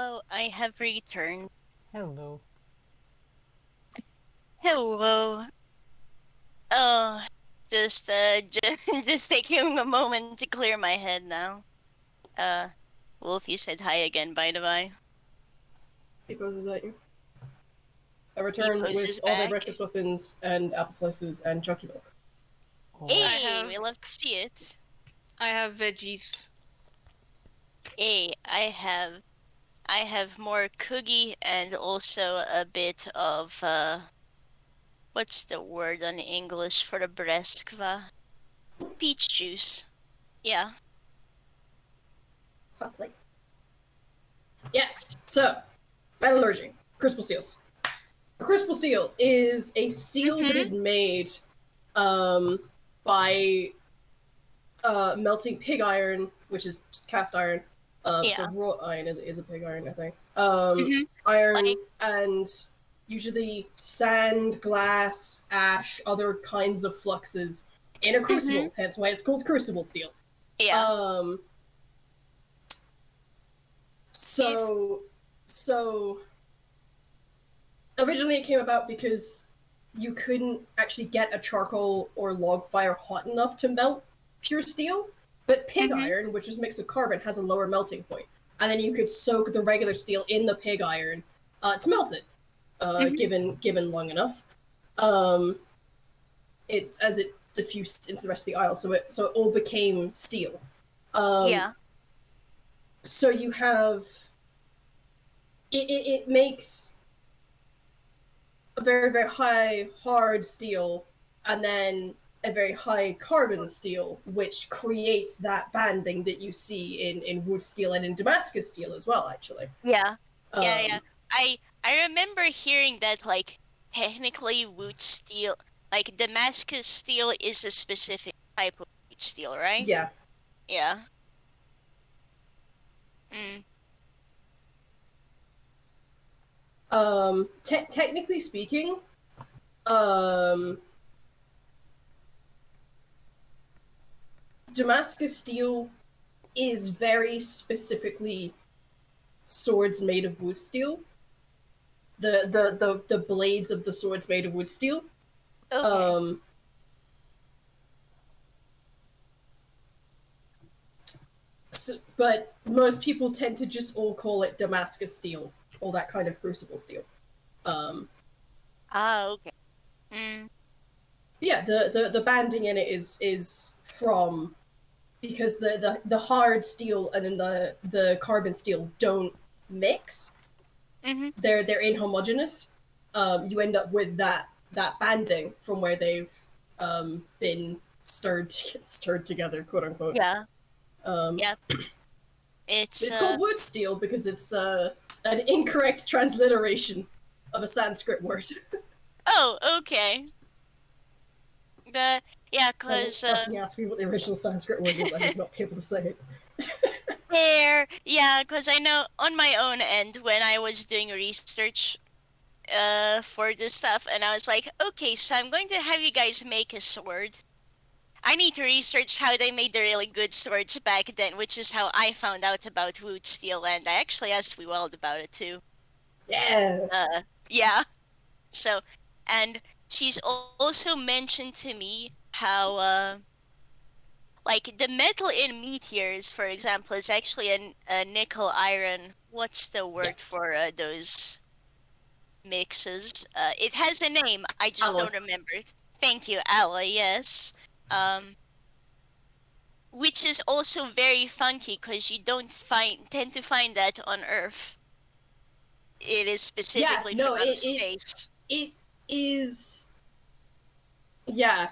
Hello, I have returned. Hello. Hello. Oh, just taking a moment to clear my head now. Uh, Wolf, you said hi again, by the way. He poses at you. I He return with poses all their back. breakfast muffins and apple slices and jockey milk. Oh. Hey, we love to see it. I have veggies. Hey, I have more cookie and also a bit of what's the word on English for the breskva? Peach juice. Yeah. Hot plate. Yes. So, metallurgy, crucible steels. A crucible steel is a steel that is made by melting pig iron, which is cast iron. Yeah. So wrought iron is a pig iron, I think. Mhm. Iron Like- and usually sand, glass, ash, other kinds of fluxes in a crucible. Hence why it's called crucible steel. Yeah. So originally it came about because you couldn't actually get a charcoal or log fire hot enough to melt pure steel, but pig iron, which is mixed with carbon, has a lower melting point, and then you could soak the regular steel in the pig iron to melt it, given long enough. It diffused into the rest of the isle, so it all became steel. Yeah. So you have it makes a very, very high hard steel and then a very high carbon steel, which creates that banding that you see in wood steel and in Damascus steel as well, actually. Yeah. Yeah, Um, yeah. I remember hearing that like technically wood steel, like Damascus steel is a specific type of wood steel, right? Yeah. Yeah. Mm. Technically speaking, um, Damascus steel is very specifically swords made of wood steel. The blades of the swords made of wood steel. Okay. But most people tend to just all call it Damascus steel or that kind of crucible steel. Okay. Mm. Yeah, the banding in it is from because the hard steel and then the carbon steel don't mix. Mm-hmm. They're inhomogeneous. You end up with that banding from where they've been stirred together, quote unquote. Yeah. Um, Yep. It's called wood steel because it's an incorrect transliteration of a Sanskrit word. Oh, okay. The yeah, Don't cause fucking ask me what the original Sanskrit word is. I would not be able to say it. cause I know on my own end when I was doing research for this stuff, and I was like, okay, so I'm going to have you guys make a sword. I need to research how they made the really good swords back then, which is how I found out about wood steel, and I actually asked Weld about it too. Yeah. Yeah. So, and she's also mentioned to me how, like the metal in meteors, for example, is actually a nickel iron. What's the word for those mixes? It has a name. I just Alloy. don't remember it. Thank you, alloy. Yes. Which is also very funky because you don't tend to find that on Earth. It is Yeah. specifically No. from outer space. It is. Yeah.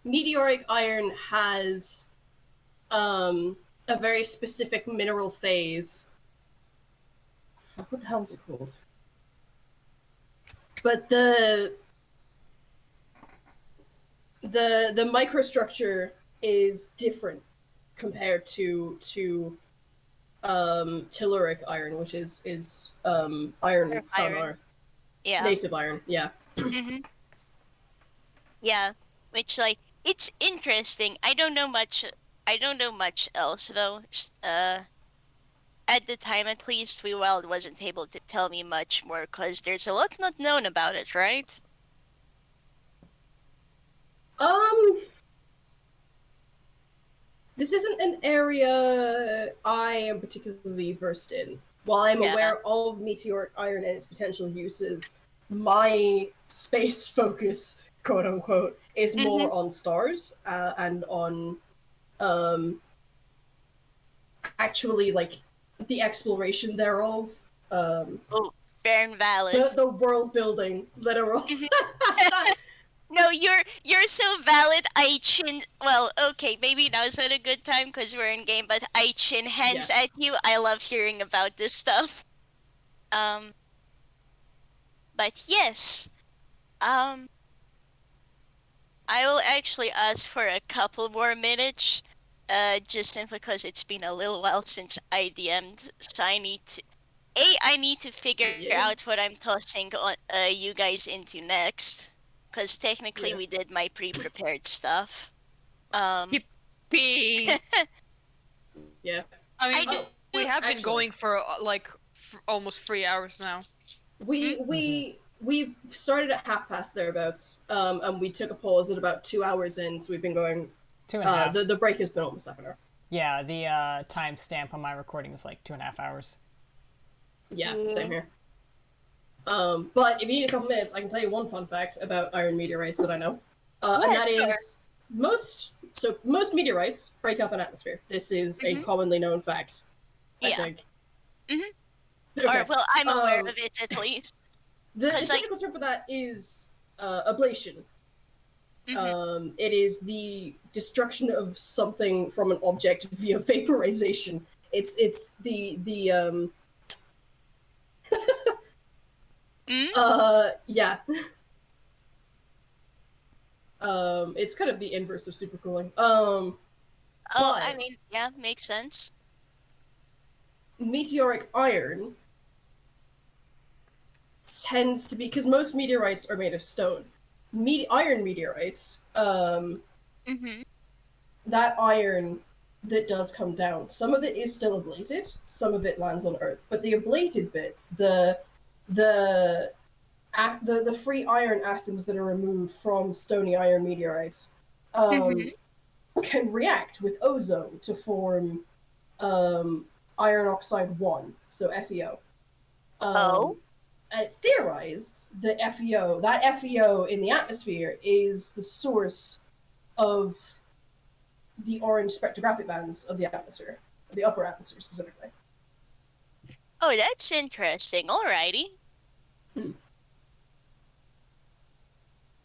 Meteoric iron has a very specific mineral phase. Fuck, what the hell is it called? But the microstructure is different compared to telluric iron, which is iron Earth from iron. Earth. Yeah. Native iron, yeah. Mm-hmm. Yeah. Which like it's interesting. I don't know much else though. at the time at least, Wild wasn't able to tell me much more because there's a lot not known about it, right? This isn't an area I am particularly versed in. While I'm Yeah. aware of meteoric iron and its potential uses, my space focus, quote unquote, is more on stars and on actually like the exploration thereof. Oh, fair and valid. The world building, literal. No, you're so valid. I chin. Well, okay, maybe now's not a good time because we're in game, but I chin hands at you. I love hearing about this stuff. Um, but yes, um, I will actually ask for a couple more minutes. Just simply because it's been a little while since I DM'd, so I need to. I need to figure out what I'm tossing on you guys into next, because technically we did my pre-prepared stuff. Yippee! Yeah. I mean, I we have been actually- going for almost 3 hours now. We started at past thereabouts, and we took a pause at about 2 hours in, so we've been going. 2.5. The break has been almost half an hour. Yeah, the timestamp on my recording is like 2.5 hours. Yeah, same here. But if you need a couple minutes, I can tell you one fun fact about iron meteorites that I know, and that is most meteorites break up in atmosphere. This is a commonly known fact. I think. Mm-hmm. Okay. Or well, I'm aware of it at least. The 'Cause, like- technical term for that is ablation. It is the destruction of something from an object via vaporization. It's the yeah. It's kind of the inverse of supercooling. Oh, but I mean, yeah, makes sense. meteoric iron tends to be, because most meteorites are made of stone. Iron meteorites, that iron that does come down, some of it is still ablated, some of it lands on Earth, but the ablated bits, the free iron atoms that are removed from stony iron meteorites, can react with ozone to form iron oxide 1, so FeO. And it's theorized that that FeO in the atmosphere is the source of the orange spectrographic bands of the atmosphere, the upper atmosphere specifically. Oh, that's interesting. Alrighty.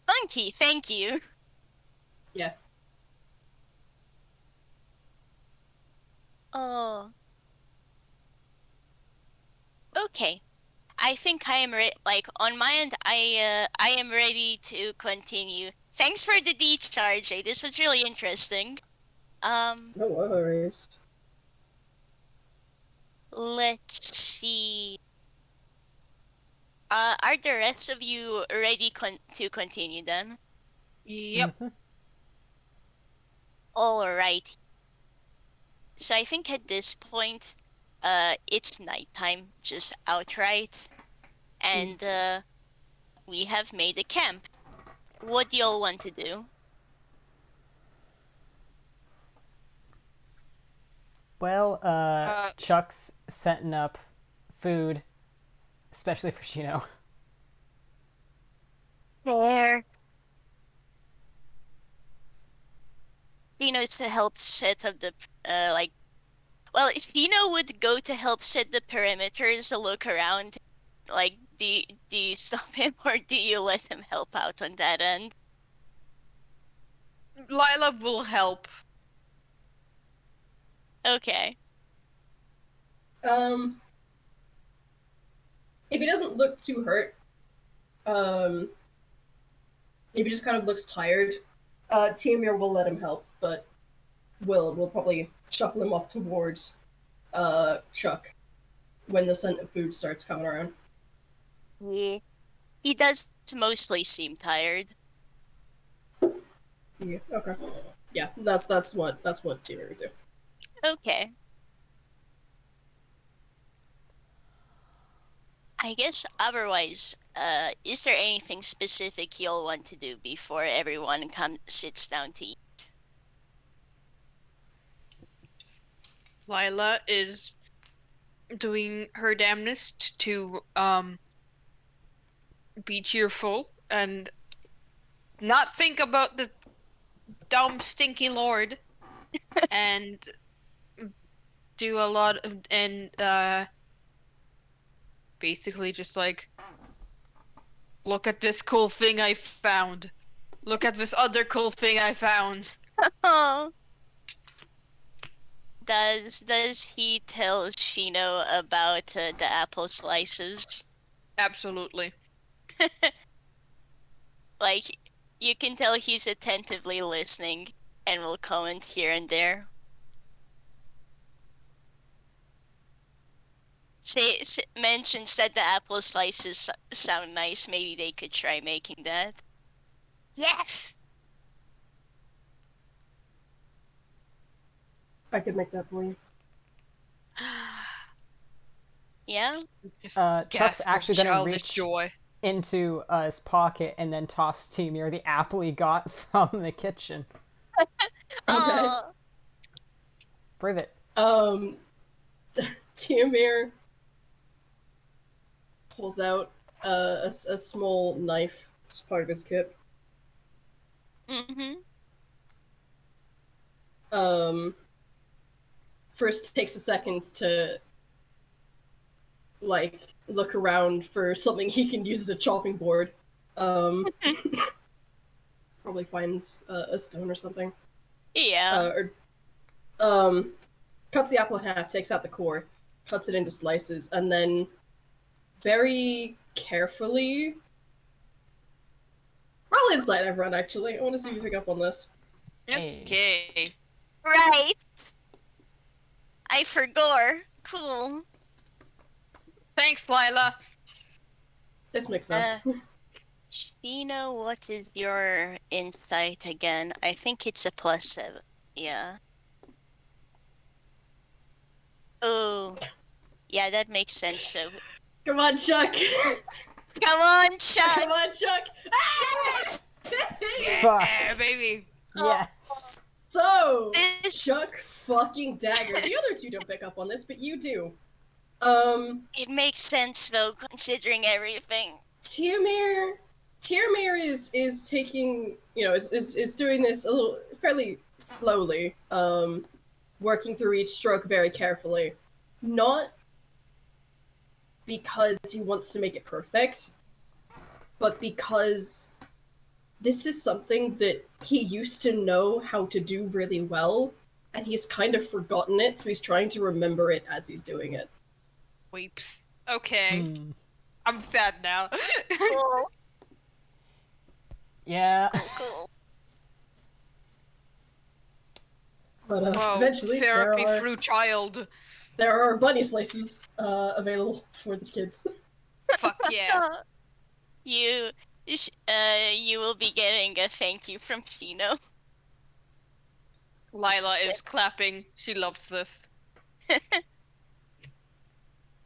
Funky, thank you. Yeah. Oh. Okay. I think I am on my end. I am ready to continue. Thanks for the discharge, Jay. This was really interesting. No worries. Let's see. Are the rest of you ready to continue then? Yep. All right. So I think at this point, it's nighttime, just outright, and we have made a camp. What do y'all want to do? Well, Chuck's setting up food, especially for Shino. There. Shino's to help set up the well, Shino would go to help set the perimeters, look around. Like, do you stop him or do you let him help out on that end? Lialah will help. Okay. If he doesn't look too hurt, if he just kind of looks tired, Tihomir will let him help, but we'll probably shuffle him off towards Chuck when the scent of food starts coming around. Yeah. He does mostly seem tired. Yeah. Okay. Yeah. That's what Tihomir would do. Okay. I guess otherwise, is there anything specific you'll want to do before everyone sits down to eat? Lialah is doing her damnedest to be cheerful and not think about the dumb stinky lord and do a lot of and basically just like look at this cool thing I found. Look at this other cool thing I found. Oh. Does he tell Shino about the apple slices? Absolutely. Like, you can tell he's attentively listening and will comment here and there. Mentions that the apple slices sound nice. Maybe they could try making that. Yes. I could make that for you. Yeah? Just Chuck's gasp of actually going to childish reach joy. into his pocket and then toss Tihomir the apple he got from the kitchen. Oh, Prove it. Tihomir pulls out a small knife. It's part of his kit. mm-hmm. First takes a second to like look around for something he can use as a chopping board. Probably finds a stone or something. Yeah. Cuts the apple in half, takes out the core, cuts it into slices, and then very carefully. Roll insight, everyone. Actually, I want to see if you pick up on this. Hey. Okay. Right. I forgot. Cool. Thanks, Lialah. This makes sense. Shino, what is your insight again? I think it's a +7. Yeah. Oh. Yeah, that makes sense though. Come on, Chuck. Come on, Chuck! Come on, Chuck. Yes! Fuck. Yeah, baby. Yes. So, This- Chuck fucking Dagger. The other two don't pick up on this, but you do. It makes sense though, considering everything. Tihomir is taking, is doing this a little fairly slowly, working through each stroke very carefully. Not because he wants to make it perfect, but because this is something that he used to know how to do really well, and he's kind of forgotten it, so he's trying to remember it as he's doing it. Weeps. Okay. Hmm. I'm sad now. Cool. Yeah. Cool. But Whoa, eventually, therapy through child. there are bunny slices available for the kids. Fuck yeah. You will be getting a thank you from Shino. Lialah is clapping. She loves this.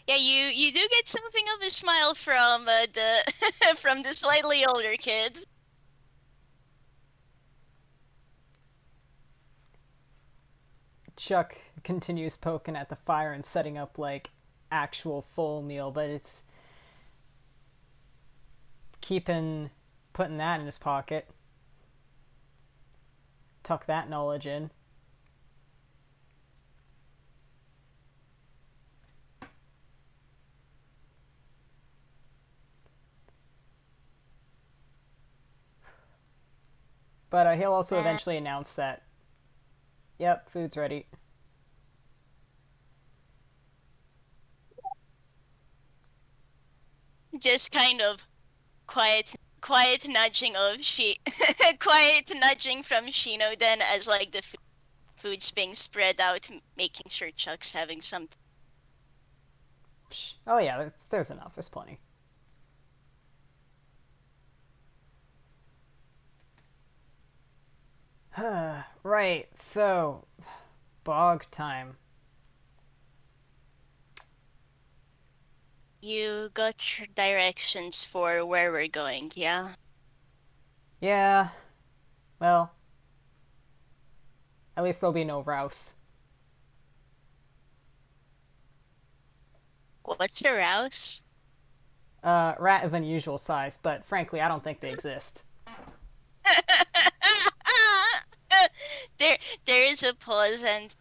Yeah, you do get something of a smile from the from the slightly older kid. Chuck continues poking at the fire and setting up like actual full meal, but it's putting that in his pocket. Tuck that knowledge in. But he'll also eventually announce that, yep, food's ready. Just kind of quiet nudging of quiet nudging from Shino then as like the food's being spread out, making sure Chuck's having something. Psh. Oh yeah, there's enough. There's plenty. Right, so bog time. You got directions for where we're going, yeah? Yeah. Well, at least there'll be no Rouse. What's a rouse? Rat of unusual size, but frankly, I don't think they exist. there, there is a pause, and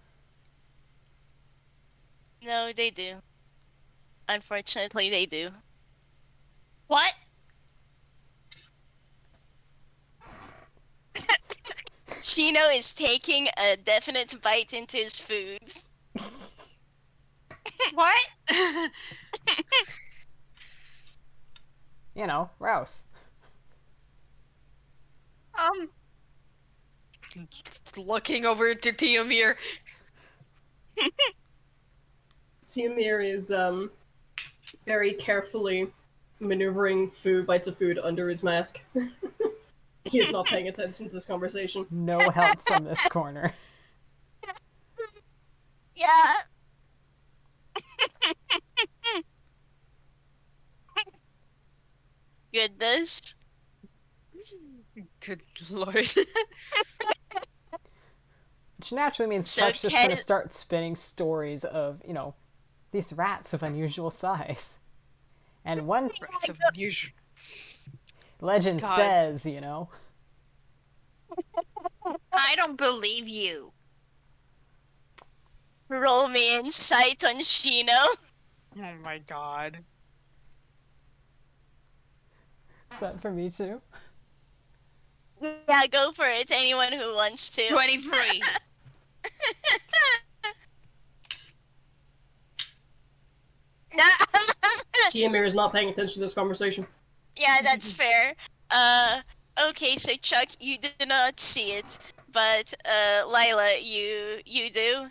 no, they do. Unfortunately, they do. What? Shino is taking a definite bite into his foods. What? You know, Rouse. Just looking over to Tihomir. Tihomir is very carefully maneuvering bites of food under his mask. He is not paying attention to this conversation. No help from this corner. Yeah. Goodness. Good lord. Which naturally means So Chuck's just Ted gonna is- start spinning stories of, these rats of unusual size. And one Rats of unusual. legend God. says, I don't believe you. Roll me insight on Shino. Oh my god. Is that for me too? Yeah, go for it. Anyone who wants to. 23. Tihomir is not paying attention to this conversation. Yeah, that's fair. Okay, so Chuck, you do not see it, but Lialah, you do,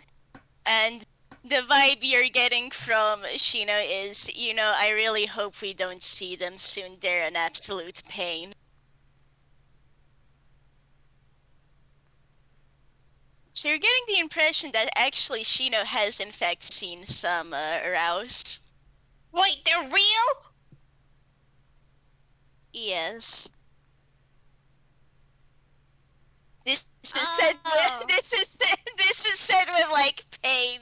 and the vibe you're getting from Shino is, I really hope we don't see them soon. They're an absolute pain. So you're getting the impression that actually Shino has in fact seen some rouse. Wait, they're real? Yes. This is said Oh. with this is said with like pain.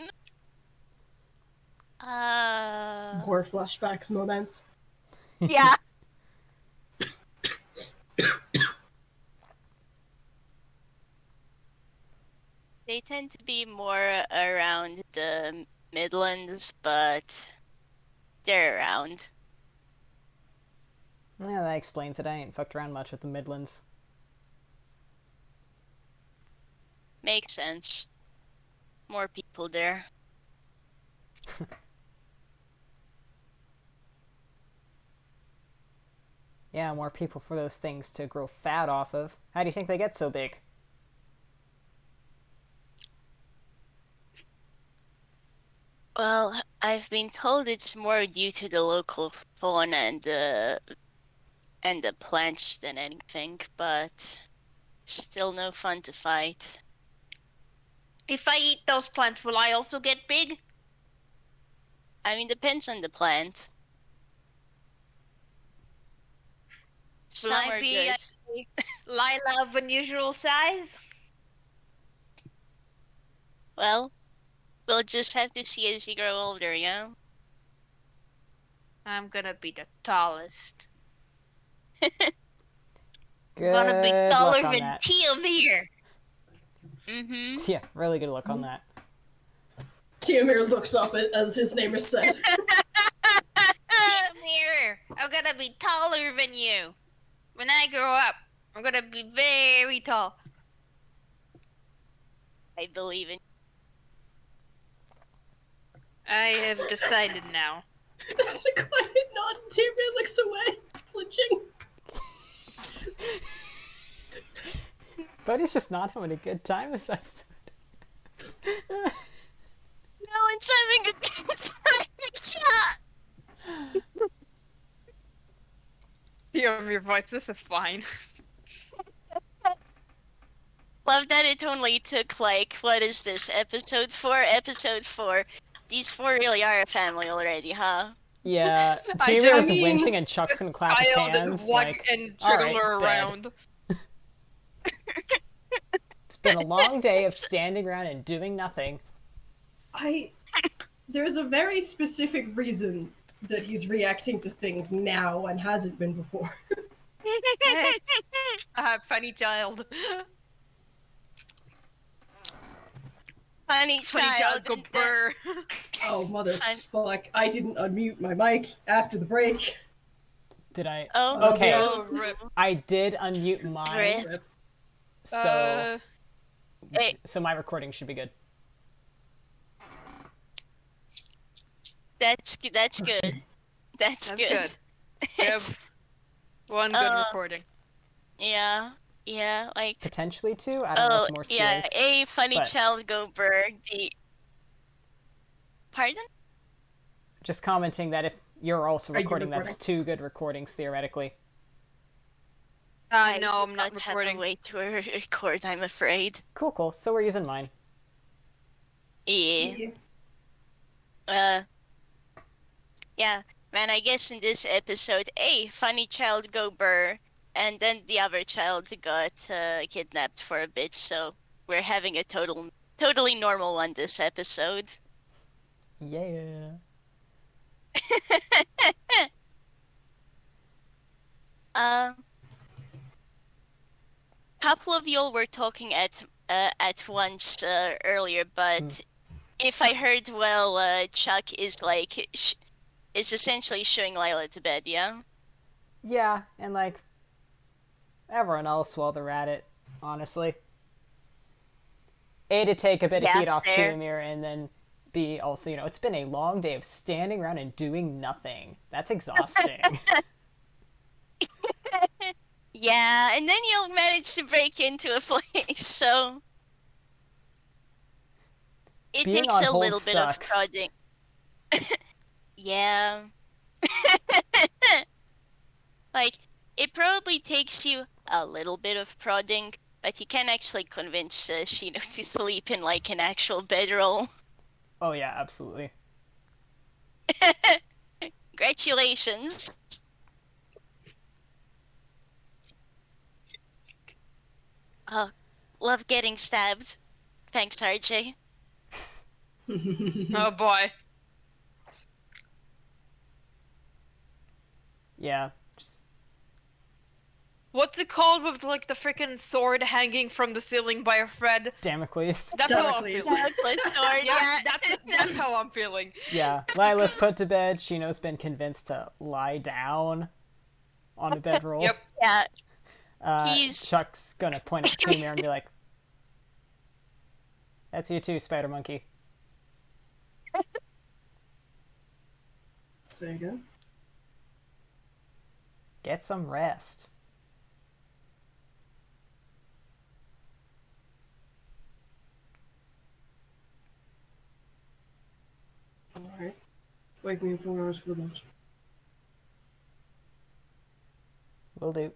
More flashbacks moments. Yeah. They tend to be more around the Midlands, but they're around. Yeah, that explains it. I ain't fucked around much with the Midlands. Makes sense. More people there. Yeah, more people for those things to grow fat off of. How do you think they get so big? Well, I've been told it's more due to the local fauna and the plants than anything, but still no fun to fight. If I eat those plants, will I also get big? I mean, depends on the plant. Will Some I are be good. Lialah of unusual size? Well, we'll just have to see as you grow older, yeah? I'm gonna be the tallest. Good I'm gonna be luck taller on than that. Tihomir. Mm-hmm. Yeah, really good luck on that. Tihomir looks up as his name is said. Tihomir, I'm gonna be taller than you. When I grow up, I'm gonna be very tall. I believe in. I have decided now. There's a quiet nod. Tihomir looks away, flinching. Buddy's just not having a good time this episode. No one's having a good time. Shut. Tihomir voice, this is fine. Love that it only took like, what is this, episode 4? Episode 4. These four really are a family already, huh? Yeah, I Tihomir just is mean, wincing and Chuck's gonna clap his Child hands. walk Like, and all jiggle right, her dead. around. It's been a long day of standing around and doing nothing. There's a very specific reason that he's reacting to things now and hasn't been before. Funny child. Funny Funny child. child go burr. Oh, motherfuck. I didn't unmute my mic after the break. Did I? Oh, Okay. Oh, rip. I did unmute mine, Rip. so Hey, my recording should be good. that's good. That's good. That's That's good. good. We have one good recording. Yeah. Yeah. Like. Potentially two. I don't know Oh, if Morskijez. yeah. A funny but- child go berg. Pardon? Just commenting that if you're also Are you recording, that's recording? two good recordings theoretically. No, I I'm do not Have recording. a way to record. I'm afraid. Cool. So we're using mine. Yeah. Yeah. Man, I guess in this episode, a funny child go burr, and then the other child got kidnapped for a bit. So we're having a totally normal one this episode. Yeah. Couple of y'all were talking at once earlier, but if I heard well, Chuck is like is essentially showing Lialah to bed. Yeah. Yeah, and like everyone else while they're at it, honestly. A, to take a bit of Yeah, heat off fair. Tihomir, and then B, also, it's been a long day of standing around and doing nothing. That's exhausting. Yeah, and then you'll manage to break into a place, so it Being takes on a hold little bit of sucks. prodding. Yeah. Like, it probably takes you a little bit of prodding, but you can actually convince Shino to sleep in like an actual bedroll. Oh yeah, absolutely. Congratulations. Oh, love getting stabbed. Thanks, RJ. Oh boy. Yeah. Just... What's it called with like the freaking sword hanging from the ceiling by a thread? Damocles. That's how I'm Damocles. feeling. Sword, Yeah, that's how I'm feeling. Yeah. Lila's put to bed. Shino's been convinced to lie down on a bedroll. Yep. Yeah. He's... Chuck's gonna point at Tihomir and be like, "That's you too, Spider Monkey." Say again? Get some rest. Alright. Wake me in 4 hours for the lunch. Will do.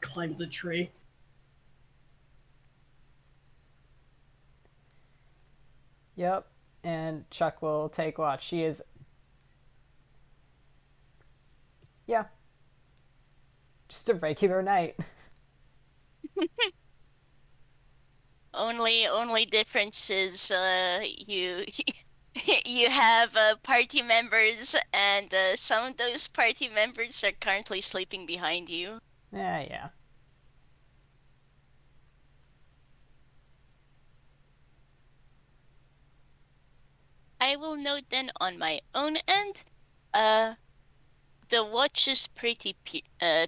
Climbs a tree. Yep. And Chuck will take watch. She is... Yeah. Just a regular night. Only difference is you you have party members, and some of those party members are currently sleeping behind you. Yeah. I will note then on my own end, the watch is pretty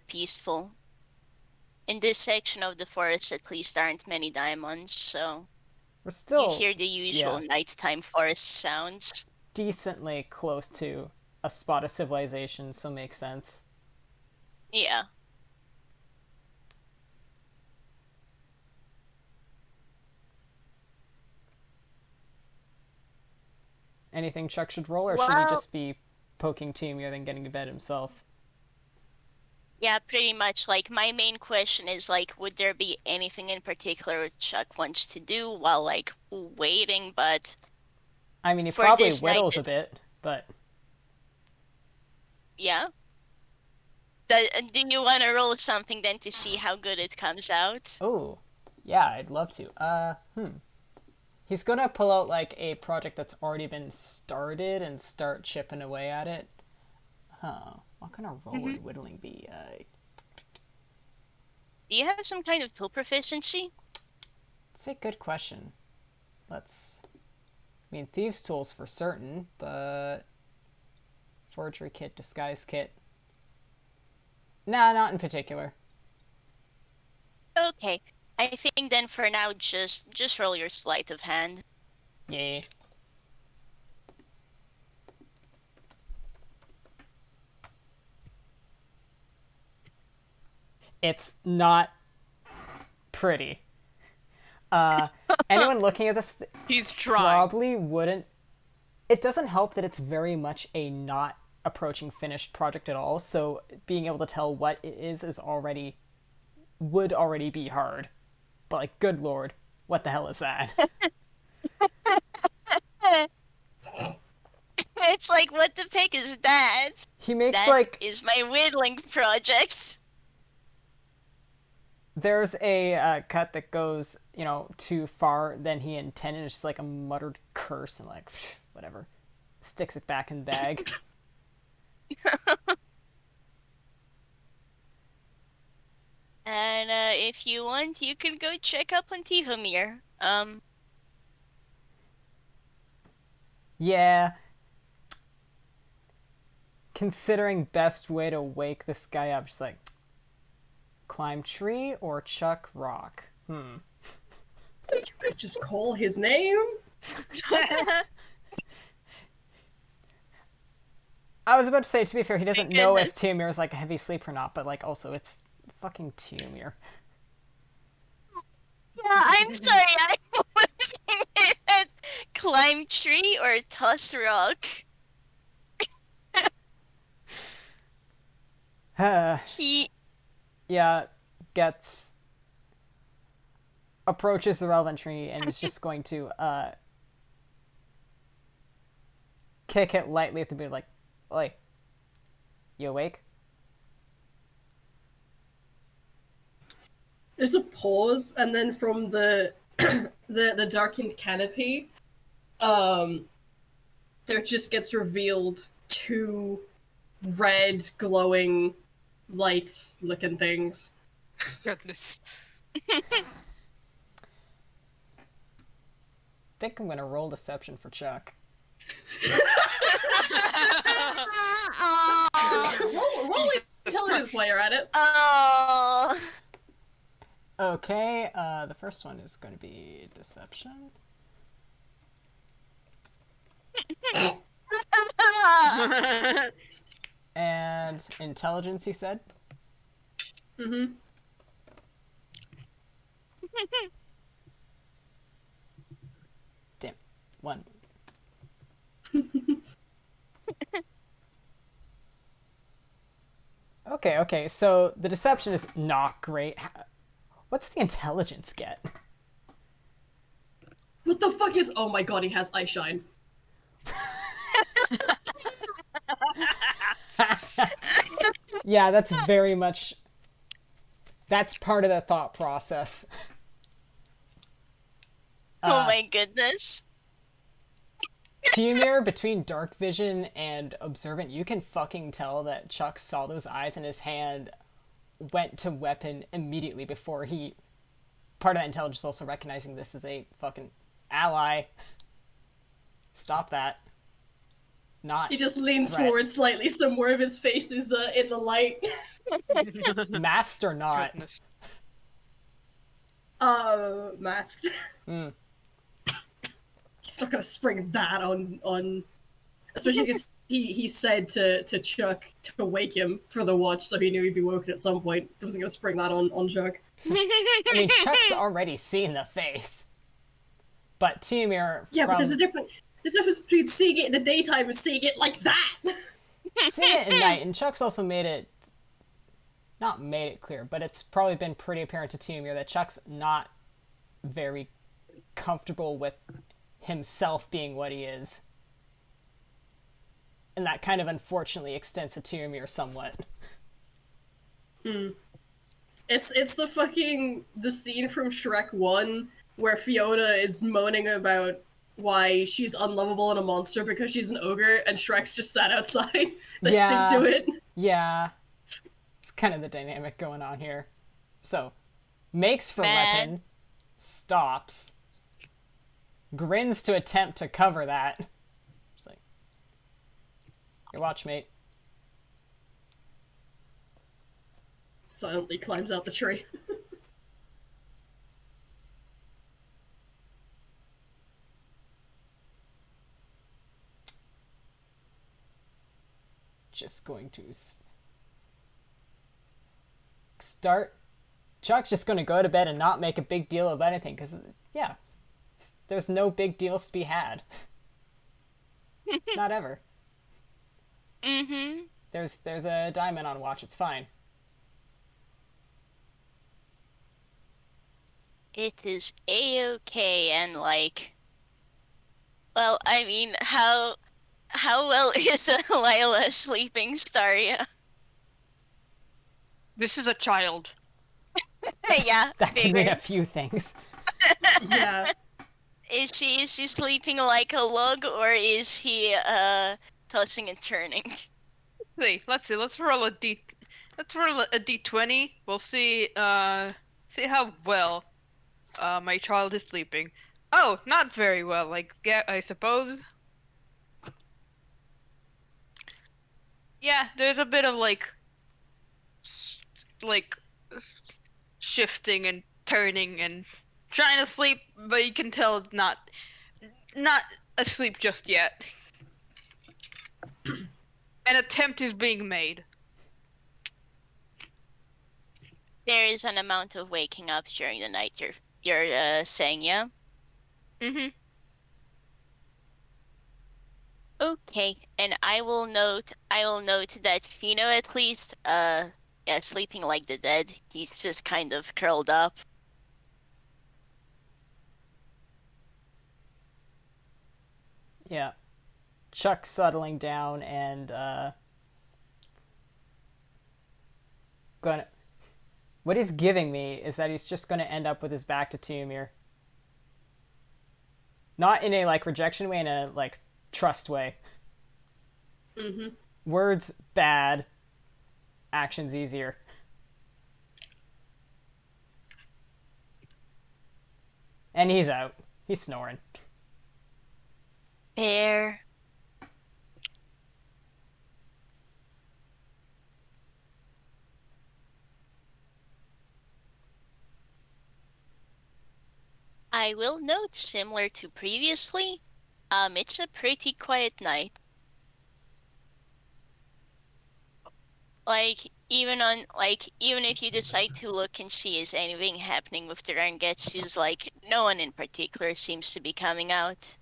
peaceful. In this section of the forest, at least, aren't many diamonds, so We're still you hear the usual nighttime forest sounds. decently close to a spot of civilization, so makes sense. Yeah. Anything Chuck should roll, or should he Well- just be poking Tihomir then getting to bed himself? Yeah, pretty much. Like, my main question is, like, would there be anything in particular Chuck wants to do while, like, waiting? But I mean, he For probably this night, whittles a bit, but yeah. Do you want to roll something then to see how good it comes out? oh, yeah, I'd love to. He's gonna pull out like a project that's already been started and start chipping away at it. Huh? What kind of roll would whittling be? Do you have some kind of tool proficiency? It's a good question. Let's. I mean, thieves' tools for certain, but forgery kit, disguise kit. Nah, not in particular. Okay. I think then for now just roll your sleight of hand. Yeah. It's not pretty. Anyone looking at this He's trying. probably wouldn't. It doesn't help that it's very much a not approaching finished project at all. So being able to tell what it is already would already be hard. But like, good lord, what the hell is that? It's like, what the heck is that? He makes That like is my whittling project. there's a cut that goes, too far than he intended. It's just like a muttered curse and like, whatever. Sticks it back in the bag. And if you want, you can go check up on Tihomir. Yeah. Considering best way to wake this guy up, just like climb tree or chuck rock. You could just call his name. I was about to say, to be fair, he doesn't know if goodness. Tihomir is like a heavy sleeper or not, but like also it's fucking Tihomir. Yeah, I'm sorry. I was thinking it climb tree or toss rock. He Yeah, approaches the relevant tree and is just going to kick it lightly at the boot, like, "Oi, you awake?" There's a pause, and then from the the darkened canopy, there just gets revealed two red glowing lights looking things. Goodness. Think I'm gonna roll deception for Chuck. Roll intelligence while you're at it. Oh. Okay, the first one is going to be deception. And intelligence, you said? Mm-hmm. Damn. One. Okay, so the deception is not great. What's the intelligence get? What the fuck is? Oh my god, he has eye shine. Yeah, that's very much... That's part of the thought process. Oh my goodness. Tihomir, between dark vision and observant, you can fucking tell that Chuck saw those eyes and his hand went to weapon immediately before he... Part of that intelligence is also recognizing this as a fucking ally. Stop that. Not He just leans threat. forward slightly so more of his face is in the light. Masked or not. Goodness. Masked. Mm. He's not gonna spring that on especially because he said to Chuck to wake him for the watch, so he knew he'd be woken at some point. He wasn't gonna spring that on Chuck. I mean, Chuck's already seen the face. But Tihomir, Yeah, but there's a difference between seeing it in the daytime and seeing it like that. seeing it at night, and Chuck's also not made it clear, but it's probably been pretty apparent to Tihomir that Chuck's not very comfortable with himself being what he is. And that kind of unfortunately extends to Tihomir somewhat. It's the scene from Shrek 1 where Fiona is moaning about why she's unlovable and a monster because she's an ogre, and Shrek's just sat outside listening to it. Yeah. It's kind of the dynamic going on here. So, makes for Man. weapon, stops, grins to attempt to cover that. Just like, your watch, mate. Silently climbs out the tree. Just going to start. Chuck's just going to go to bed and not make a big deal of anything, because, yeah, there's no big deals to be had. Not ever. Mm-hmm. There's a diamond on watch, it's fine. It is a-okay, and well, I mean, how well is Lialah sleeping, Staria? This is a child. Yeah, That could mean a figured. few things. Yeah. Is she sleeping like a log, or is he tossing and turning? Let's see. Let's roll a d20. We'll see how well my child is sleeping. Oh, not very well. I suppose. Yeah, there's a bit of like shifting and turning and trying to sleep, but you can tell it's not asleep just yet. An attempt is being made. There is an amount of waking up during the night. You're saying, yeah? Mm-hmm. Okay, and I will note that Shino at least sleeping like the dead. He's just kind of curled up. Yeah. Chuck settling down and gonna. What he's giving me is that he's just gonna end up with his back to Tihomir. Not in a rejection way, in a trust way. Mm-hmm. Words bad, actions easier. And he's out. He's snoring. Fair. I will note, similar to previously, it's a pretty quiet night. Even if you decide to look and see is anything happening with the Rangetsus, no one in particular seems to be coming out.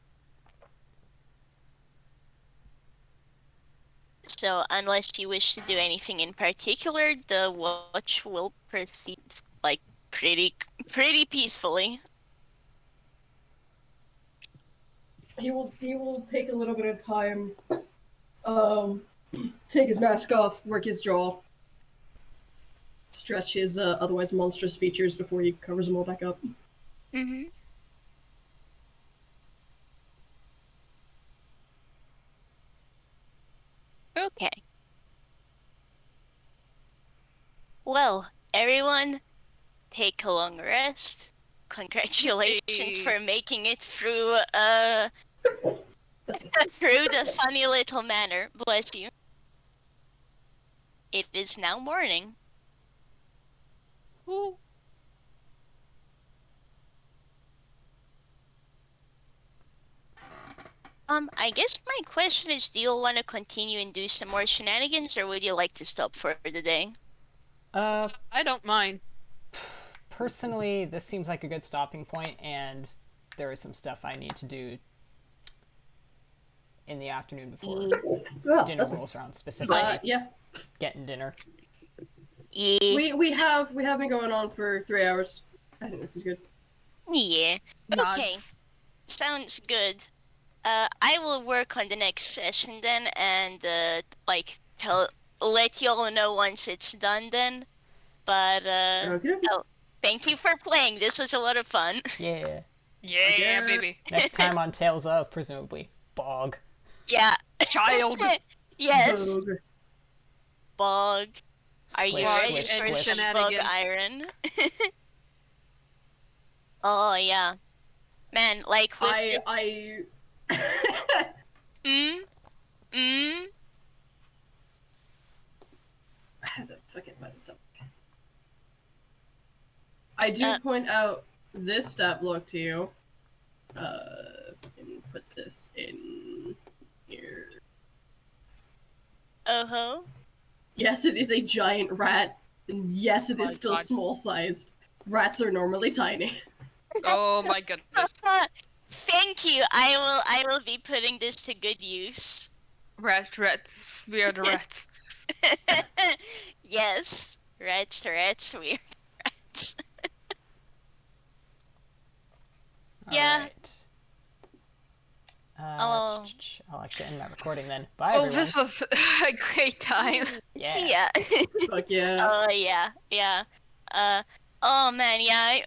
So unless you wish to do anything in particular, the watch will proceed pretty peacefully. He will take a little bit of time, take his mask off, work his jaw, stretch his otherwise monstrous features before he covers them all back up. Mm-hmm. Okay. Well, everyone, take a long rest. Congratulations for making it through through the sunny little manor. Bless you. It is now morning. Ooh. I guess my question is, do you want to continue and do some more shenanigans, or would you like to stop for the day? I don't mind. Personally, this seems like a good stopping point, and there is some stuff I need to do in the afternoon before dinner rolls around. Specifically, Yeah. getting dinner. Yeah. We have been going on for 3 hours. I think this is good. Yeah. Nods. Okay. Sounds good. I will work on the next session then, and let y'all know once it's done then. But Okay. thank you for playing. This was a lot of fun. Yeah. Yeah, guess. baby. Next time on Tales of, presumably, Bog. Yeah. Child. Yes. Bogue. Bog. Are you Splish, ready splish, for splish. some bug Shenanigans. iron? Oh yeah. Man, like with I mm, mm, have that fucking fun stuff. I do Uh. point out this stat block to you. Fucking put this in here. oh-ho. Yes, it is a giant rat. And yes, it Oh is my still God. small sized. Rats are normally tiny. Oh my goodness. Thank you. I will be putting this to good use. Rats. We are the rats. Yes. Rats, weird rats. Yeah. Alright. Oh. I'll actually end my recording then. Bye, Well, everyone. this was a great time. Yeah. Fuck yeah. Oh yeah. Oh man, yeah.